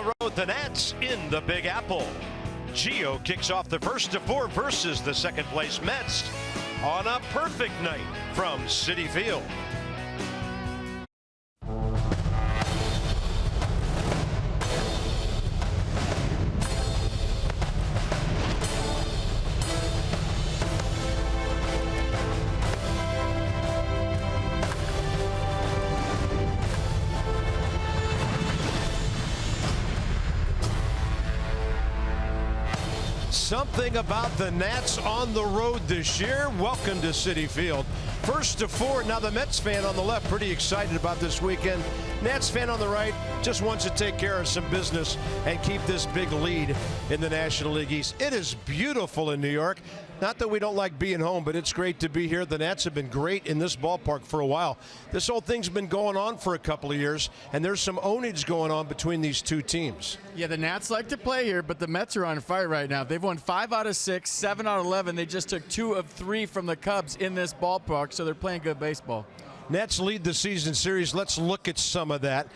Road, the Nats in the Big Apple. Gio kicks off the first of four versus the second place Mets on a perfect night from Citi Field. Something about the Nats on the road this year. Welcome to Citi Field. First to four. Now the Mets fan on the left pretty excited about this weekend. Nats fan on the right just wants to take care of some business and keep this big lead in the National League East. It is beautiful in New York. Not that we don't like being home, but it's great to be here. The Nats have been great in this ballpark for a while. This whole thing's been going on for a couple of years, and there's some ownage going on between these two teams. Yeah, the Nats like to play here, but the Mets are on fire right now. They've won 5 out of 6, 7 out of 11. They just took 2 of 3 from the Cubs in this ballpark, so they're playing good baseball. Nats lead the season series. Let's look at some of that.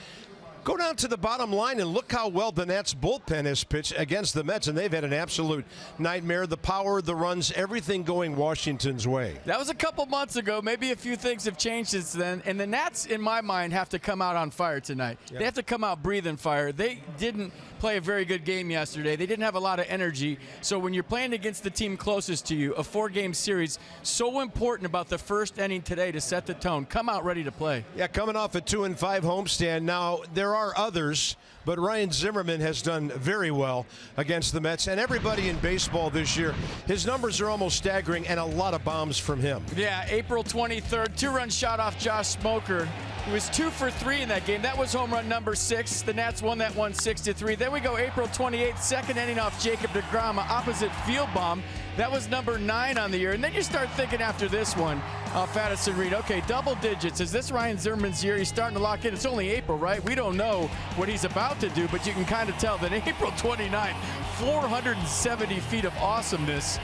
Go down to the bottom line and look how well the Nats bullpen has pitched against the Mets, and they've had an absolute nightmare. The power, the runs, everything going Washington's way. That was a couple months ago. Maybe a few things have changed since then, and the Nats, in my mind, have to come out on fire tonight. Yep. They have to come out breathing fire. They didn't play a very good game yesterday. They didn't have a lot of energy, so when you're playing against the team closest to you, a 4-game series, so important about the first inning today to set the tone. Come out ready to play. Yeah, coming off a 2-5 homestand. Now, there are others, but Ryan Zimmerman has done very well against the Mets, and everybody in baseball this year, his numbers are almost staggering, and a lot of bombs from him. Yeah, April 23rd, 2-run shot off Josh Smoker. He was 2 for 3 in that game. That was home run number 6. The Nats won that one 6-3. Then we go April 28th, second inning off Jacob deGrom, opposite field bomb. That was number 9 on the year. And then you start thinking after this one off Addison Reed, okay, double digits. Is this Ryan Zimmerman's year? He's starting to lock in. It's only April, right? We don't know what he's about to do, but you can kind of tell that April 29th, 470 feet of awesomeness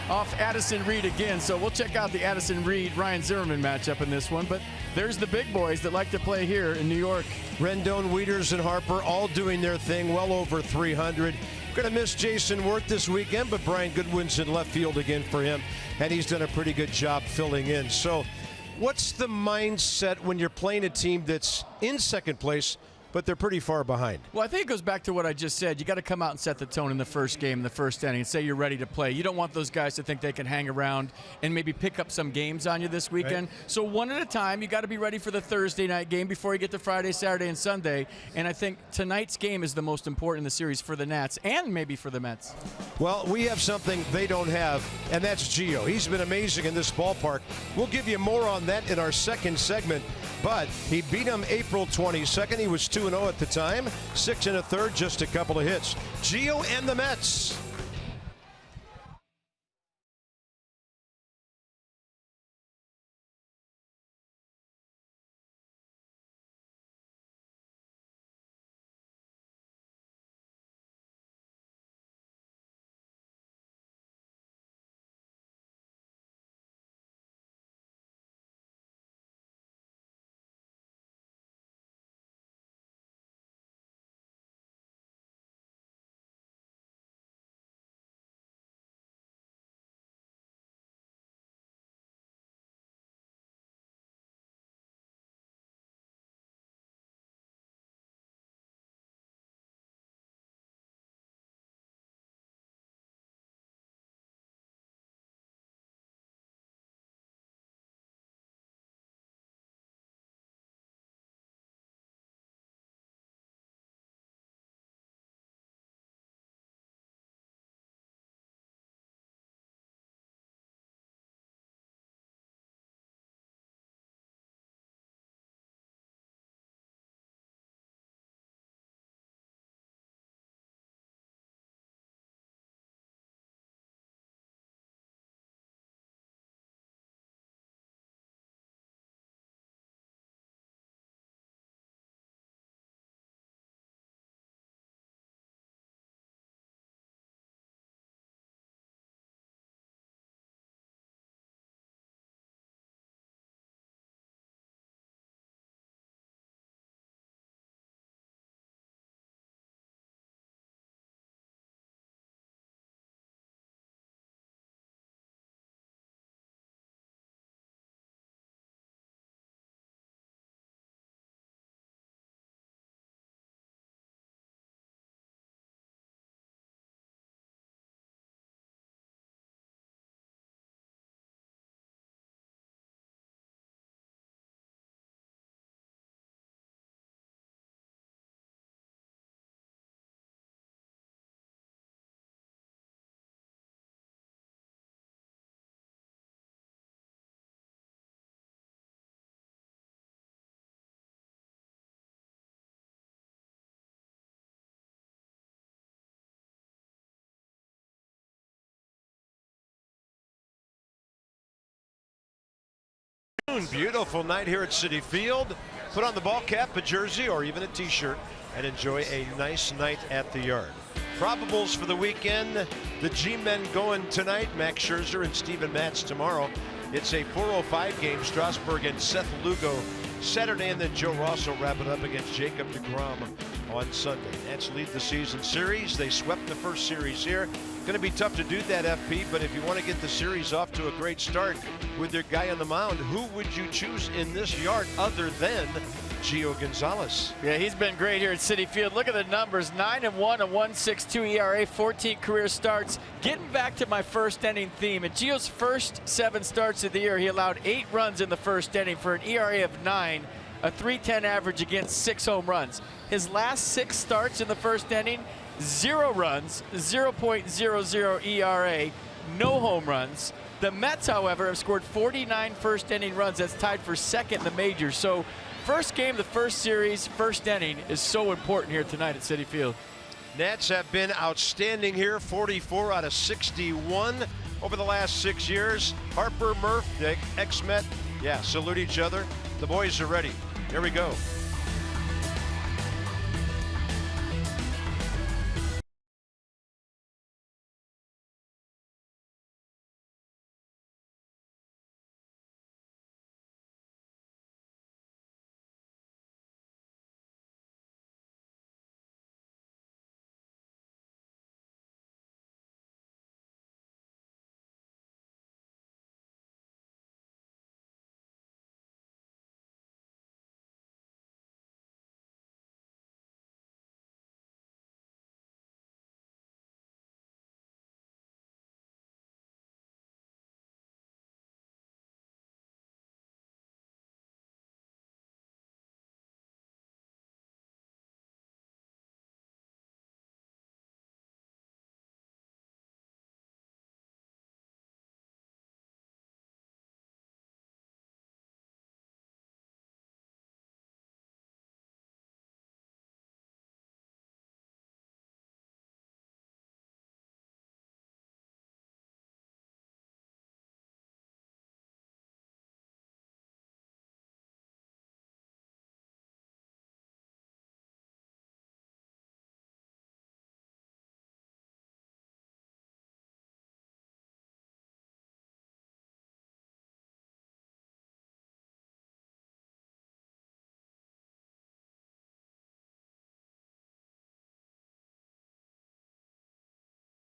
off Addison Reed again. So we'll check out the Addison Reed-Ryan Zimmerman matchup in this one. But there's the big boys that like to play here in New York. Rendon, Wieters, and Harper all doing their thing, well over 300. Going to miss Jason Worth this weekend, but Brian Goodwin's in left field again for him, and he's done a pretty good job filling in. So what's the mindset when you're playing a team that's in second place, but they're pretty far behind? Well, I think it goes back to what I just said. You got to come out and set the tone in the first game, in the first inning, and say you're ready to play. You don't want those guys to think they can hang around and maybe pick up some games on you this weekend. Right. So one at a time, you got to be ready for the Thursday night game before you get to Friday, Saturday, and Sunday. And I think tonight's game is the most important in the series for the Nats and maybe for the Mets. Well, we have something they don't have, and that's Gio. He's been amazing in this ballpark. We'll give you more on that in our second segment. But he beat him April 22nd. He was 2-0 at the time. 6 1/3, just a couple of hits. Gio and the Mets. Beautiful night here at Citi Field. Put on the ball cap, a jersey, or even a t-shirt, and enjoy a nice night at the yard. Probables for the weekend. The G-men going tonight. Max Scherzer and Steven Matz tomorrow. It's a 4:05 game. Strasburg and Seth Lugo Saturday, and then Joe Ross will wrap it up against Jacob deGrom on Sunday. Nats lead the season series. They swept the first series here. Going to be tough to do that, FP, but if you want to get the series off to a great start with their guy on the mound, who would you choose in this yard other than Gio Gonzalez? Yeah, he's been great here at Citi Field. Look at the numbers, 9-1, a 1.62 ERA, 14 career starts. Getting back to my first inning theme, at Gio's first 7 starts of the year, he allowed 8 runs in the first inning for an ERA of 9, a .310 average against 6 home runs. His last 6 starts in the first inning, 0 runs, 0.00 ERA, no home runs. The Mets, however, have scored 49 first inning runs. That's tied for second in the majors. So first game, the first series, first inning is so important here tonight at Citi Field. Nats have been outstanding here, 44 out of 61 over the last 6 years. Harper, Murph, the ex-Met, yeah, salute each other. The boys are ready. Here we go.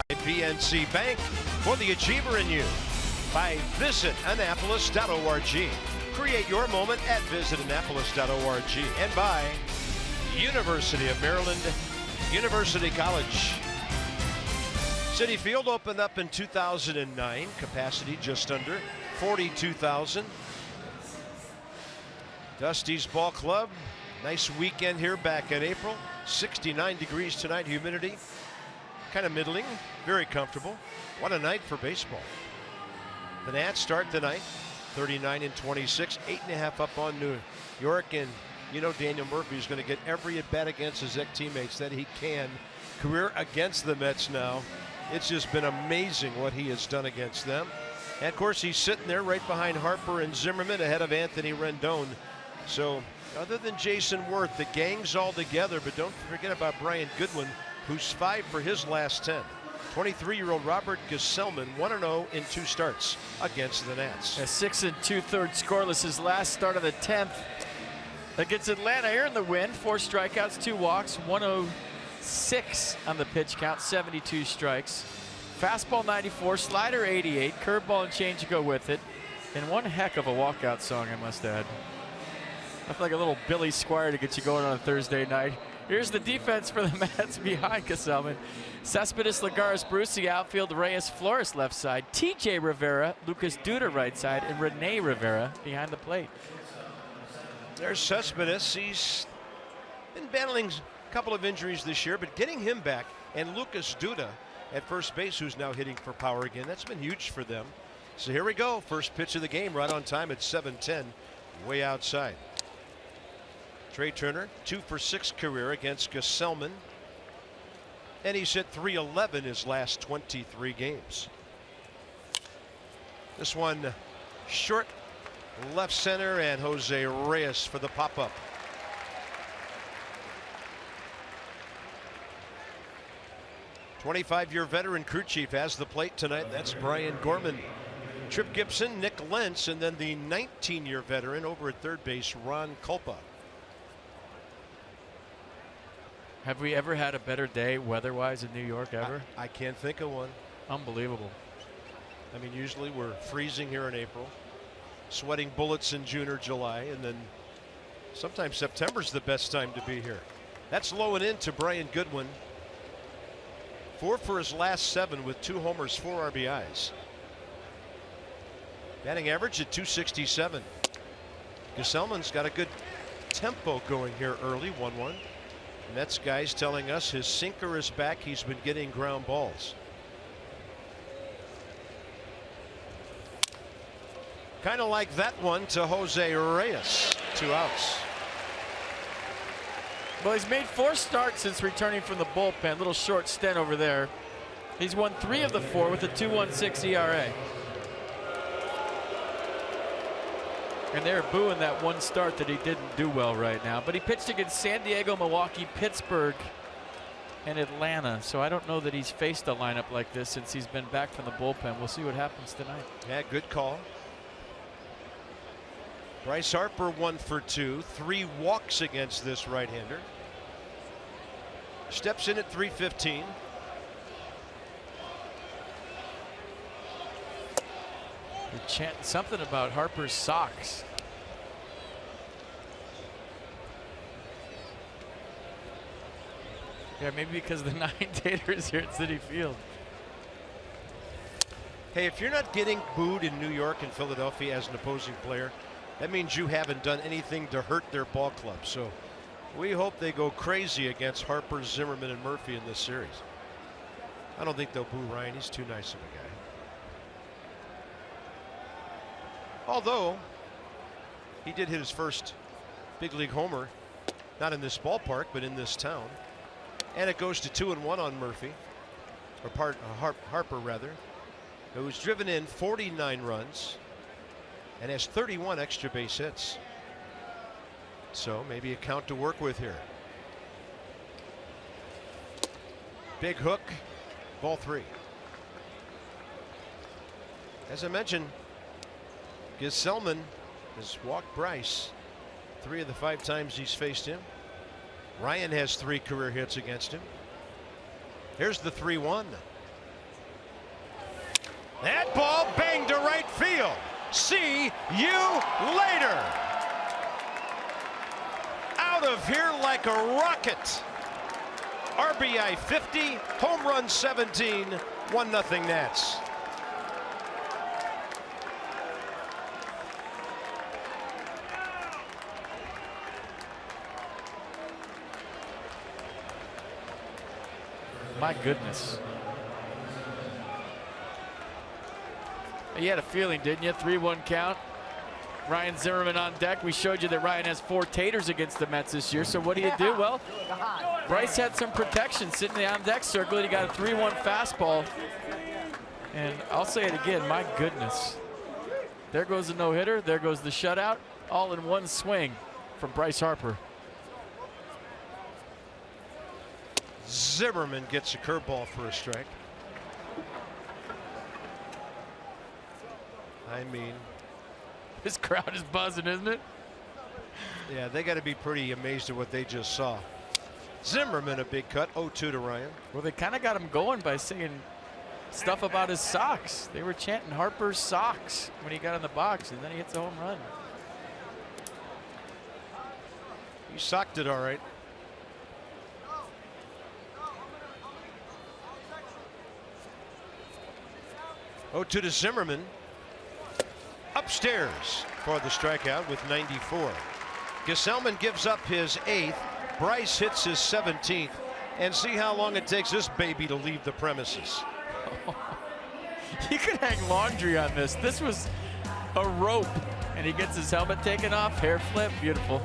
PNC Bank for the achiever in you by visitannapolis.org. Create your moment at visitannapolis.org, and by University of Maryland, University College. Citi Field opened up in 2009, capacity just under 42,000. Dusty's Ball Club, nice weekend here back in April. 69 degrees tonight, humidity kind of middling, very comfortable. What a night for baseball. The Nats start tonight, 39-26, 8.5 up on New York, and you know Daniel Murphy is going to get every at bat against his ex-teammates that he can. Career against the Mets now. It's just been amazing what he has done against them. And of course, he's sitting there right behind Harper and Zimmerman, ahead of Anthony Rendon. So other than Jason Worth, the gang's all together, but don't forget about Brian Goodwin, who's 5 for his last 10. 23-year-old Robert Gesellman, 1-0 in 2 starts against the Nats. A 6 2/3 scoreless his last start of the 10th against Atlanta. Here in the win, 4 strikeouts, 2 walks, 106 on the pitch count, 72 strikes. Fastball 94, slider 88, curveball and change to go with it, and one heck of a walkout song, I must add. I feel like a little Billy Squire to get you going on a Thursday night. Here's the defense for the Mets behind Gesellman. Cespedes, Lagares, Brucey outfield, Reyes, Flores left side, TJ Rivera, Lucas Duda right side, and Rene Rivera behind the plate. There's Cespedes. He's been battling a couple of injuries this year, but getting him back, and Lucas Duda at first base, who's now hitting for power again, that's been huge for them. So here we go, first pitch of the game, right on time at 7:10, way outside. Trey Turner, 2 for 6 career against Gesellman, and he's hit .311 his last 23 games. This one short left center, and Jose Reyes for the pop-up. '25-year veteran crew chief has the plate tonight. That's Brian Gorman. Trip Gibson, Nick Lentz, and then the 19-year veteran over at third base, Ron Kulpa. Have we ever had a better day weather-wise in New York ever? I can't think of one. Unbelievable. I mean, usually we're freezing here in April, sweating bullets in June or July, and then sometimes September's the best time to be here. That's low and in to Brian Goodwin. 4 for his last 7 with 2 homers, 4 RBIs. Batting average at .267. Gesellman's got a good tempo going here early, 1-1. Mets guys telling us his sinker is back. He's been getting ground balls. Kind of like that one to Jose Reyes. 2 outs. Well, he's made 4 starts since returning from the bullpen. Little short stint over there. He's won 3 of the 4 with a 2.16 ERA. And they're booing that one start that he didn't do well right now. But he pitched against San Diego, Milwaukee, Pittsburgh, and Atlanta. So I don't know that he's faced a lineup like this since he's been back from the bullpen. We'll see what happens tonight. Yeah, good call. Bryce Harper 1 for 2, 3 walks against this right-hander. Steps in at .315. You're chanting something about Harper's socks. Yeah, maybe because of the 9 taters here at Citi Field. Hey, if you're not getting booed in New York and Philadelphia as an opposing player, that means you haven't done anything to hurt their ball club. So we hope they go crazy against Harper, Zimmerman, and Murphy in this series. I don't think they'll boo Ryan. He's too nice of a guy. Although he did hit his first big league homer, not in this ballpark, but in this town. And it goes to 2-1 on Murphy, or Harper rather, who's driven in 49 runs and has 31 extra base hits. So maybe a count to work with here. Big hook, ball 3. As I mentioned, Gesellman has walked Bryce 3 of the 5 times he's faced him. Ryan has 3 career hits against him. Here's the 3-1. That ball banged to right field. See you later. Out of here like a rocket. RBI 50, home run 17, 1-0 Nats. My goodness. You had a feeling, didn't you? 3-1 count. Ryan Zimmerman on deck. We showed you that Ryan has 4 taters against the Mets this year. So what do you do? Well, Bryce had some protection sitting on deck circle. He got a 3-1 fastball. And I'll say it again, my goodness. There goes the no-hitter. There goes the shutout. All in one swing from Bryce Harper. Zimmerman gets a curveball for a strike. I mean, this crowd is buzzing, isn't it? Yeah, they got to be pretty amazed at what they just saw. Zimmerman a big cut, 0-2 to Ryan. Well, they kind of got him going by saying stuff about his socks. They were chanting Harper's socks when he got in the box, and then he hits a home run. He socked it all right. Oh, to Zimmerman. Upstairs for the strikeout with 94. Gesellman gives up his 8th. Bryce hits his 17th. And see how long it takes this baby to leave the premises. You could hang laundry on this. This was a rope. And he gets his helmet taken off. Hair flip. Beautiful.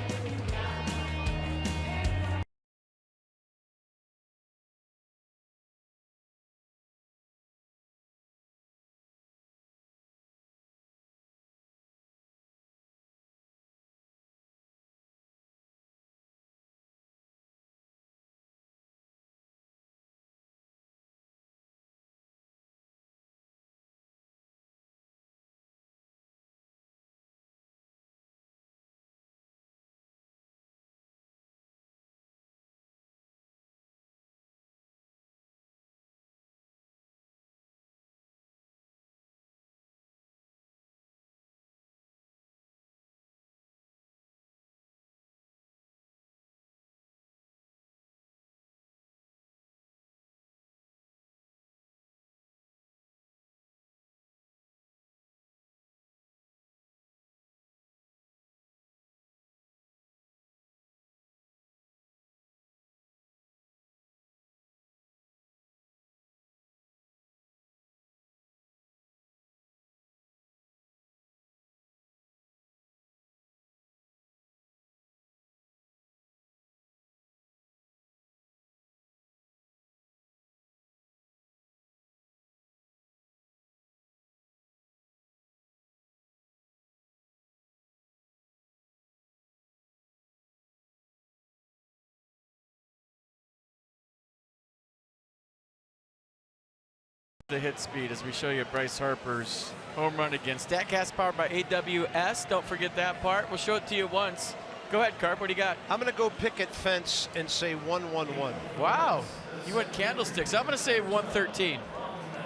The hit speed as we show you Bryce Harper's home run again. StatCast powered by AWS. Don't forget that part. We'll show it to you once. Go ahead, Carp. What do you got? I'm going to go picket fence and say 111. Wow. You went candlesticks. I'm going to say 113.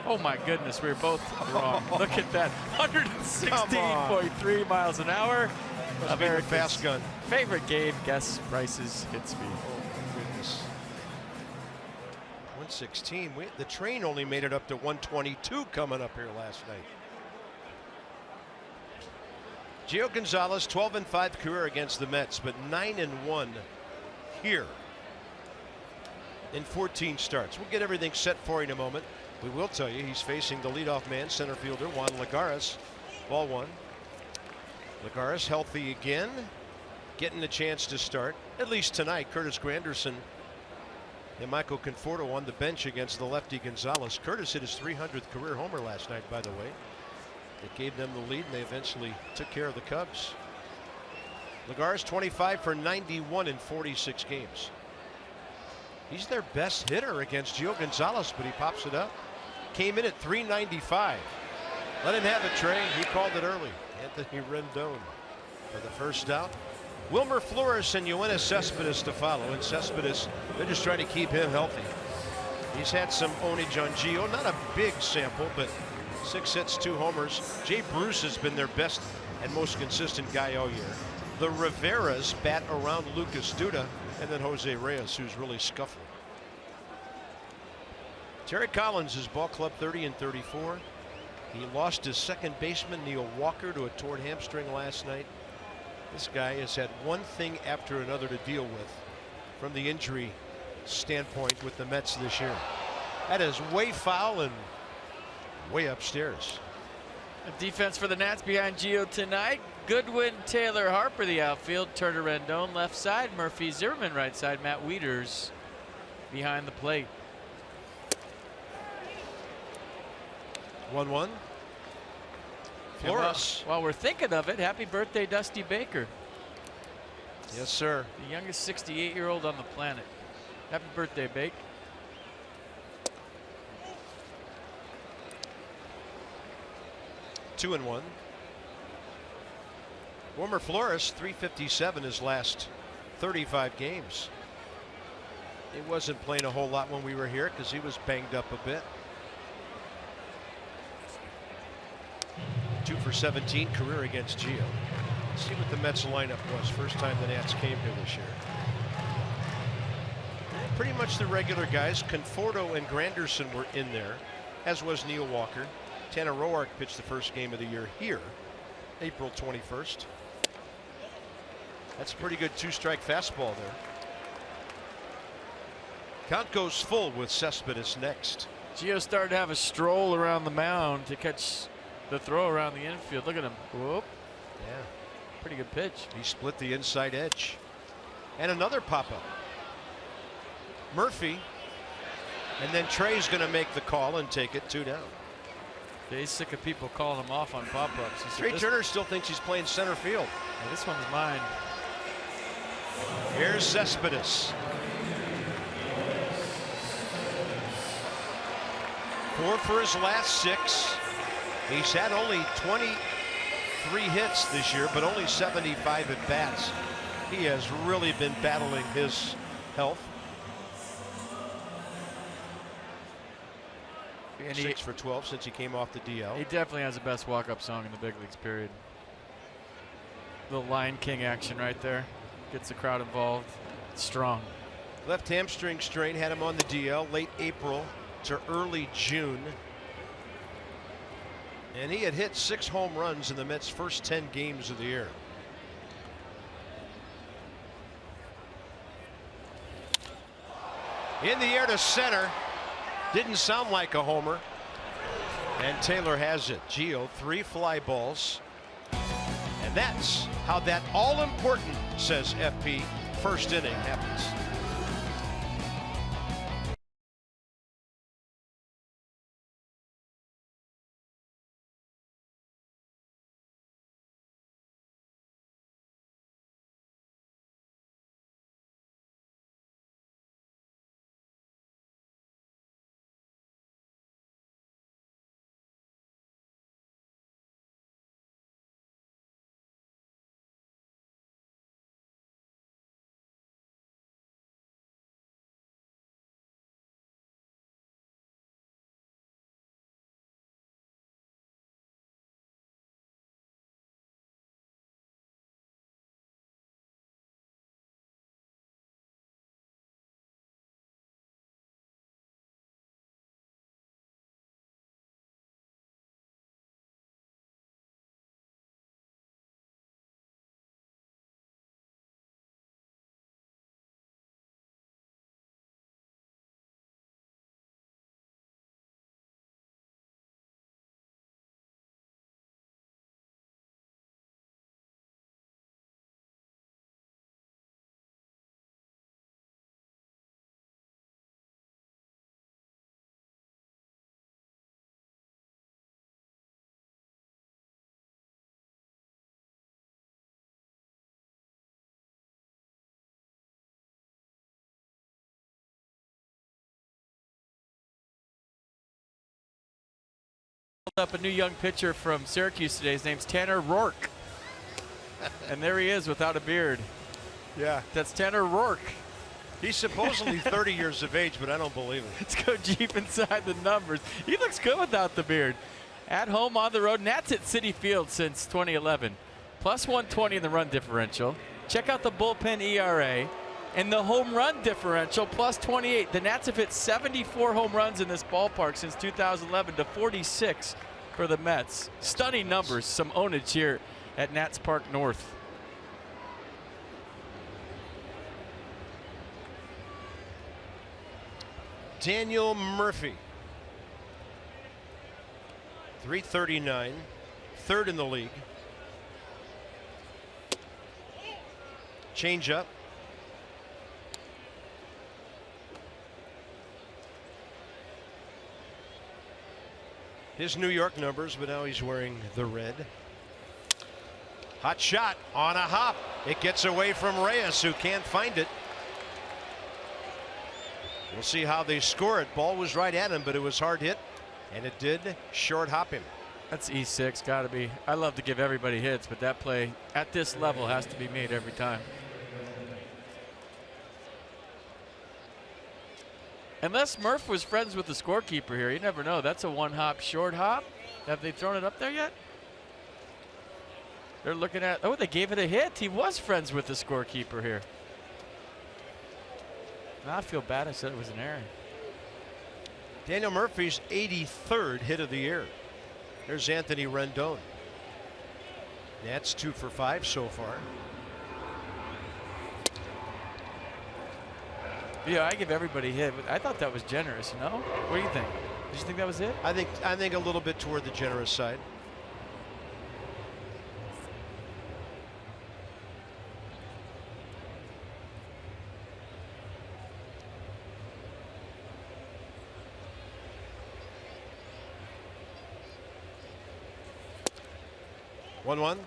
Oh, my goodness. We were both wrong. Look at that. 116.3 miles an hour. Must be a fast gun. Favorite game. Guess Bryce's hit speed. Oh, my goodness. 116. The train only made it up to 122 coming up here last night. Gio Gonzalez, 12-5 career against the Mets, but 9-1 here in 14 starts. We'll get everything set for you in a moment. We will tell you he's facing the leadoff man, center fielder Juan Lagares. Ball one. Lagares healthy again, getting the chance to start at least tonight. Curtis Granderson and Michael Conforto on the bench against the lefty Gonzalez. Curtis hit his 300th career homer last night, by the way. It gave them the lead, and they eventually took care of the Cubs. Lagares 25 for 91 in 46 games. He's their best hitter against Gio Gonzalez, but he pops it up. Came in at 395. Let him have it, Trey. He called it early. Anthony Rendon for the first out. Wilmer Flores and Yoenis Cespedes to follow. And Cespedes, they're just trying to keep him healthy. He's had some ownage on Gio. Not a big sample, but 6 hits, 2 homers. Jay Bruce has been their best and most consistent guy all year. The Riveras bat around Lucas Duda, and then Jose Reyes, who's really scuffling. Terry Collins is ball club 30-34. He lost his second baseman, Neil Walker, to a torn hamstring last night. This guy has had one thing after another to deal with from the injury standpoint with the Mets this year. That is way foul and way upstairs. A defense for the Nats behind Gio tonight. Goodwin, Taylor, Harper the outfield. Turner, Rendon left side. Murphy, Zimmerman right side. Matt Wieters behind the plate. 1-1. Flores. While we're thinking of it, happy birthday, Dusty Baker. Yes, sir. The youngest 68-year-old on the planet. Happy birthday, Bake. Two and one. Wilmer Flores, 357 his last 35 games. He wasn't playing a whole lot when we were here because he was banged up a bit. 2 for 17 career against Gio. Let's see what the Mets lineup was. First time the Nats came here this year. Pretty much the regular guys. Conforto and Granderson were in there, as was Neil Walker. Tanner Roark pitched the first game of the year here, April 21st. That's a pretty good 2-strike fastball there. Count goes full with Cespedes next. Gio started to have a stroll around the mound to catch the throw around the infield. Look at him. Whoop. Yeah. Pretty good pitch. He split the inside edge. And another pop-up. Murphy. And then Trey's going to make the call and take it 2 down. Yeah, he's sick of people calling him off on pop-ups. Trey Turner still thinks he's playing center field. Yeah, this one's mine. Here's Cespedes. 4 for his last 6. He's had only 23 hits this year, but only 75 at bats. He has really been battling his health. And 6 for 12 since he came off the DL. He definitely has the best walk-up song in the big leagues, period. The Lion King action right there. Gets the crowd involved. It's strong. Left hamstring strain had him on the DL late April to early June. And he had hit 6 home runs in the Mets' first 10 games of the year. In the air to center. Didn't sound like a homer. And Taylor has it. Gio, 3 fly balls. And that's how that all-important, says FP, first inning happens. Up a new young pitcher from Syracuse today. His name's Tanner Roark. And there he is without a beard. Yeah. That's Tanner Roark. He's supposedly 30 years of age, but I don't believe it. Let's go deep inside the numbers. He looks good without the beard. At home, on the road, Nats at Citi Field since 2011. Plus 120 in the run differential. Check out the bullpen ERA. And the home run differential, plus 28. The Nats have hit 74 home runs in this ballpark since 2011 to 46 for the Mets. Stunning numbers, some ownage here at Nats Park North. Daniel Murphy, 339, third in the league. Change up. His New York numbers, but now he's wearing the red. Hot shot on a hop. It gets away from Reyes, who can't find it. We'll see how they score it. Ball was right at him, but it was hard hit, and it did short hop him. That's E6, got to be. I love to give everybody hits, but that play at this level has to be made every time. Unless Murph was friends with the scorekeeper here, you never know. That's a one-hop, short hop. Have they thrown it up there yet? They're looking at, oh, they gave it a hit. He was friends with the scorekeeper here. Now I feel bad I said it was an error. Daniel Murphy's 83rd hit of the year. There's Anthony Rendon. Nats 2 for 5 so far. Yeah, I give everybody a hit, but I thought that was generous, you know? What do you think? Did you think that was it? I think a little bit toward the generous side. One.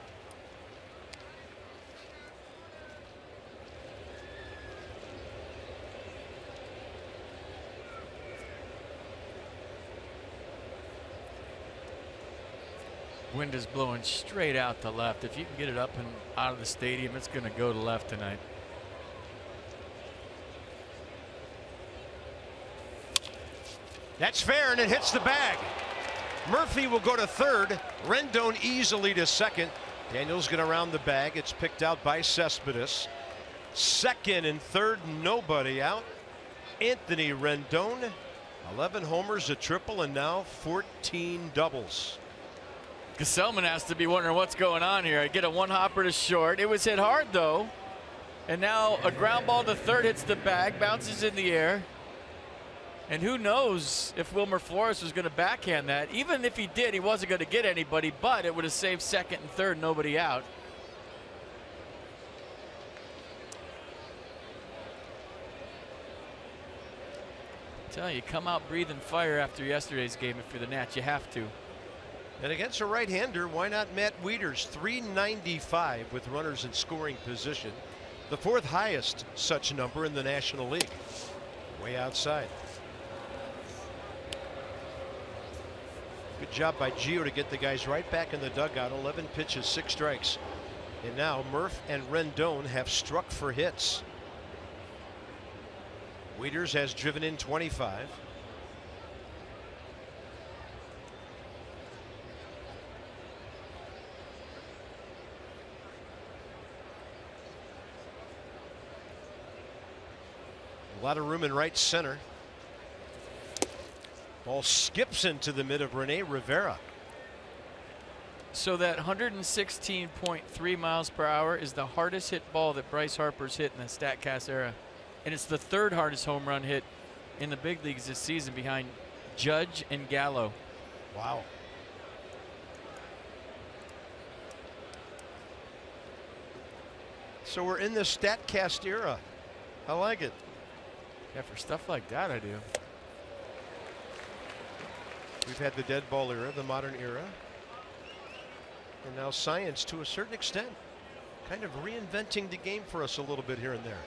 Wind is blowing straight out to left. If you can get it up and out of the stadium, it's going to go to left tonight. That's fair, and it hits the bag. Murphy will go to third. Rendon easily to second. Daniel's going to round the bag. It's picked out by Cespedes. Second and third, nobody out. Anthony Rendon, 11 homers, a triple, and now 14 doubles. Gesellman has to be wondering what's going on here. I get a one-hopper to short. It was hit hard, though. And now a ground ball to third hits the bag, bounces in the air. And who knows if Wilmer Flores was going to backhand that. Even if he did, he wasn't going to get anybody, but it would have saved second and third, nobody out. I tell you, come out breathing fire after yesterday's game if you're the Nats. You have to. And against a right-hander, why not Matt Wieters? 395 with runners in scoring position. The fourth highest such number in the National League. Way outside. Good job by Gio to get the guys right back in the dugout. 11 pitches, 6 strikes. And now Murph and Rendon have struck for hits. Wieters has driven in 25. A lot of room in right center. Ball skips into the mid of Rene Rivera. So that 116.3 miles per hour is the hardest hit ball that Bryce Harper's hit in the StatCast era. And it's the third hardest home run hit in the big leagues this season behind Judge and Gallo. Wow. So we're in the StatCast era. I like it. Yeah, for stuff like that, I do. We've had the dead ball era, the modern era. And now science to a certain extent. Kind of reinventing the game for us a little bit here and there.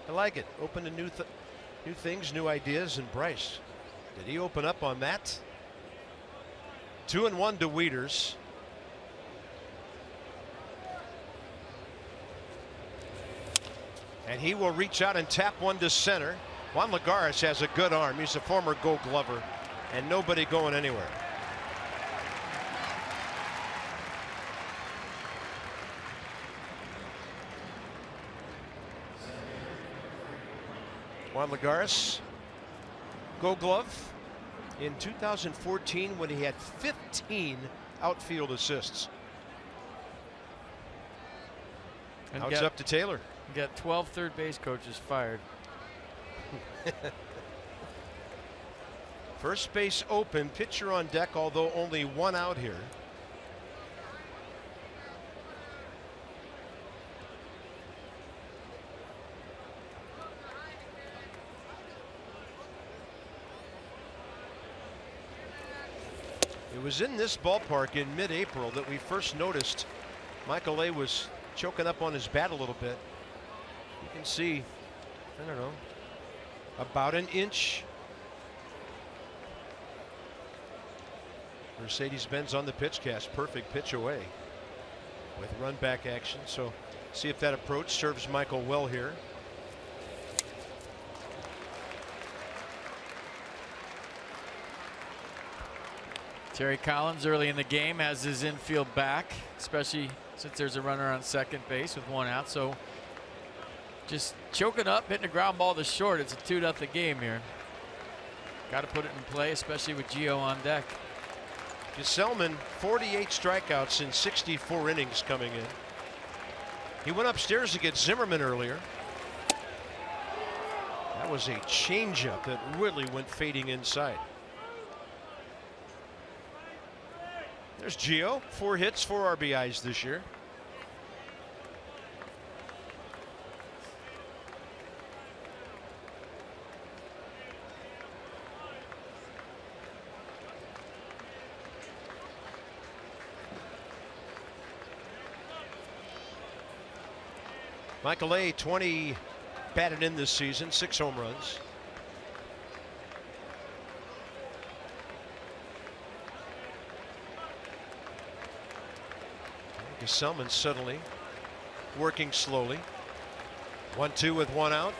I like it. Open to new things, new ideas. And Bryce, did he open up on that? 2-1 to Wieters. And he will reach out and tap one to center. Juan Lagares has a good arm. He's a former Gold Glover, and nobody going anywhere. Juan Lagares, Gold Glove in 2014 when he had 15 outfield assists. And now it's up to Taylor. You got 12 third base coaches fired. First base open, pitcher on deck, although only one out here. It was in this ballpark in mid-April that we first noticed Michael A was choking up on his bat a little bit. You can see, I don't know, about an inch. Mercedes-Benz on the pitch cast, perfect pitch away with run back action. So see if that approach serves Michael well here. Terry Collins early in the game has his infield back, especially since there's a runner on second base with one out. So just choking up, hitting a ground ball to short. It's a 2-0 game here. Got to put it in play, especially with Gio on deck. Gesellman, 48 strikeouts in 64 innings coming in. He went upstairs to get Zimmerman earlier. That was a changeup that really went fading inside. There's Gio, 4 hits, 4 RBIs this year. Michael A, 20 batted in this season, 6 home runs. Gesellman suddenly working slowly. 1-2 with one out.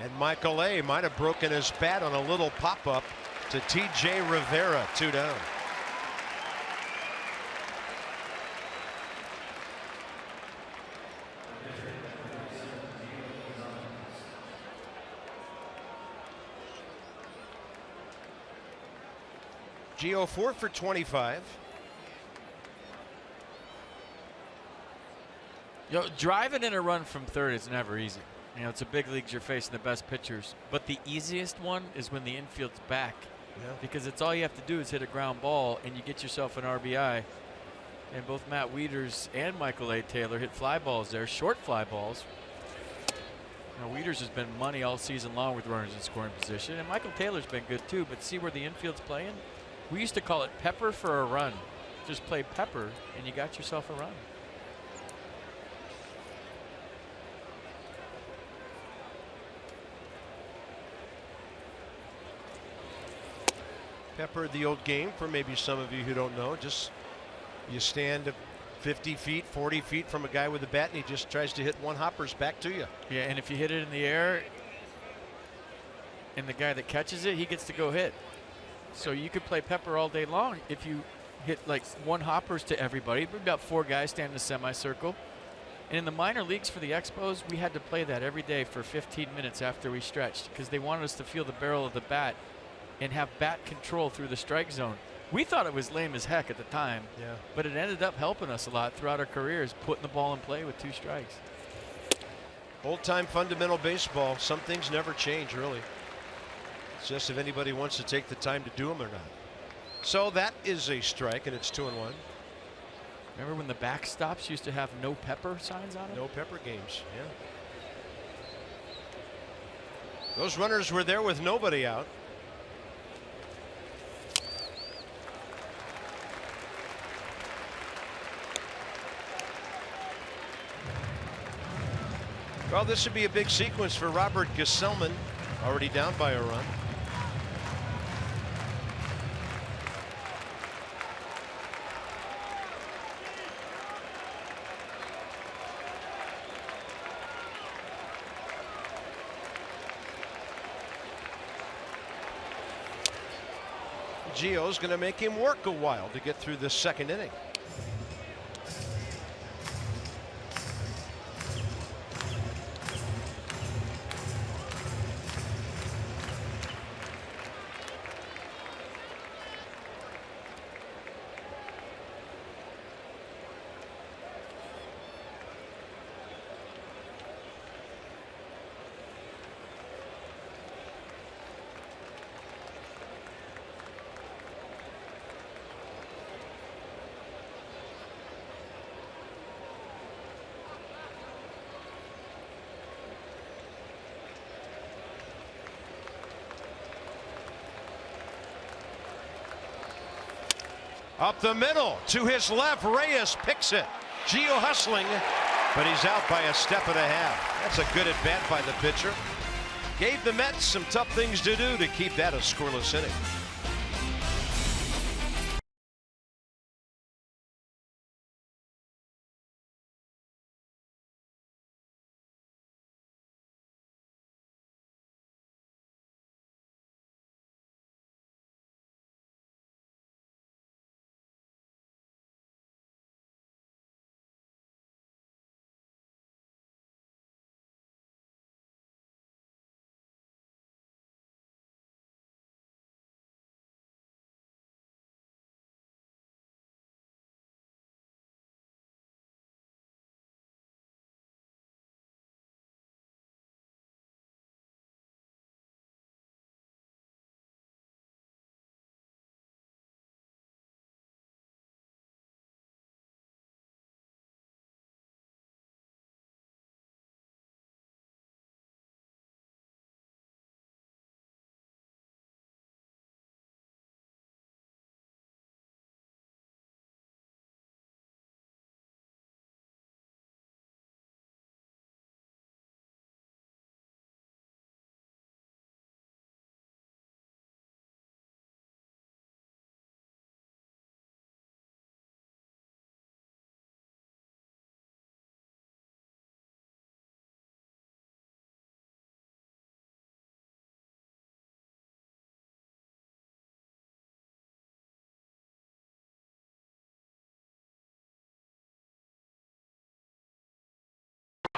And Michael A might have broken his bat on a little pop-up to T.J. Rivera, 2 down. Gio 4 for 25. You know, driving in a run from third is never easy. You know, it's a big leagues, you're facing the best pitchers. But the easiest one is when the infield's back. Yeah. Because it's all you have to do is hit a ground ball and you get yourself an RBI. And both Matt Wieters and Michael A. Taylor hit fly balls there, short fly balls. You know, Wieters has been money all season long with runners in scoring position. And Michael Taylor's been good too. But see where the infield's playing? We used to call it pepper for a run. Just play pepper and you got yourself a run. Pepper, the old game for maybe some of you who don't know. Just you stand 50 feet, 40 feet from a guy with a bat and he just tries to hit one hoppers back to you. Yeah, and if you hit it in the air and the guy that catches it, he gets to go hit. So you could play pepper all day long if you hit like one hoppers to everybody. About 4 guys stand in a semicircle. And in the minor leagues for the Expos, we had to play that every day for 15 minutes after we stretched because they wanted us to feel the barrel of the bat and have bat control through the strike zone. We thought it was lame as heck at the time, yeah, but it ended up helping us a lot throughout our careers, putting the ball in play with 2 strikes. Old-time fundamental baseball. Some things never change, really. It's just if anybody wants to take the time to do them or not. So that is a strike, and it's 2-1. Remember when the backstops used to have no pepper signs on them? No pepper games, yeah. Those runners were there with nobody out. Well, this would be a big sequence for Robert Gesellman, already down by a run. Gio's going to make him work a while to get through this second inning. Up the middle to his left, Reyes picks it. Gio hustling, but he's out by a step and a half. That's a good at bat by the pitcher. Gave the Mets some tough things to do to keep that a scoreless inning.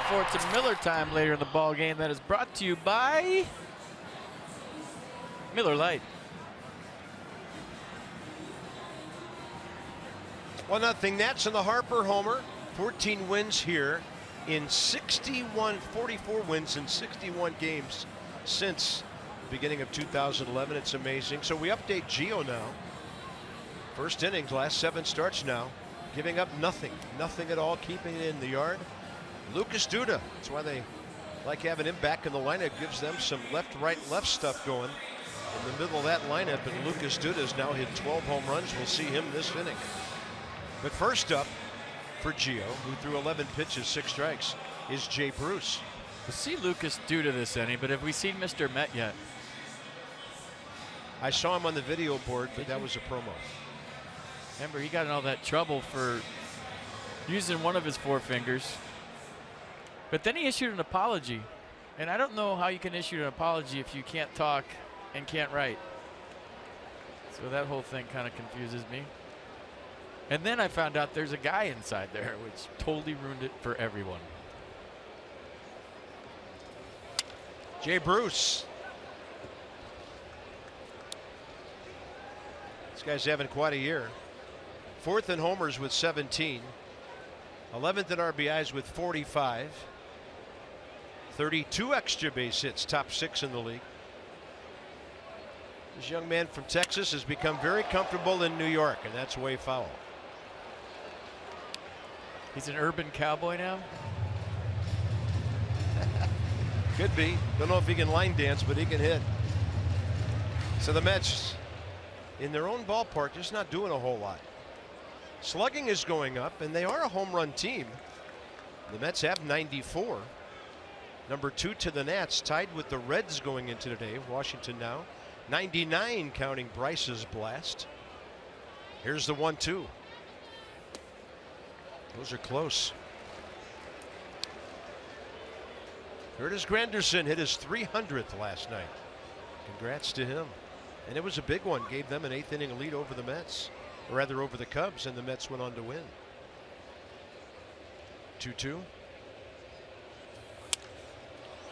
For it's a Miller time later in the ball game. That is brought to you by Miller Lite. 1-0 Nats in the Harper homer. 14 wins here in 44 wins in 61 games since the beginning of 2011. It's amazing. So we update Gio now. First innings, last 7 starts now. Giving up nothing at all, keeping it in the yard. Lucas Duda, that's why they like having him back in the lineup. Gives them some left, right, left stuff going in the middle of that lineup. And Lucas Duda's now hit 12 home runs. We'll see him this inning. But first up for Gio, who threw 11 pitches, 6 strikes, is Jay Bruce. We'll see Lucas Duda this inning, but have we seen Mr. Met yet? I saw him on the video board, but that was a promo. Remember, he got in all that trouble for using one of his 4 fingers. But then he issued an apology. And I don't know how you can issue an apology if you can't talk and can't write. So that whole thing kind of confuses me. And then I found out there's a guy inside there, which totally ruined it for everyone. Jay Bruce. This guy's having quite a year. 4th in homers with 17. 11th in RBIs with 45. 32 extra base hits, top 6 in the league. This young man from Texas has become very comfortable in New York, and that's way foul. He's an urban cowboy now? Could be. Don't know if he can line dance, but he can hit. So the Mets, in their own ballpark, just not doing a whole lot. Slugging is going up, and they are a home run team. The Mets have 94. Number 2 to the Nats, tied with the Reds going into today. Washington now 99, counting Bryce's blast. Here's the 1-2. Those are close. Curtis Granderson hit his 300th last night. Congrats to him. And it was a big one. Gave them an 8th inning lead over the Mets, or rather over the Cubs, and the Mets went on to win. 2-2.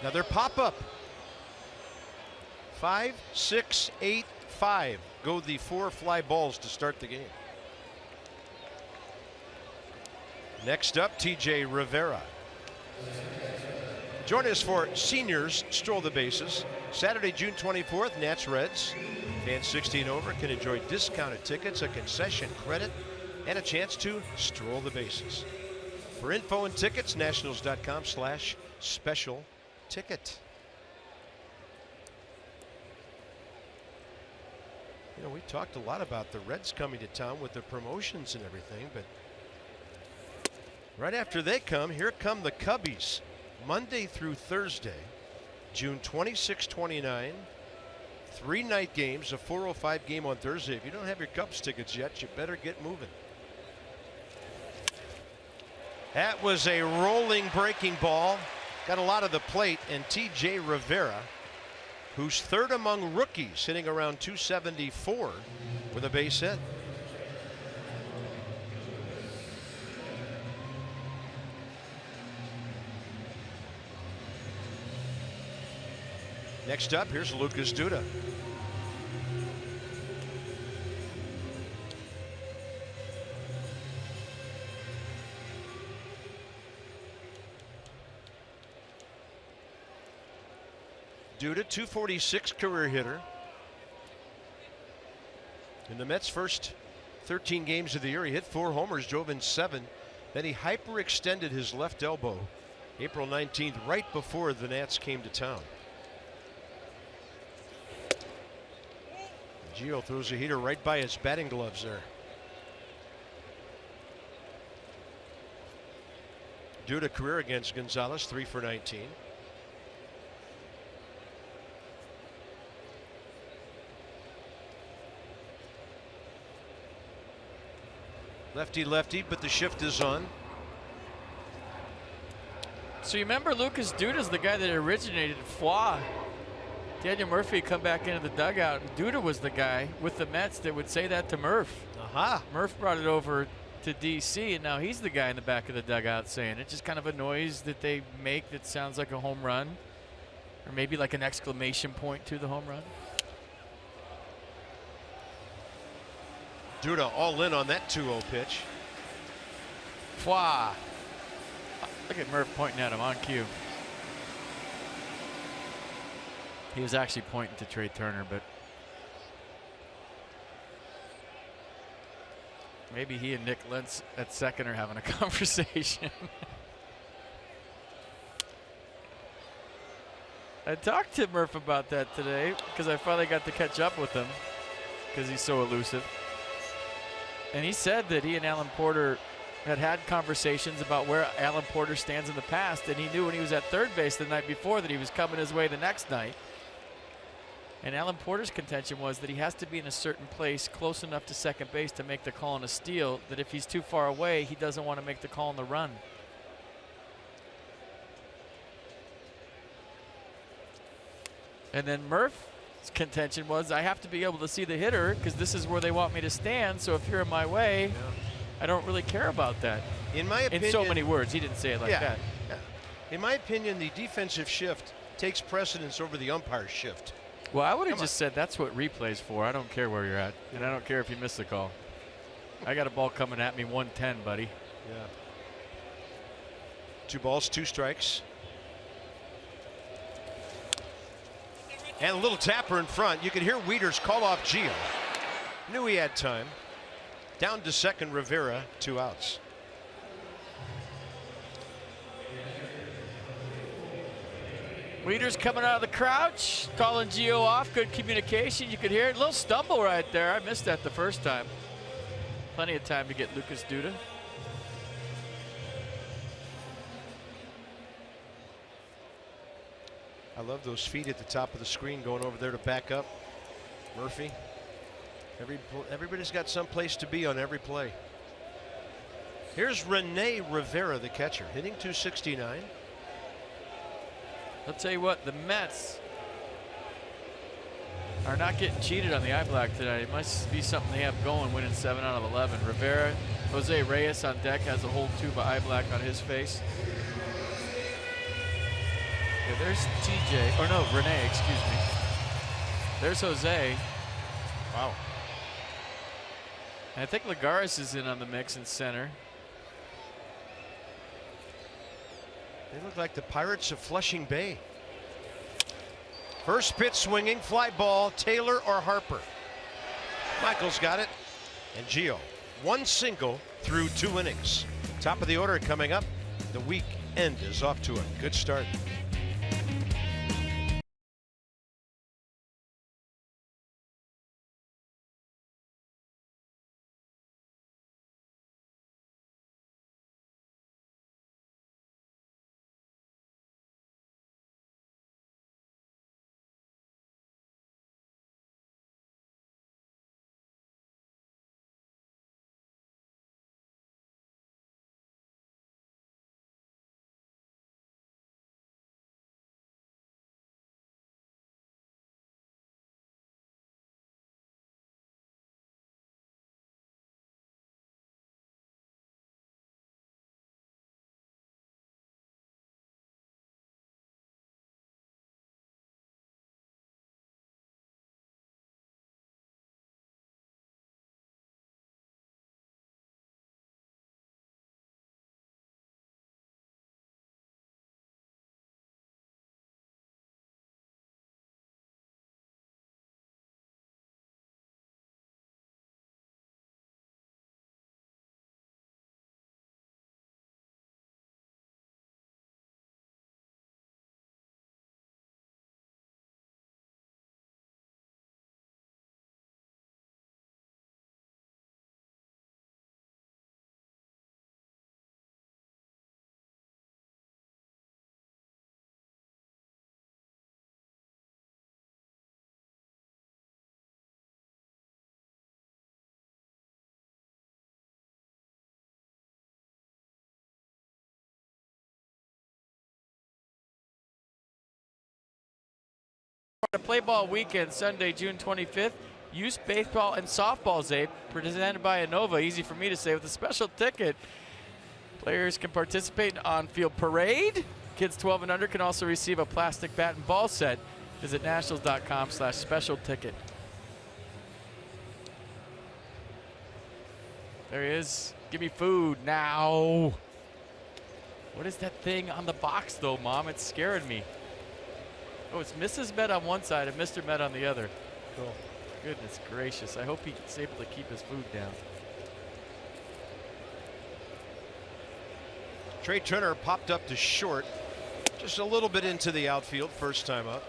Another pop-up. 5, 6, 8, 5 go the 4 fly balls to start the game. Next up, TJ Rivera. Join us for Seniors Stroll the Bases. Saturday, June 24th, Nats Reds. Fans 16 over can enjoy discounted tickets, a concession credit, and a chance to stroll the bases. For info and tickets, nationals.com/special ticket. You know, we talked a lot about the Reds coming to town with the promotions and everything, but right after they come, here come the Cubbies. Monday through Thursday, June 26, 29, 3 night games, a 4:05 game on Thursday. If you don't have your Cubs tickets yet, you better get moving. That was a rolling breaking ball. Got a lot of the plate, and TJ Rivera, who's 3rd among rookies, hitting around 274 with a base hit. Next up, here's Lucas Duda. Duda, 246 career hitter. In the Mets' first 13 games of the year, he hit 4 homers, drove in 7. Then he hyperextended his left elbow April 19th, right before the Nats came to town. Gio throws a heater right by his batting gloves there. Duda career against Gonzalez, 3 for 19. Lefty, lefty, but the shift is on. So you remember Lucas Duda's the guy that originated Foie. Daniel Murphy come back into the dugout, and Duda was the guy with the Mets that would say that to Murph. Aha. Murph brought it over to DC, and now he's the guy in the back of the dugout saying it's just kind of a noise that they make that sounds like a home run, or maybe like an exclamation point to the home run. Duda all in on that 2-0 pitch. Foie. Look at Murph pointing at him on cue. He was actually pointing to Trey Turner, but maybe he and Nick Lentz at second are having a conversation. I talked to Murph about that today because I finally got to catch up with him because he's so elusive. And he said that he and Alan Porter had conversations about where Alan Porter stands in the past, and he knew when he was at third base the night before that he was coming his way the next night. And Alan Porter's contention was that he has to be in a certain place close enough to second base to make the call on a steal, that if he's too far away, he doesn't want to make the call on the run. And then Murph's contention was, I have to be able to see the hitter because this is where they want me to stand, so if you're in my way, I don't really care about that. In my opinion, in so many words, he didn't say it like that. Yeah. In my opinion, the defensive shift takes precedence over the umpire's shift. Well, I would have just said that's what replay's for. I don't care where you're at, and I don't care if you miss the call. I got a ball coming at me 110, buddy. Yeah. 2 balls, 2 strikes. And a little tapper in front. You could hear Wieters call off Gio. Knew he had time. Down to second, Rivera, 2 outs. Wieters coming out of the crouch, calling Gio off. Good communication. You could hear it. A little stumble right there. I missed that the first time. Plenty of time to get Lucas Duda. I love those feet at the top of the screen going over there to back up Murphy. Everybody's got some place to be on every play. Here's Rene Rivera, the catcher, hitting 269. I'll tell you what, the Mets are not getting cheated on the eye black tonight. It must be something they have going, winning 7 out of 11. Rivera, Jose Reyes on deck, has a whole tube of eye black on his face. Yeah, there's TJ, or no, Renee, excuse me. There's Jose. Wow. And I think Lagares is in on the mix in center. They look like the Pirates of Flushing Bay. First pitch swinging, fly ball, Taylor or Harper. Michael's got it. And Gio, one single through 2 innings. Top of the order coming up. The weekend is off to a good start. To Play Ball Weekend, Sunday, June 25th. Youth Baseball and Softball, Zabe, presented by Innova. Easy for me to say, with a special ticket. Players can participate in on-field parade. Kids 12 and under can also receive a plastic bat and ball set. Visit nationals.com/special ticket. There he is. Give me food now. What is that thing on the box, though, Mom? It's scaring me. Oh, it's Mrs. Met on one side and Mr. Met on the other. Cool. Goodness gracious. I hope he's able to keep his food down. Trey Turner popped up to short. Just a little bit into the outfield, first time up.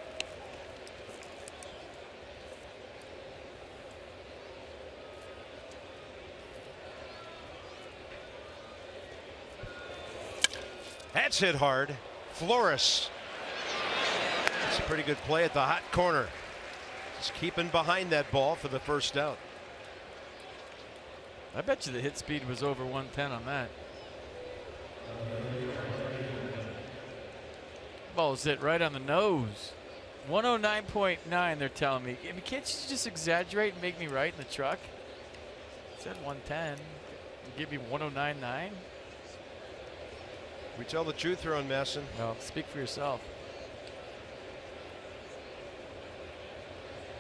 That's hit hard. Flores. That's a pretty good play at the hot corner. Just keeping behind that ball for the first out. I bet you the hit speed was over 110 on that. Ball's hit right on the nose. 109.9, they're telling me. I mean, can't you just exaggerate and make me right in the truck? It said 110. You give me 109.9? We tell the truth here on Masson. Well, speak for yourself.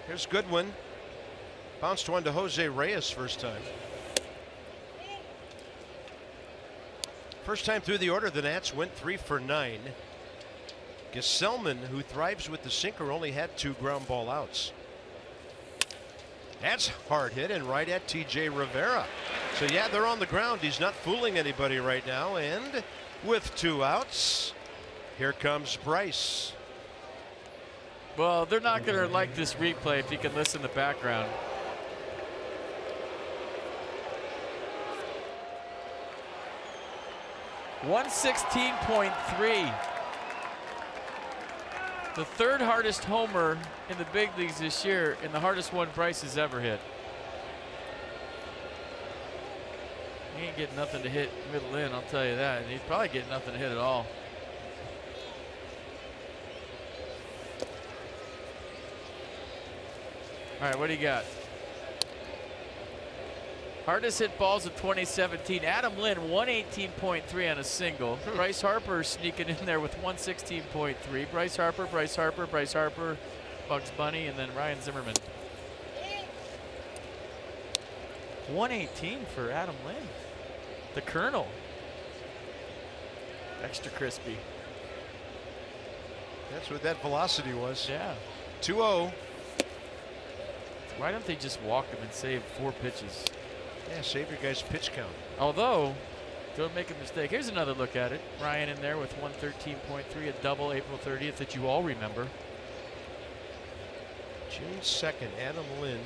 Here's Goodwin. Bounced one to Jose Reyes first time. First time through the order, the Nats went 3 for 9. Gesellman, who thrives with the sinker, only had 2 ground ball outs. That's hard hit and right at TJ Rivera. So yeah, they're on the ground. He's not fooling anybody right now. And with 2 outs, here comes Bryce. Well, they're not going to like this replay if you can listen in the background. .116.3. The 3rd hardest homer in the big leagues this year, and the hardest one Bryce has ever hit. He ain't getting nothing to hit middle in, I'll tell you that. And he's probably getting nothing to hit at all. All right, what do you got? Hardest hit balls of 2017. Adam Lynn, 118.3 on a single. Bryce Harper sneaking in there with 116.3. Bryce Harper, Bugs Bunny, and then Ryan Zimmerman. 118 for Adam Lynn. The Colonel. Extra crispy. That's what that velocity was. Yeah. 2-0. Why don't they just walk him and save 4 pitches? Yeah, save your guy's pitch count. Although, don't make a mistake. Here's another look at it. Ryan in there with 113.3, a double April 30th that you all remember. June 2nd, Adam Lind.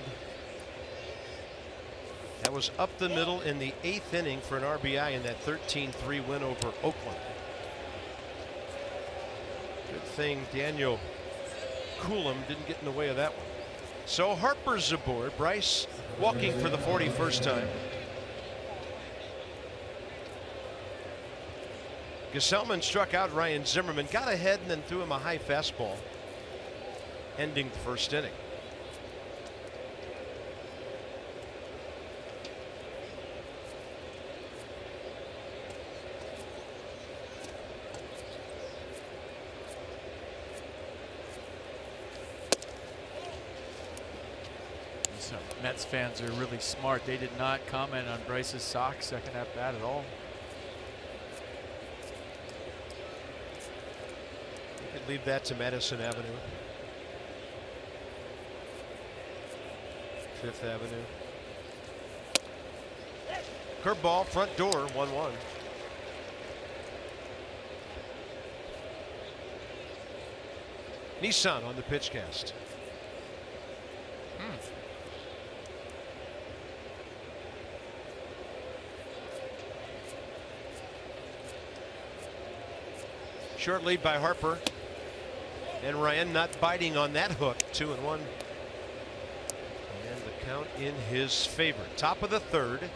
That was up the middle in the 8th inning for an RBI in that 13-3 win over Oakland. Good thing Daniel Coulomb didn't get in the way of that one. So Harper's aboard. Bryce walking for the 41st time. Gesellman struck out Ryan Zimmerman, got ahead and then threw him a high fastball, ending the first inning. Mets fans are really smart. They did not comment on Bryce's sock second at bat at all. You could leave that to Madison Avenue. 5th Avenue. Curveball, front door, 1-1. Nissan on the pitch cast. Short lead by Harper. And Ryan not biting on that hook. 2-1. And the count in his favor. Top of the 3rd.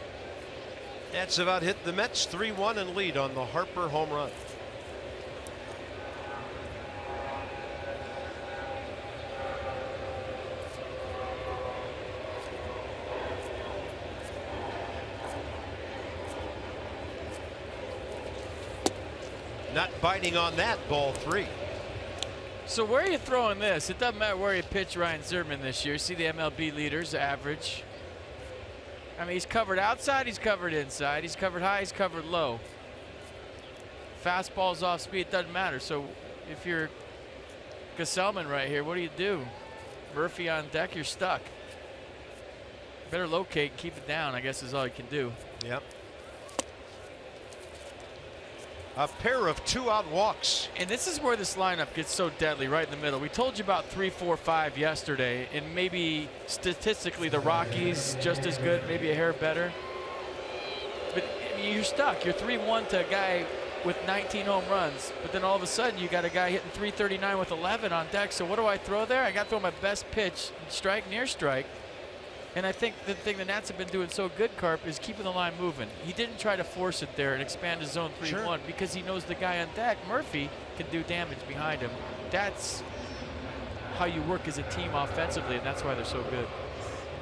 That's about hit the Mets 3-1 and lead on the Harper home run. Not biting on that, ball 3. So where are you throwing this? It doesn't matter where you pitch Ryan Zimmerman this year. See the MLB leaders average. I mean, he's covered outside, he's covered inside, he's covered high, he's covered low. Fastballs off speed, doesn't matter. So if you're Gesellman right here, what do? Murphy on deck, you're stuck. Better locate and keep it down, I guess is all you can do. Yep. A pair of 2-out walks. And this is where this lineup gets so deadly, right in the middle. We told you about 3, 4, 5 yesterday, and maybe statistically the Rockies just as good, maybe a hair better. But you're stuck. You're 3-1 to a guy with 19 home runs, but then all of a sudden you got a guy hitting 339 with 11 on deck. So what do I throw there? I got to throw my best pitch, strike, near strike. And I think the thing the Nats have been doing so good, Carp, is keeping the line moving. He didn't try to force it there and expand his zone 3-1 because he knows the guy on deck, Murphy, can do damage behind him. That's how you work as a team offensively, and that's why they're so good.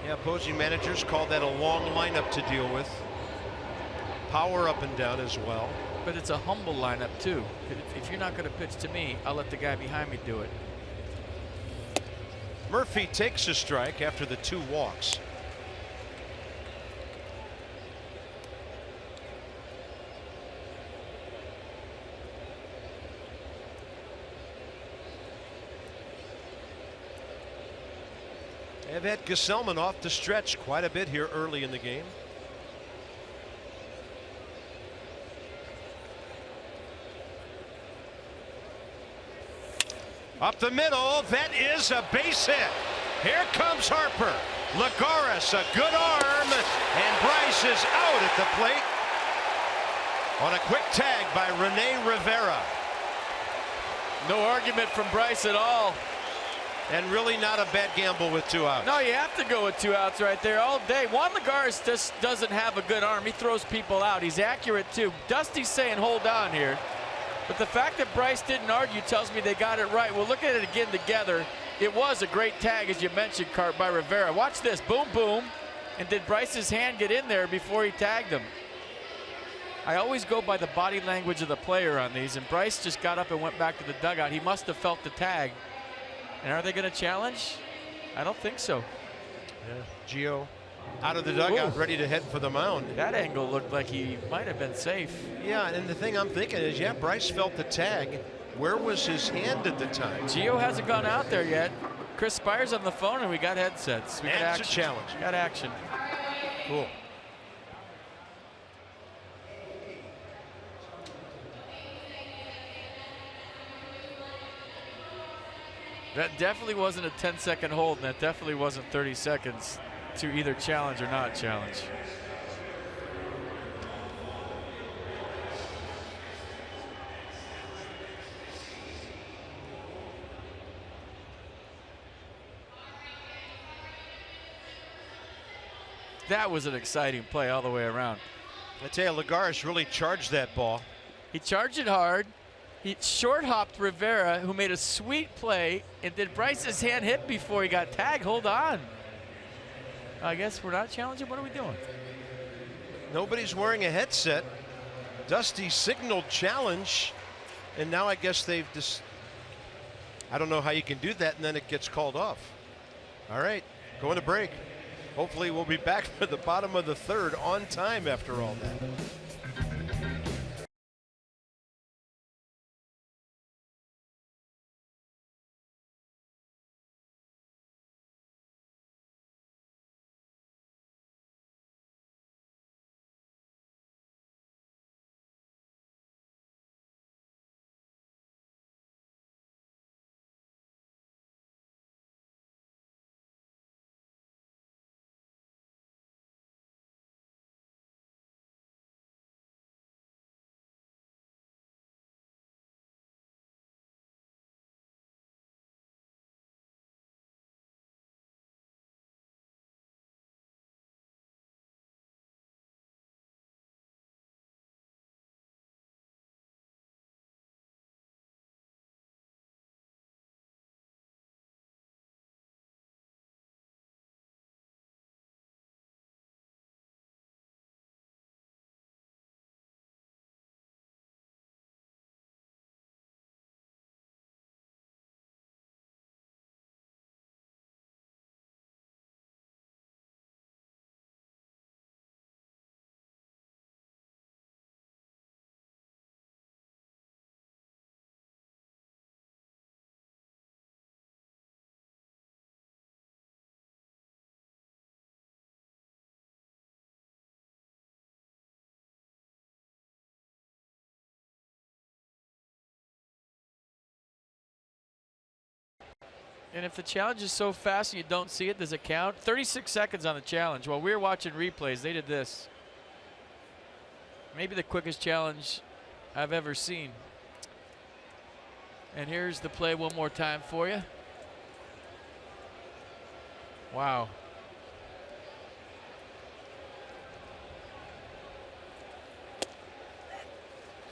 Yeah, opposing managers call that a long lineup to deal with. Power up and down as well. But it's a humble lineup, too. If you're not going to pitch to me, I'll let the guy behind me do it. Murphy takes a strike after the 2 walks. They've had Gesellman off the stretch quite a bit here early in the game. Up the middle, that is a base hit. Here comes Harper. Lagares, a good arm, and Bryce is out at the plate on a quick tag by Rene Rivera. No argument from Bryce at all. And really not a bad gamble with 2 outs. No, you have to go with 2 outs right there all day. Juan Lagares just doesn't have a good arm. He throws people out. He's accurate, too. Dusty's saying hold on here. But the fact that Bryce didn't argue tells me they got it right. We'll look at it again together. It was a great tag, as you mentioned, Cart, by Rivera. Watch this, boom, boom. And did Bryce's hand get in there before he tagged him? I always go by the body language of the player on these, and Bryce just got up and went back to the dugout. He must have felt the tag. And are they going to challenge? I don't think so. Yeah. Gio out of the dugout, ready to head for the mound. That angle looked like he might have been safe. Yeah, and the thing I'm thinking is, yeah, Bryce felt the tag. Where was his hand at the time? Gio hasn't gone out there yet. Chris Spire's on the phone, and we got headsets. We got action. A challenge. Got action. Cool. That definitely wasn't a 10-second hold, and that definitely wasn't 30 seconds to either challenge or not challenge. That was an exciting play all the way around. I tell you, Lagares really charged that ball. He charged it hard. He short hopped Rivera, who made a sweet play. And did Bryce's hand hit before he got tagged? Hold on. I guess we're not challenging. What are we doing? Nobody's wearing a headset. Dusty signaled challenge, and now I guess they've just, I don't know how you can do that, and then it gets called off. All right, going to break. Hopefully we'll be back for the bottom of the third on time after all that. And if the challenge is so fast and you don't see it, does it count? 36 seconds on the challenge. While we were watching replays, they did this. Maybe the quickest challenge I've ever seen. And here's the play one more time for you. Wow.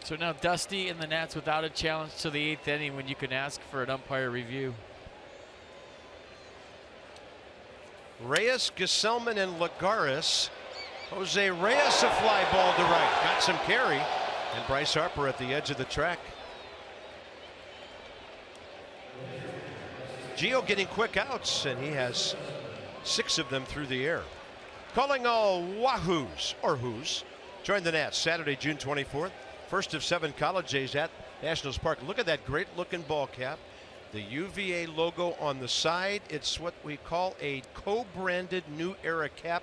So now Dusty and the Nats without a challenge to the 8th inning when you can ask for an umpire review. Reyes, Gesellman, and Lagares. Jose Reyes, a fly ball to right. Got some carry. And Bryce Harper at the edge of the track. Gio getting quick outs, and he has 6 of them through the air. Calling all Wahoos, or Whoos. Join the Nats Saturday, June 24th. First of 7 college days at Nationals Park. Look at that great looking ball cap. The UVA logo on the side. It's what we call a co-branded new era cap.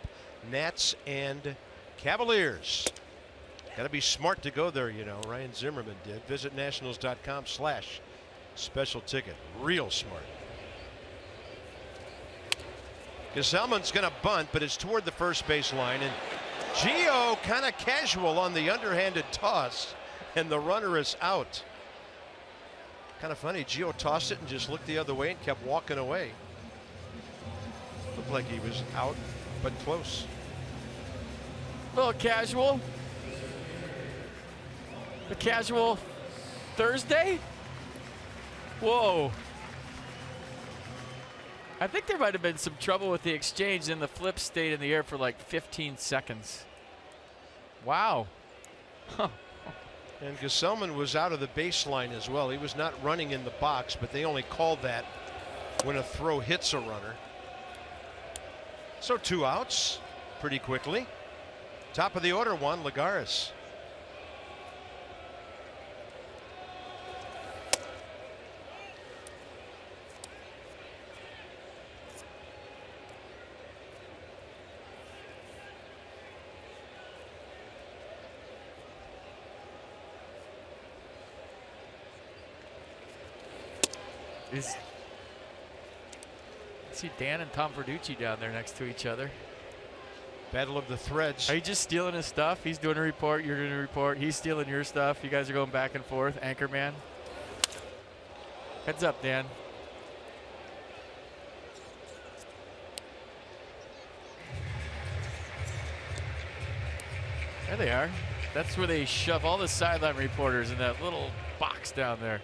Nats and Cavaliers. Got to be smart to go there, you know. Ryan Zimmerman did. Visit nationals.com/special ticket. Real smart. Gesellman's going to bunt, but it's toward the first base line. And Gio kind of casual on the underhanded toss, and the runner is out. Kind of funny. Gio tossed it and just looked the other way and kept walking away. Looked like he was out, but close. A little casual. The casual Thursday? Whoa. I think there might have been some trouble with the exchange, and the flip stayed in the air for like 15 seconds. Wow. Huh. And Gesellman was out of the baseline as well. He was not running in the box, but they only called that when a throw hits a runner. So 2 outs pretty quickly. Top of the order, Juan Lagares. I see Dan and Tom Verducci down there next to each other. Battle of the Threads. Are you just stealing his stuff? He's doing a report, you're doing a report, he's stealing your stuff. You guys are going back and forth, Anchorman. Heads up, Dan. There they are. That's where they shove all the sideline reporters in that little box down there.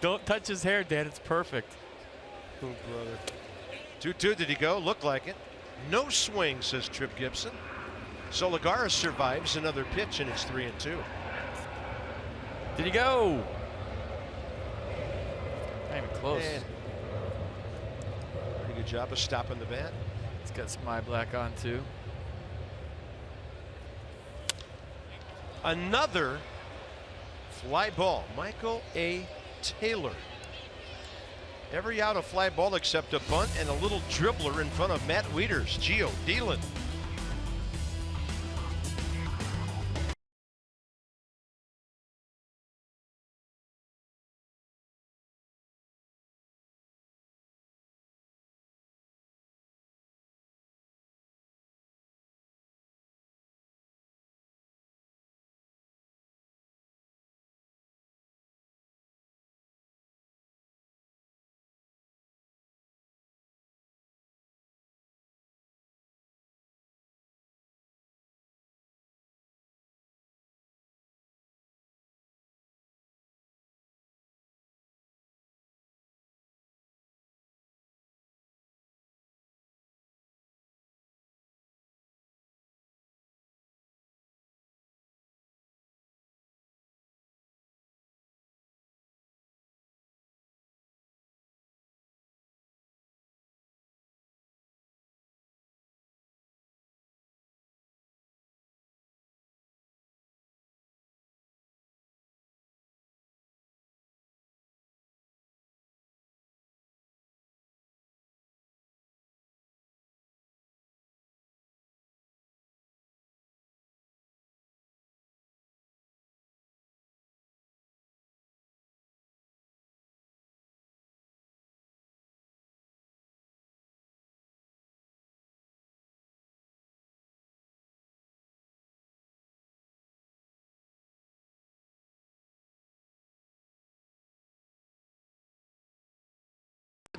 Don't touch his hair, Dan. It's perfect. Oh, brother. 2-2. Did he go? Looked like it. No swing, says Trip Gibson. So Lagares survives another pitch, and it's 3-2. Did he go? Not even close. Pretty good job of stopping the bat. He's got some eye black on, too. Another fly ball. Michael A. Taylor. Every out a fly ball except a bunt and a little dribbler in front of Matt Wieters. Gio Dieland.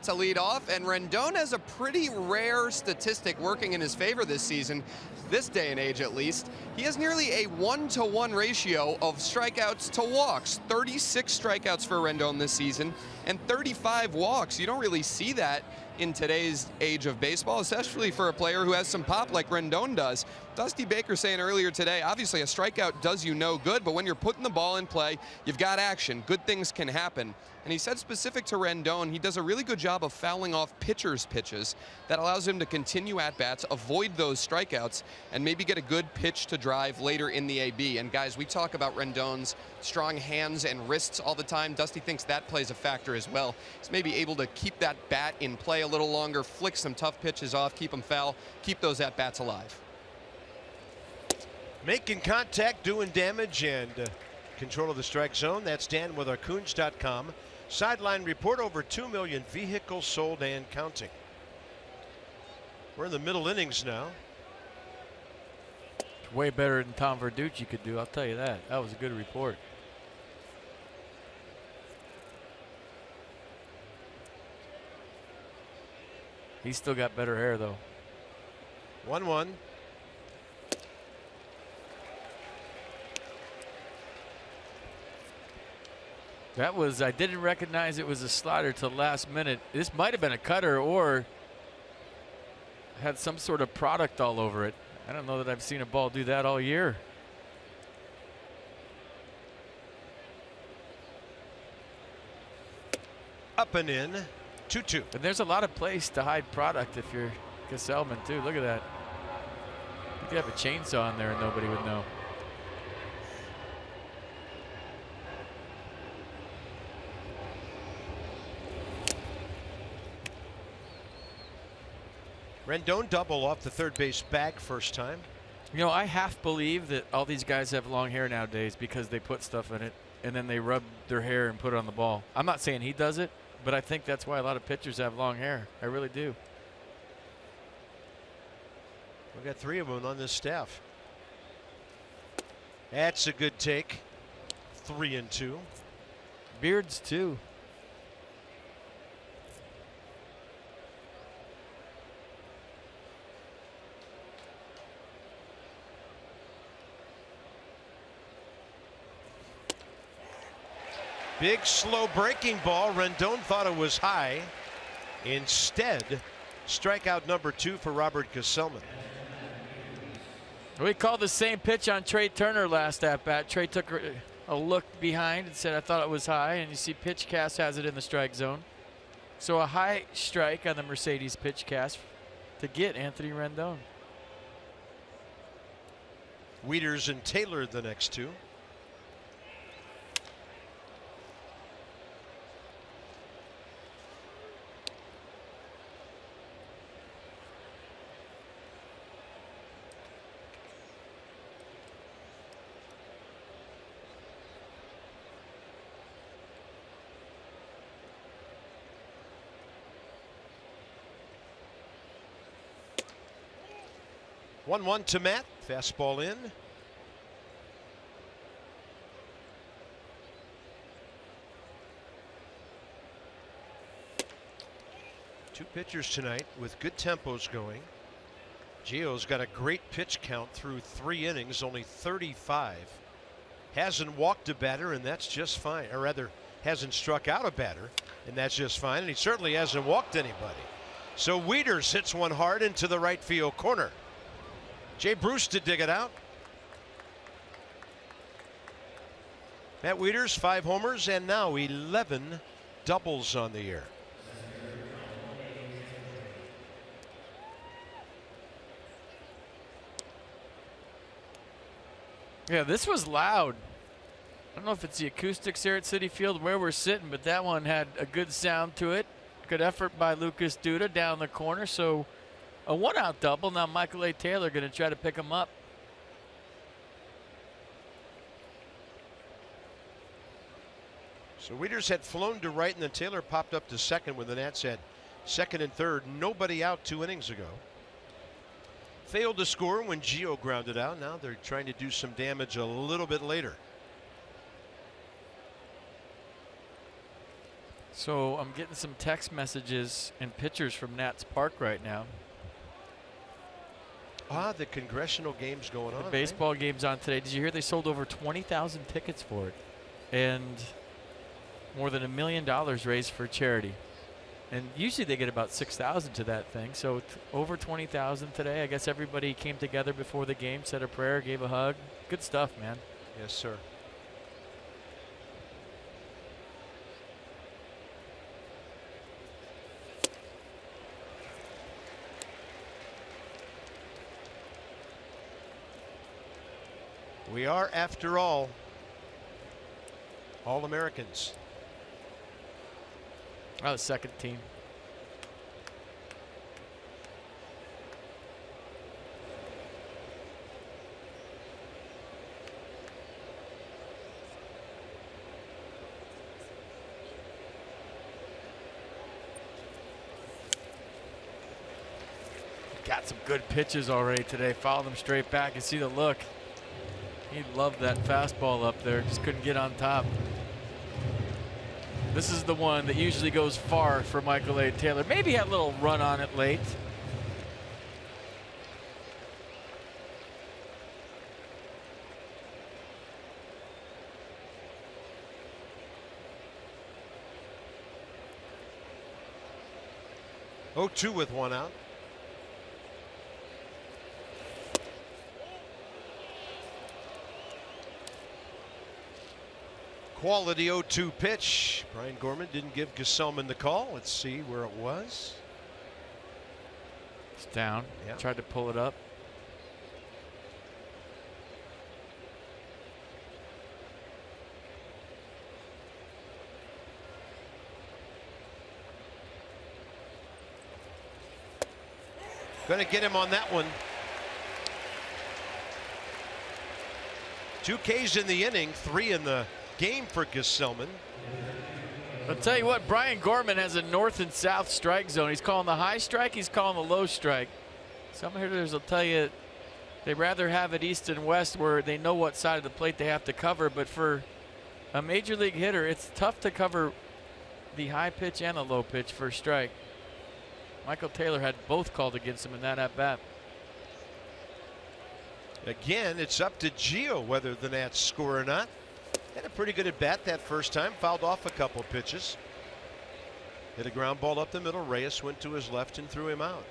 To lead off, and Rendon has a pretty rare statistic working in his favor this season, this day and age at least. He has nearly a 1-to-1 ratio of strikeouts to walks. 36 strikeouts for Rendon this season and 35 walks. You don't really see that in today's age of baseball, especially for a player who has some pop like Rendon does. Dusty Baker saying earlier today, obviously a strikeout does you no good, but when you're putting the ball in play, you've got action. Good things can happen. And he said specific to Rendon, he does a really good job of fouling off pitchers' pitches. That allows him to continue at-bats, avoid those strikeouts, and maybe get a good pitch to drive later in the AB. And guys, we talk about Rendon's strong hands and wrists all the time. Dusty thinks that plays a factor as well. He's maybe able to keep that bat in play a little longer, flick some tough pitches off, keep them foul, keep those at-bats alive. Making contact, doing damage, and control of the strike zone. That's Dan with our Coons.com sideline report. Over 2 million vehicles sold and counting. We're in the middle innings now. Way better than Tom Verducci could do, I'll tell you that. That was a good report. He's still got better hair, though. 1-1. That was, I didn't recognize it was a slider till last minute. This might have been a cutter or had some sort of product all over it. I don't know that I've seen a ball do that all year. Up and in, 2-2. And there's a lot of place to hide product if you're Gesellman too. Look at that. You could have a chainsaw in there and nobody would know. Rendon double off the third base bag first time. You know, I half believe that all these guys have long hair nowadays because they put stuff in it and then they rub their hair and put it on the ball. I'm not saying he does it, but I think that's why a lot of pitchers have long hair. I really do. We've got 3 of them on this staff. That's a good take. 3-2. Beards too. Big slow breaking ball. Rendon thought it was high. Instead, strikeout number 2 for Robert Gesellman. We called the same pitch on Trey Turner last at bat. Trey took a look behind and said, I thought it was high. And you see pitch cast has it in the strike zone. So a high strike on the Mercedes pitch cast to get Anthony Rendon. Wieters and Taylor the next 2. One to Matt. Fastball in. Two pitchers tonight with good tempos going. Gio's got a great pitch count through 3 innings, only 35. Hasn't walked a batter, and that's just fine. Or rather, hasn't struck out a batter, and that's just fine. And he certainly hasn't walked anybody. So Wieters hits one hard into the right field corner. Jay Bruce to dig it out. Matt Wieters, 5 homers, and now 11 doubles on the year. Yeah, this was loud. I don't know if it's the acoustics here at Citi Field where we're sitting, but that one had a good sound to it. Good effort by Lucas Duda down the corner. So a 1-out double. Now Michael A. Taylor going to try to pick him up. So Wieters had flown to right, and then Taylor popped up to second when the Nats had second and third. Nobody out 2 innings ago. Failed to score when Gio grounded out. Now they're trying to do some damage a little bit later. So I'm getting some text messages and pictures from Nats Park right now. Ah, the congressional game's going on. The baseball game's on today. Did you hear they sold over 20,000 tickets for it? And more than $1 million raised for charity. And usually they get about 6,000 to that thing. So over 20,000 today. I guess everybody came together before the game, said a prayer, gave a hug. Good stuff, man. Yes, sir. We are, after all Americans. Oh, the second team. Got some good pitches already today. Followed them straight back and see the look. He loved that fastball up there. Just couldn't get on top. This is the one that usually goes far for Michael A. Taylor. Maybe had a little run on it late. 0-2 with one out. Quality 0-2 pitch. Brian Gorman didn't give Gesellman the call. Let's see where it was. It's down. Yeah. Tried to pull it up. Going to get him on that one. 2 Ks in the inning, 3 in the game for Gesellman. I'll tell you what, Brian Gorman has a north and south strike zone. He's calling the high strike, he's calling the low strike. Some hitters will tell you they'd rather have it east and west where they know what side of the plate they have to cover, but for a major league hitter, it's tough to cover the high pitch and the low pitch for a strike. Michael Taylor had both called against him in that at-bat. Again, it's up to Gio whether the Nats score or not. Had a pretty good at-bat that first time. Fouled off a couple pitches. Hit a ground ball up the middle. Reyes went to his left and threw him out.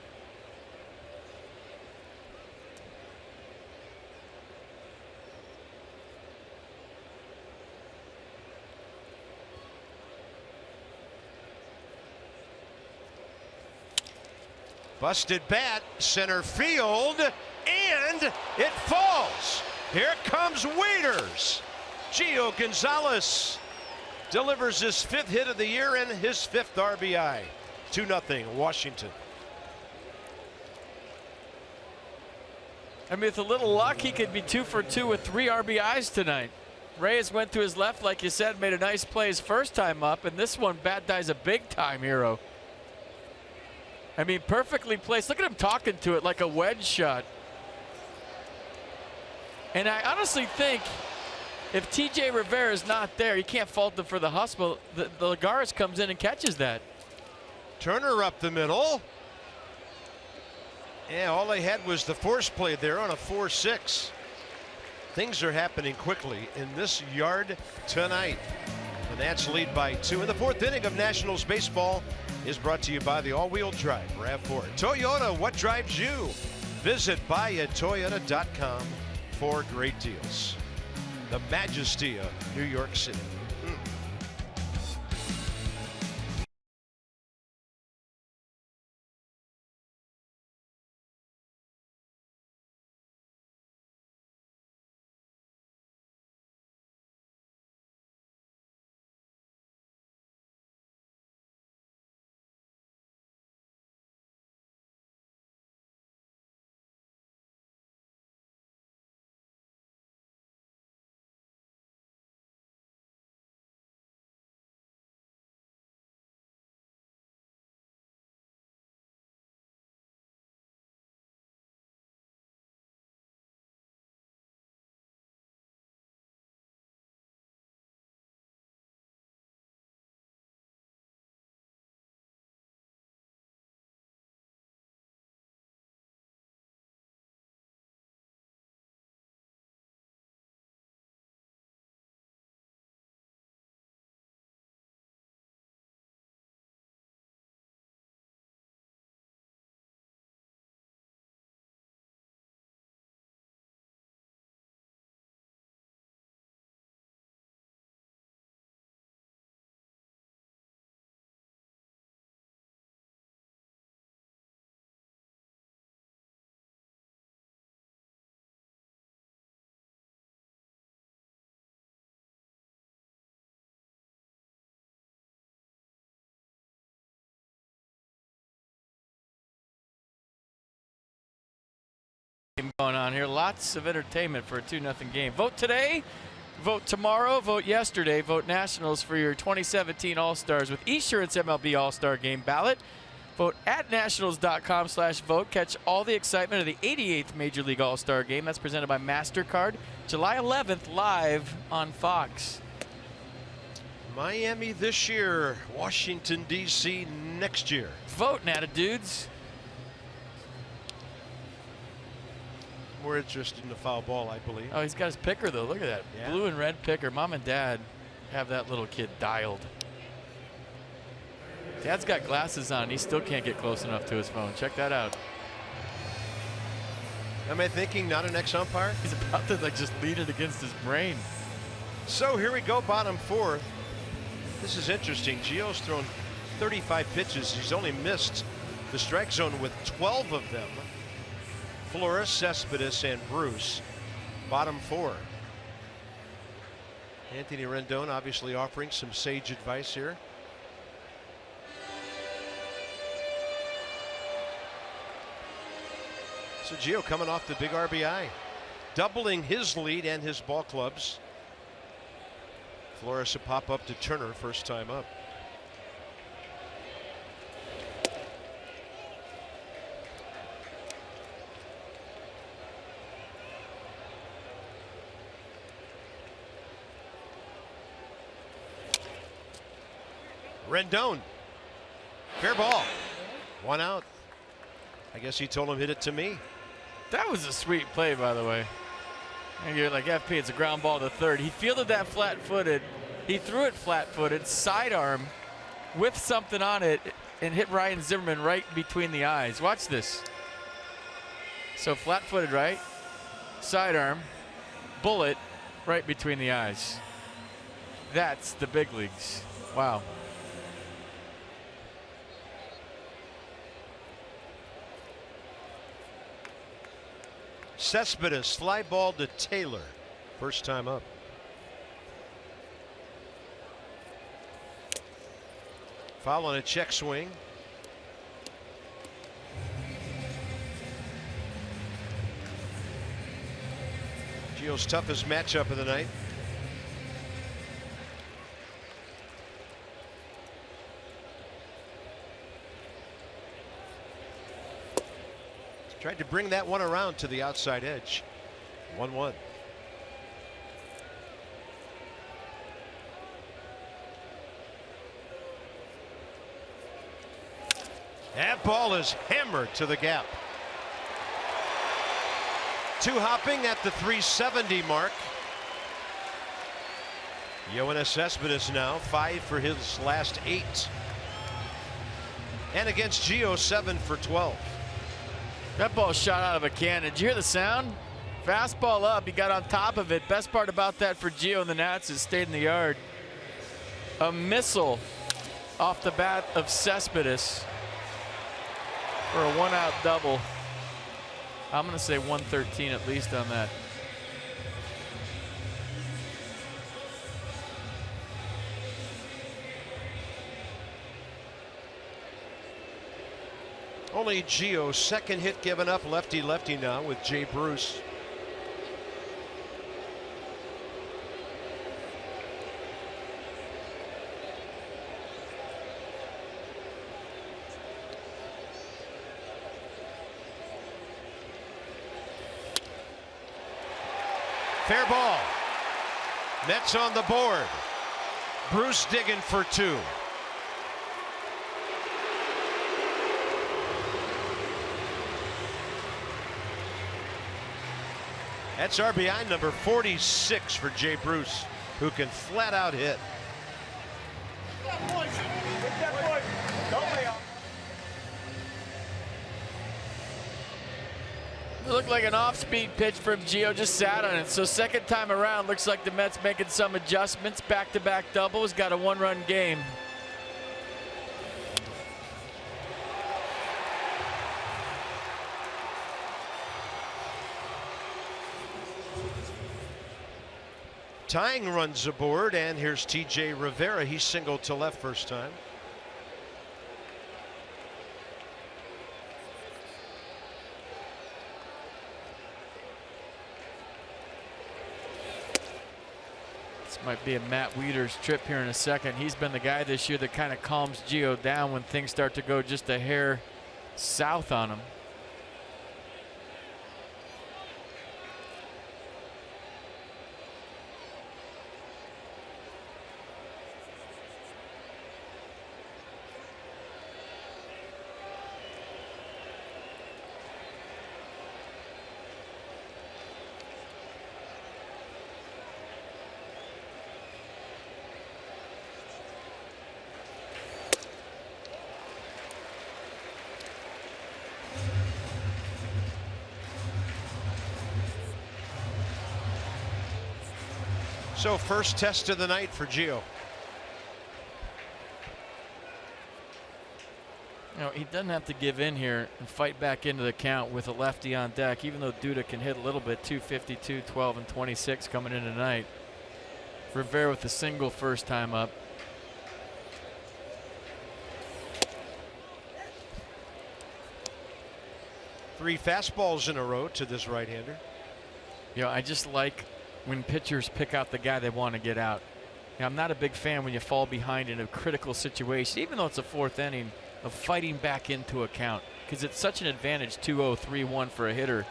Busted bat, center field, and it falls. Here comes Waiters. Gio Gonzalez delivers his 5th hit of the year and his 5th RBI. 2-0 Washington. I mean, with a little luck, he could be 2 for 2 with 3 RBIs tonight. Reyes went to his left, like you said, made a nice play his first time up, and this one, Bat Die's a big-time hero. I mean, perfectly placed. Look at him talking to it like a wedge shot. And I honestly think if TJ Rivera is not there, you can't fault him for the hustle. The Lagares comes in and catches that. Turner up the middle. Yeah, all they had was the force play there on a 4-6. Things are happening quickly in this yard tonight. The Nats lead by 2 in the 4th inning of Nationals baseball is brought to you by the all-wheel drive RAV4. Toyota, what drives you? Visit buyatoyota.com for great deals. The majesty of New York City. Going on here, lots of entertainment for a 2-0 game. Vote today, vote tomorrow, vote yesterday, vote Nationals for your 2017 All-Stars with Esurance MLB All-Star Game ballot. Vote at nationals.com/vote. Catch all the excitement of the 88th Major League All-Star Game. That's presented by MasterCard, July 11th, live on Fox. Miami this year, Washington, D.C. next year. Vote, Nata-dudes. More interested in the foul ball, I believe. Oh, he's got his picker, though. Look at that. Yeah. Blue and red picker. Mom and Dad have that little kid dialed. Dad's got glasses on. He still can't get close enough to his phone. Check that out. Am I thinking not an ex-umpire? He's about to like just lean it against his brain. So here we go, bottom fourth. This is interesting. Gio's thrown 35 pitches. He's only missed the strike zone with 12 of them. Flores, Cespedes, and Bruce. Bottom four. Anthony Rendon obviously offering some sage advice here. So Gio coming off the big RBI, doubling his lead and his ball club's. Flores a pop up to Turner, first time up. Rendon, fair ball, 1 out. I guess he told him hit it to me. That was a sweet play, by the way. And you're like, FP, it's a ground ball to third. He fielded that flat-footed. He threw it flat-footed, sidearm, with something on it, and hit Ryan Zimmerman right between the eyes. Watch this. So flat-footed, right? Sidearm, bullet, right between the eyes. That's the big leagues. Wow. Cespedes fly ball to Taylor, first time up. Foul on a check swing. Gio's toughest matchup of the night. Tried to bring that one around to the outside edge. 1-1. That ball is hammered to the gap. Two hopping at the 370 mark. Yoenis Cespedes now 5 for his last 8. And against Gio 7 for 12. That ball shot out of a cannon. Did you hear the sound? Fastball up. He got on top of it. Best part about that for Gio and the Nats is stayed in the yard. A missile off the bat of Cespedes for a 1-out double. I'm going to say 113 at least on that. Only Gio's second hit given up, lefty-lefty now with Jay Bruce. Fair ball. Mets on the board. Bruce digging for 2. That's RBI number 46 for Jay Bruce, who can flat out hit. It looked like an off-speed pitch from Gio, just sat on it. So second time around, looks like the Mets making some adjustments. Back-to-back doubles, got a 1-run game. Tying runs aboard, and here's TJ Rivera. He singled to left first time. This might be a Matt Wieters trip here in a second. He's been the guy this year that kind of calms Gio down when things start to go just a hair south on him. So first test of the night for Gio. You know, he doesn't have to give in here and fight back into the count with a lefty on deck, even though Duda can hit a little bit. 252, 12, and 26 coming in tonight. Rivera with a single first time up. Three fastballs in a row to this right-hander. You know, I just like when pitchers pick out the guy they want to get out. You know, I'm not a big fan when you fall behind in a critical situation, even though it's a fourth inning, of fighting back into a count, because it's such an advantage. 2-0, 3-1 for a hitter.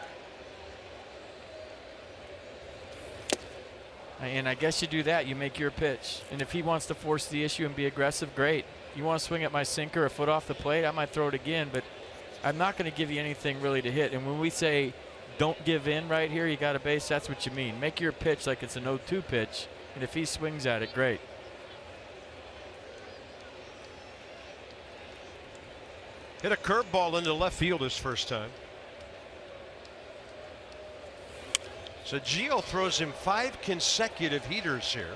And I guess you do that, you make your pitch. And if he wants to force the issue and be aggressive, great. You want to swing at my sinker a foot off the plate, I might throw it again, but I'm not going to give you anything really to hit. And when we say don't give in right here, you got a base, that's what you mean. Make your pitch like it's an 0-2 pitch, and if he swings at it, great. Hit a curveball into left field his first time. So Gio throws him 5 consecutive heaters here.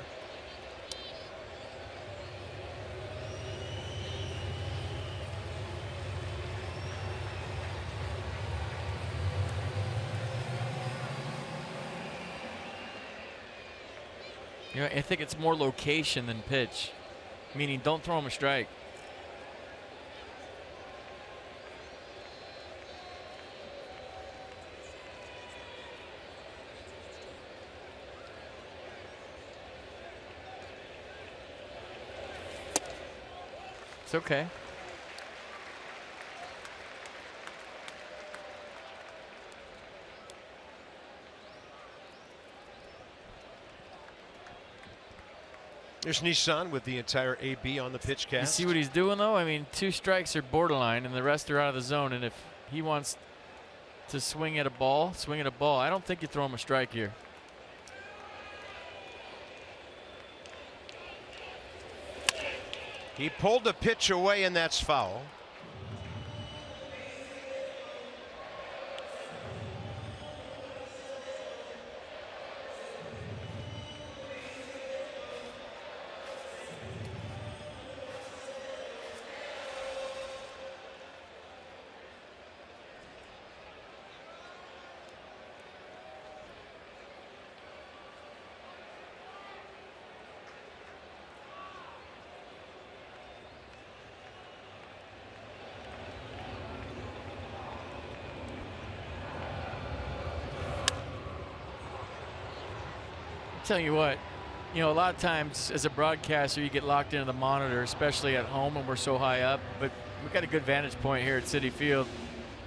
You know, I think it's more location than pitch, meaning don't throw him a strike. It's okay. There's Nissan with the entire AB on the pitch cast. You see what he's doing, though? I mean, 2 strikes are borderline, and the rest are out of the zone. And if he wants to swing at a ball, swing at a ball. I don't think you throw him a strike here. He pulled the pitch away, and that's foul. Tell you what, you know, a lot of times as a broadcaster you get locked into the monitor, especially at home when we're so high up, but we've got a good vantage point here at Citi Field,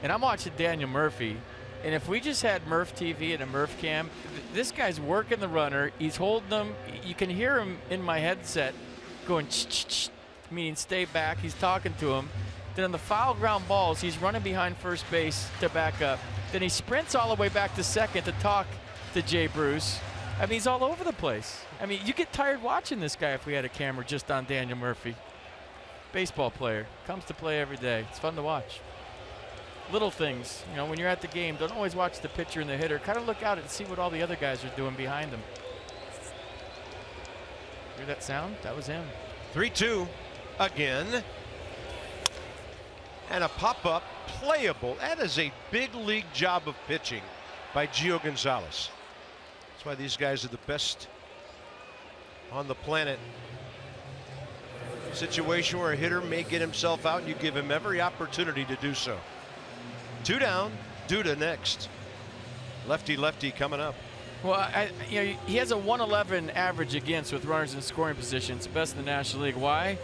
and I'm watching Daniel Murphy, and if we just had Murph TV and a Murph cam, this guy's working the runner, he's holding them, you can hear him in my headset going ch-ch-ch, meaning stay back, he's talking to him. Then on the foul ground balls, he's running behind first base to back up, then he sprints all the way back to second to talk to Jay Bruce. I mean, he's all over the place. I mean, you get tired watching this guy if we had a camera just on Daniel Murphy. Baseball player. Comes to play every day. It's fun to watch. Little things. You know, when you're at the game, don't always watch the pitcher and the hitter. Kind of look out and see what all the other guys are doing behind them. Hear that sound? That was him. 3-2 again. And a pop-up playable. That is a big league job of pitching by Gio Gonzalez. That's why these guys are the best on the planet. Situation where a hitter may get himself out and you give him every opportunity to do so. 2 down, Duda next. Lefty coming up. Well, you know, he has a 111 average against with runners in scoring positions, best in the National League. Why?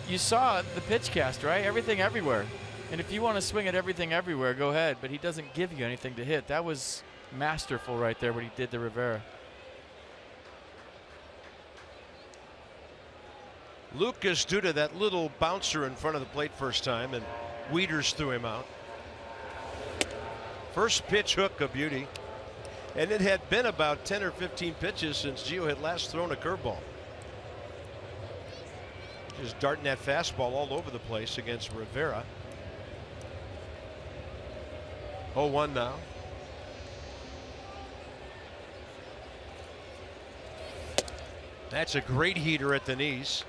You saw the pitch cast, right? Everything everywhere. And if you want to swing at everything everywhere, go ahead. But he doesn't give you anything to hit. That was masterful right there what he did to Rivera. Lucas Duda, that little bouncer in front of the plate first time, and Wieters threw him out. First pitch hook, a beauty. And it had been about 10 or 15 pitches since Gio had last thrown a curveball. Just darting that fastball all over the place against Rivera. 0-1 now. That's a great heater at the knees.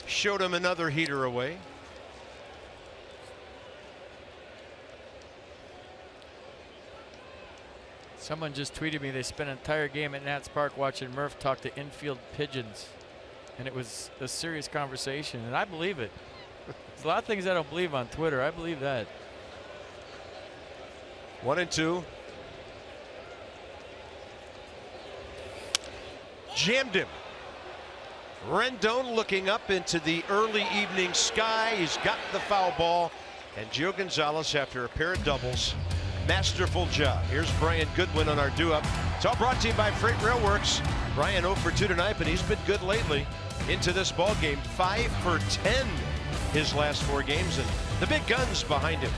Showed him another heater away. Someone just tweeted me they spent an entire game at Nats Park watching Murph talk to infield pigeons, and it was a serious conversation, and I believe it. There's a lot of things I don't believe on Twitter. I believe that. 1-2. Jammed him. Rendon looking up into the early evening sky. He's got the foul ball. And Gio Gonzalez, after a pair of doubles, masterful job. Here's Brian Goodwin on our do-up. It's all brought to you by Freight Railworks. Brian 0 for 2 tonight, but he's been good lately into this ball game. 5 for 10 his last 4 games, and the big guns behind him.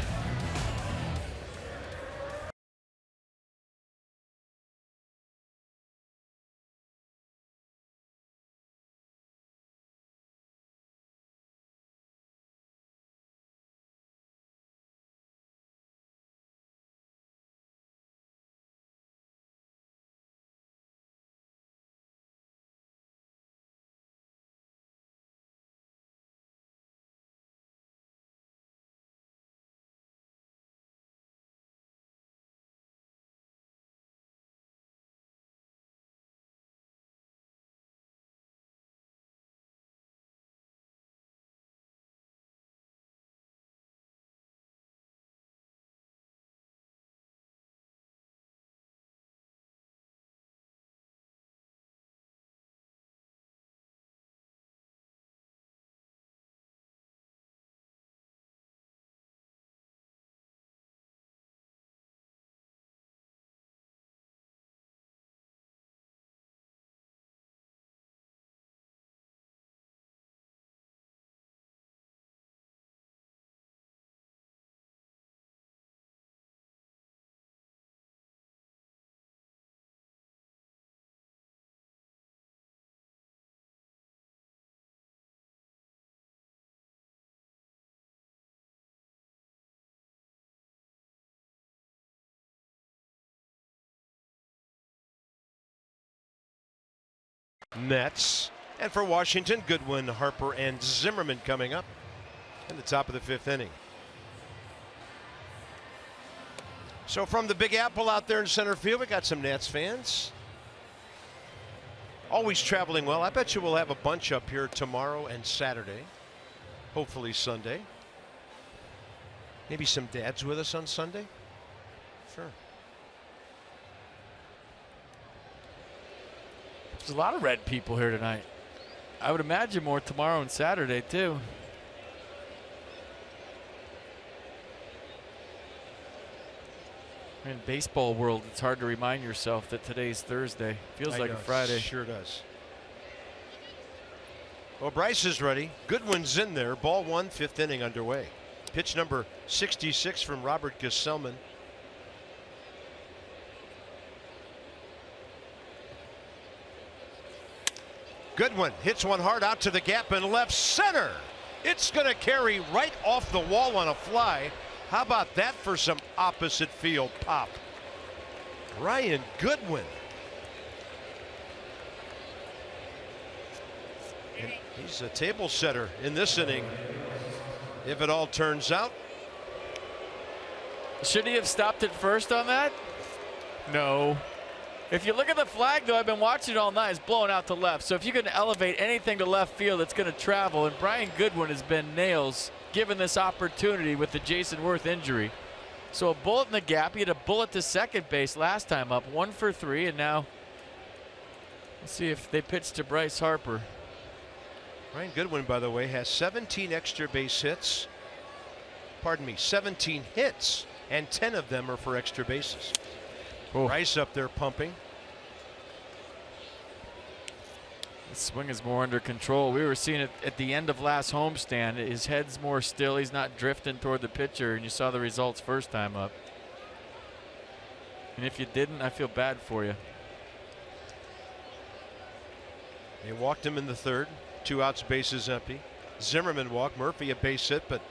Mets. And for Washington, Goodwin, Harper, and Zimmerman coming up in the top of the 5th inning. So from the Big Apple out there in center field, we got some Nats fans. Always traveling well. I bet you we'll have a bunch up here tomorrow and Saturday. Hopefully Sunday. Maybe some dads with us on Sunday. Sure. There's a lot of red people here tonight. I would imagine more tomorrow and Saturday too. In baseball world, it's hard to remind yourself that today's Thursday. Feels like a Friday. Sure does. Well, Bryce is ready. Goodwin's in there. Ball 1, 5th inning underway. Pitch number 66 from Robert Gesellman. Goodwin hits one hard out to the gap in left center. It's going to carry right off the wall on a fly. How about that for some opposite field pop? Ryan Goodwin. And he's a table setter in this inning, if it all turns out. Should he have stopped at first on that? No. If you look at the flag, though, I've been watching it all night. It's blowing out to left. So if you can elevate anything to left field, it's going to travel. And Brian Goodwin has been nails given this opportunity with the Jason Worth injury. So a bullet in the gap. He had a bullet to second base last time up. 1 for 3. And now let's see if they pitch to Bryce Harper. Brian Goodwin, by the way, has 17 extra base hits. Pardon me, 17 hits, and 10 of them are for extra bases. Bryce up there pumping. The swing is more under control. We were seeing it at the end of last homestand. His head's more still. He's not drifting toward the pitcher, and you saw the results first time up. And if you didn't, I feel bad for you. They walked him in the third. 2 outs, bases empty. Zimmerman walked. Murphy a base hit, but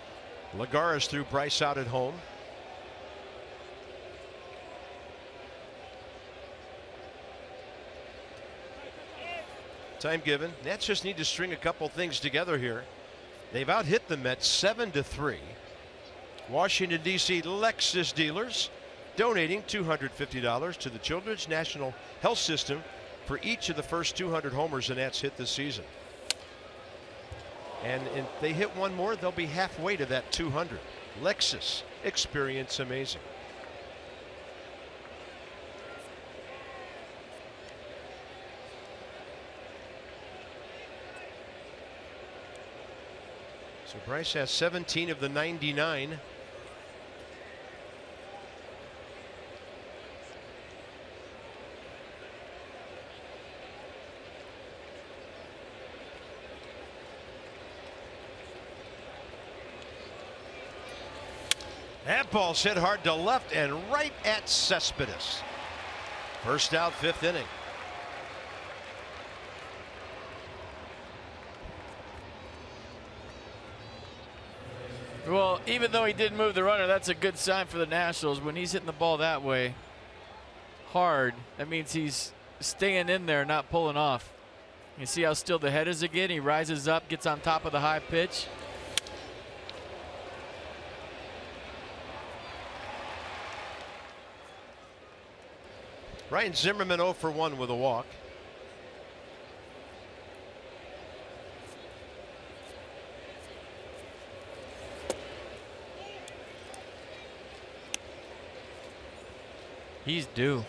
Lagares threw Bryce out at home. Time given. Nats just need to string a couple things together here. They've out-hit the Mets 7-3. Washington, D.C. Lexus dealers donating $250 to the Children's National Health System for each of the first 200 homers the Nats hit this season. And if they hit one more, they'll be halfway to that 200. Lexus, experience amazing. So Bryce has 17 of the 99. That ball's hit hard to left and right at Cespedes. First out, 5th inning. Well, even though he did move the runner, that's a good sign for the Nationals. When he's hitting the ball that way hard, that means he's staying in there, not pulling off. You see how still the head is again? He rises up, gets on top of the high pitch. Ryan Zimmerman 0 for 1 with a walk. He's due.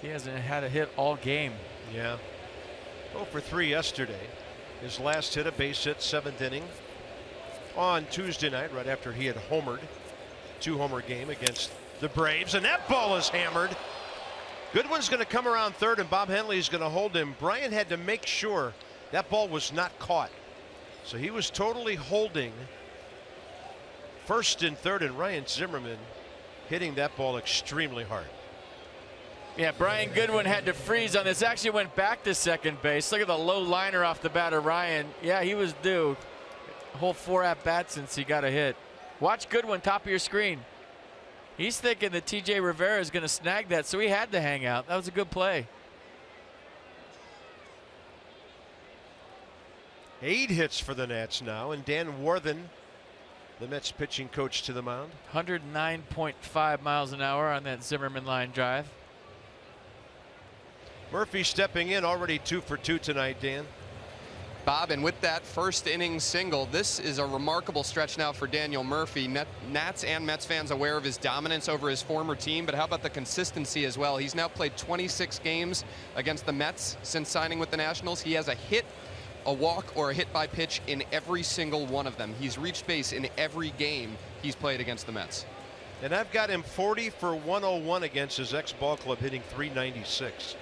He hasn't had a hit all game. Yeah. 0 for 3 yesterday. His last hit, a base hit, 7th inning on Tuesday night, right after he had homered. 2-homer game against the Braves, and that ball is hammered. Goodwin's going to come around third, and Bob Henley is going to hold him. Bryant had to make sure that ball was not caught, so he was totally holding first and third, and Ryan Zimmerman hitting that ball extremely hard. Yeah, Brian Goodwin had to freeze on this. Actually went back to second base. Look at the low liner off the bat of Ryan. Yeah, he was due. A whole 4 at-bats since he got a hit. Watch Goodwin, top of your screen. He's thinking that T.J. Rivera is going to snag that, so he had to hang out. That was a good play. 8 hits for the Nats now, and Dan Warthen, the Mets pitching coach, to the mound. 109.5 miles an hour on that Zimmerman line drive. Murphy stepping in, already 2 for 2 tonight, Dan. Bob, and with that first inning single, this is a remarkable stretch now for Daniel Murphy. Nats and Mets fans aware of his dominance over his former team, but how about the consistency as well? He's now played 26 games against the Mets since signing with the Nationals. He has a hit, a walk, or a hit by pitch in every single one of them. He's reached base in every game he's played against the Mets. And I've got him 40 for 101 against his ex-ball club, hitting .396.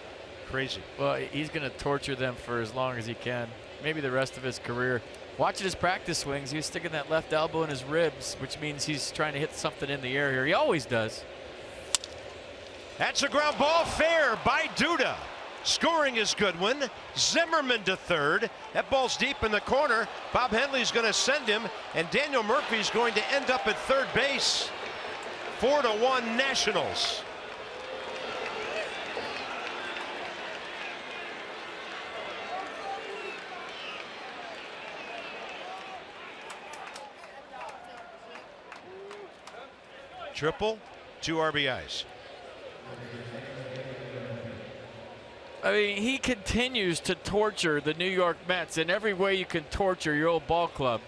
Crazy. Well, he's going to torture them for as long as he can. Maybe the rest of his career. Watching his practice swings, he was sticking that left elbow in his ribs, which means he's trying to hit something in the air here. He always does. That's a ground ball, fair by Duda. Scoring is Goodwin. Zimmerman to third. That ball's deep in the corner. Bob Henley's going to send him, and Daniel Murphy's going to end up at third base. 4-1 Nationals. Triple, 2 RBIs. I mean, he continues to torture the New York Mets in every way you can torture your old ball club.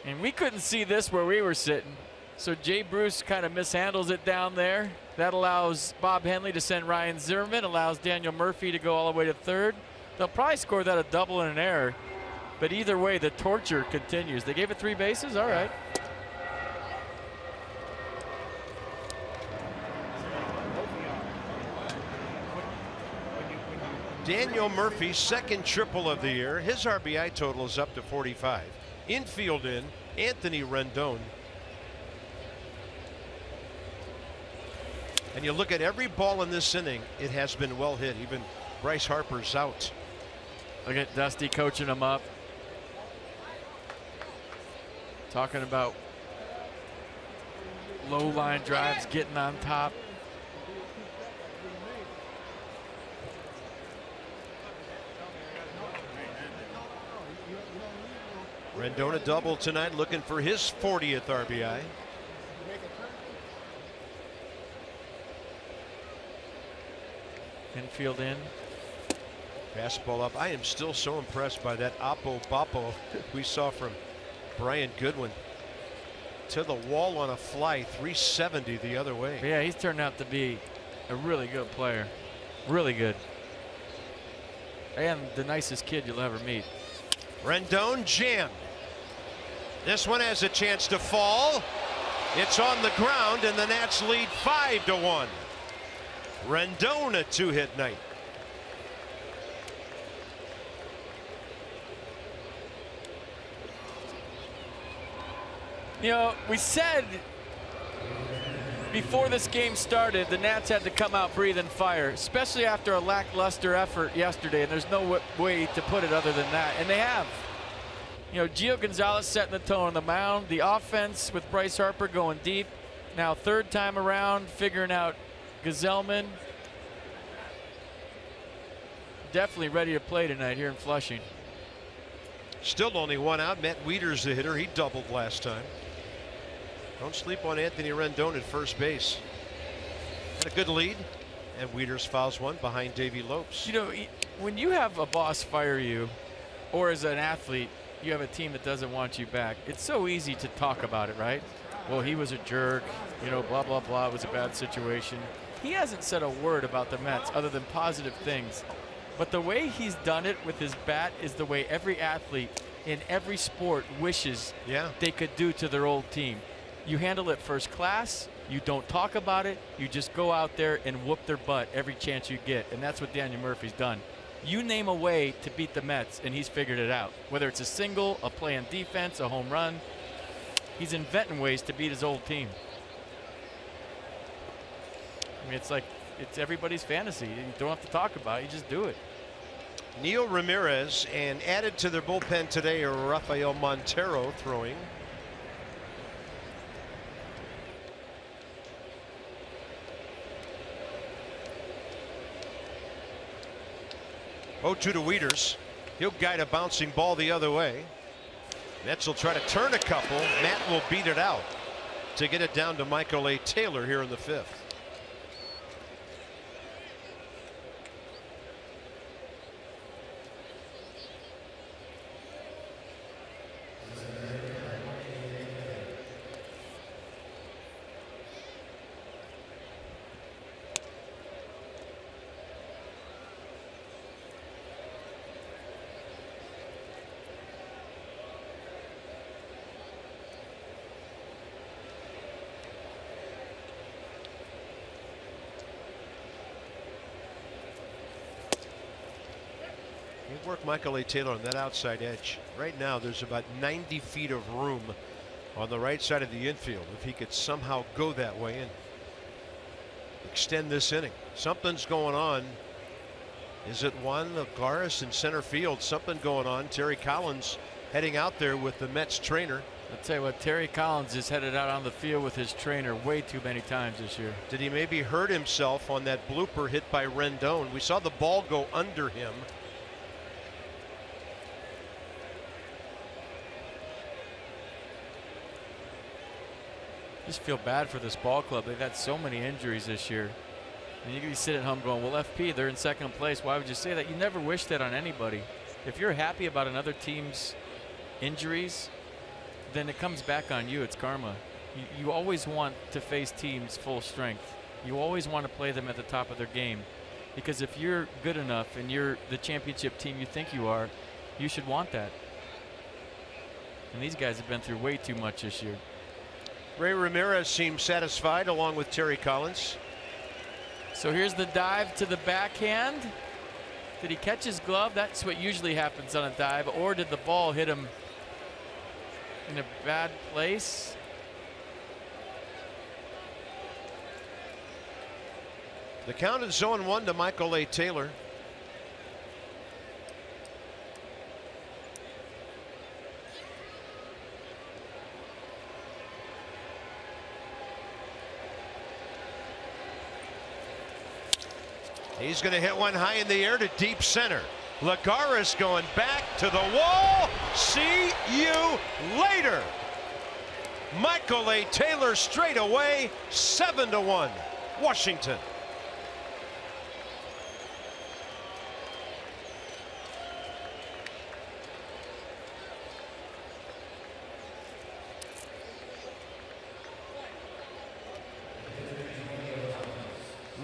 And we couldn't see this where we were sitting. So Jay Bruce kind of mishandles it down there. That allows Bob Henley to send Ryan Zimmerman, allows Daniel Murphy to go all the way to third. They'll probably score that a double and an error. But either way, the torture continues. They gave it 3 bases? All right. Daniel Murphy's second triple of the year. His RBI total is up to 45. Infield in Anthony Rendon. And you look at every ball in this inning, it has been well hit. Even Bryce Harper's out. Look at Dusty coaching him up. Talking about low line drives, getting on top. Rendon a double tonight, looking for his 40th RBI. Infield in. Fastball up. I am still so impressed by that Oppo Boppo we saw from Brian Goodwin. To the wall on a fly, 370 the other way. Yeah, he's turned out to be a really good player. Really good. And the nicest kid you'll ever meet. Rendon jammed. This one has a chance to fall. It's on the ground, and the Nats lead 5-1. Rendon a two-hit night. You know, we said before this game started the Nats had to come out breathing fire, especially after a lackluster effort yesterday, and there's no way to put it other than that, and they have. You know, Gio Gonzalez setting the tone on the mound, the offense with Bryce Harper going deep. Now third time around figuring out Gazelman. Definitely ready to play tonight here in Flushing. Still only one out. Matt Wieters the hitter. He doubled last time. Don't sleep on Anthony Rendon at first base. Had a good lead, and Wieters fouls one behind Davey Lopes. You know, when you have a boss fire you, or as an athlete, you have a team that doesn't want you back, it's so easy to talk about it, right? Well, he was a jerk, you know, blah, blah, blah. It was a bad situation. He hasn't said a word about the Mets other than positive things. But the way he's done it with his bat is the way every athlete in every sport wishes they could do to their old team. You handle it first class. You don't talk about it. You just go out there and whoop their butt every chance you get. And that's what Daniel Murphy's done. You name a way to beat the Mets, and he's figured it out. Whether it's a single, a play on defense, a home run, he's inventing ways to beat his old team. I mean, it's like it's everybody's fantasy. You don't have to talk about it. You just do it. Neil Ramirez, and added to their bullpen today are Rafael Montero throwing. To Wieters. He'll guide a bouncing ball the other way. Mets will try to turn a couple. Matt will beat it out to get it down to Michael A. Taylor here in the fifth. Work Michael A. Taylor on that outside edge. Right now there's about 90 feet of room on the right side of the infield. If he could somehow go that way and extend this inning. Something's going on. Is it Juan Lagares in center field? Something going on. Terry Collins heading out there with the Mets trainer. I'll tell you what, Terry Collins is headed out on the field with his trainer way too many times this year. Did he maybe hurt himself on that blooper hit by Rendon? We saw the ball go under him. Just feel bad for this ball club. They've had so many injuries this year. And you can be sitting at home going, well, FP, they're in second place. Why would you say that? You never wish that on anybody. If you're happy about another team's injuries, then it comes back on you. It's karma. You always want to face teams full strength. You always want to play them at the top of their game. Because if you're good enough and you're the championship team you think you are, you should want that. And these guys have been through way too much this year. Ray Ramirez seems satisfied along with Terry Collins. So here's the dive to the backhand. Did he catch his glove? That's what usually happens on a dive. Or did the ball hit him in a bad place? The count is 0-1 to Michael A. Taylor. He's going to hit one high in the air to deep center. Lagares going back to the wall. See you later. Michael A. Taylor straight away, 7-1, Washington.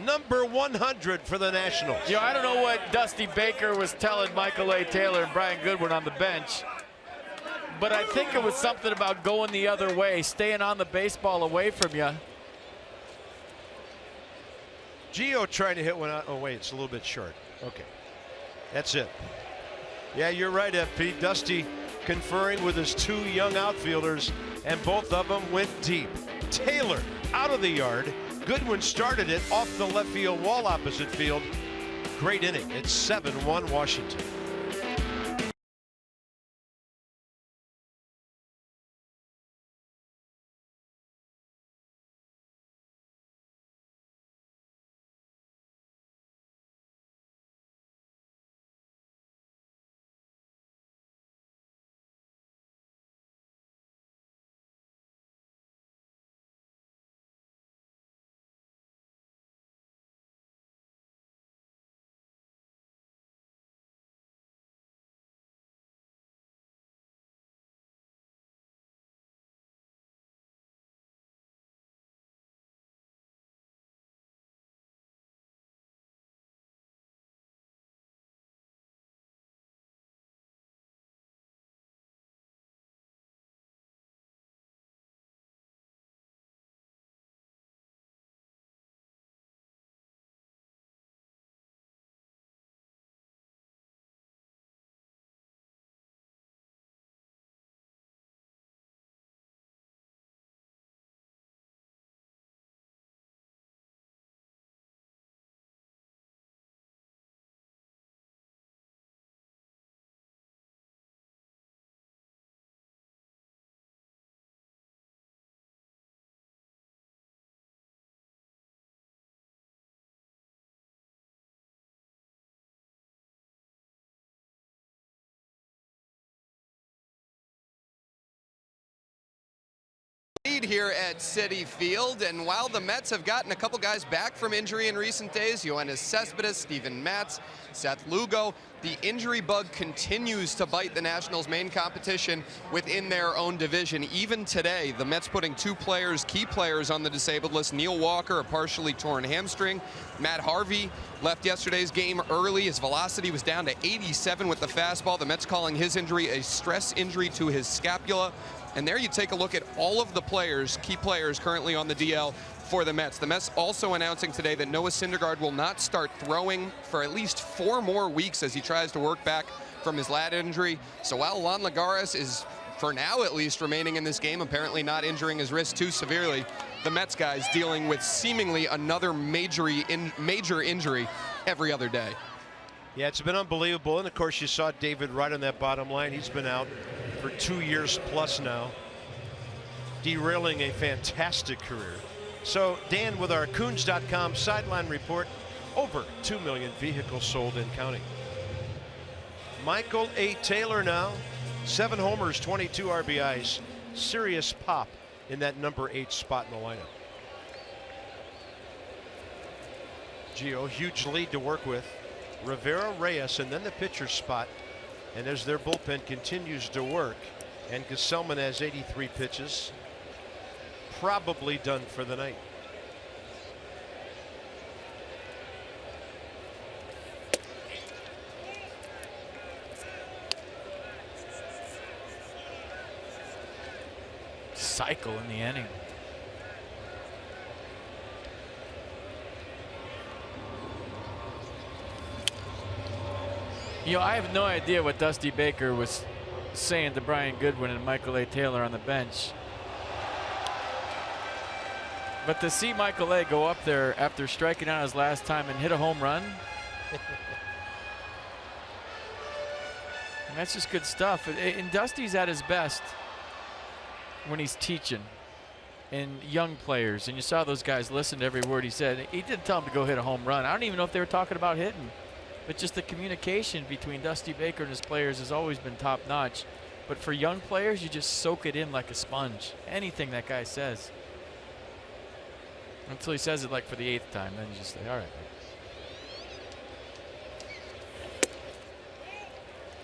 Number 100 for the Nationals. Yeah, I don't know what Dusty Baker was telling Michael A. Taylor and Brian Goodwin on the bench, but I think it was something about going the other way, staying on the baseball away from you. Gio trying to hit one out. Oh, wait, it's a little bit short. Okay, that's it. Yeah, you're right, FP. Dusty conferring with his two young outfielders, and both of them went deep. Taylor out of the yard. Goodwin started it off the left field wall opposite field. Great inning. It's 7-1 Washington. Here at Citi Field, and while the Mets have gotten a couple guys back from injury in recent days, Yoenis Cespedes, Steven Matz, Seth Lugo, the injury bug continues to bite the Nationals' main competition within their own division. Even today, the Mets putting two players, key players, on the disabled list. Neil Walker, a partially torn hamstring. Matt Harvey left yesterday's game early. His velocity was down to 87 with the fastball. The Mets calling his injury a stress injury to his scapula. And there you take a look at all of the players, key players currently on the DL for the Mets. The Mets also announcing today that Noah Syndergaard will not start throwing for at least 4 more weeks as he tries to work back from his lat injury. So while Juan Lagares is, for now at least, remaining in this game, apparently not injuring his wrist too severely, the Mets guys dealing with seemingly another major injury every other day. Yeah, it's been unbelievable. And of course, you saw David right on that bottom line. He's been out for 2 years plus now, derailing a fantastic career. So, Dan, with our Coons.com sideline report, over 2 million vehicles sold and counting. Michael A. Taylor now, 7 homers, 22 RBIs. Serious pop in that number 8 spot in the lineup. Gio, huge lead to work with. Rivera, Reyes, and then the pitcher spot. And as their bullpen continues to work, and Gesellman has 83 pitches, probably done for the night. Cycle in the inning. You know, I have no idea what Dusty Baker was saying to Brian Goodwin and Michael A. Taylor on the bench. But to see Michael A. go up there after striking out his last time and hit a home run, and that's just good stuff. And Dusty's at his best when he's teaching and young players. And you saw those guys listen to every word he said. He didn't tell them to go hit a home run. I don't even know if they were talking about hitting. But just the communication between Dusty Baker and his players has always been top notch. But for young players, you just soak it in like a sponge. Anything that guy says. Until he says it like for the 8th time. Then you just say, all right.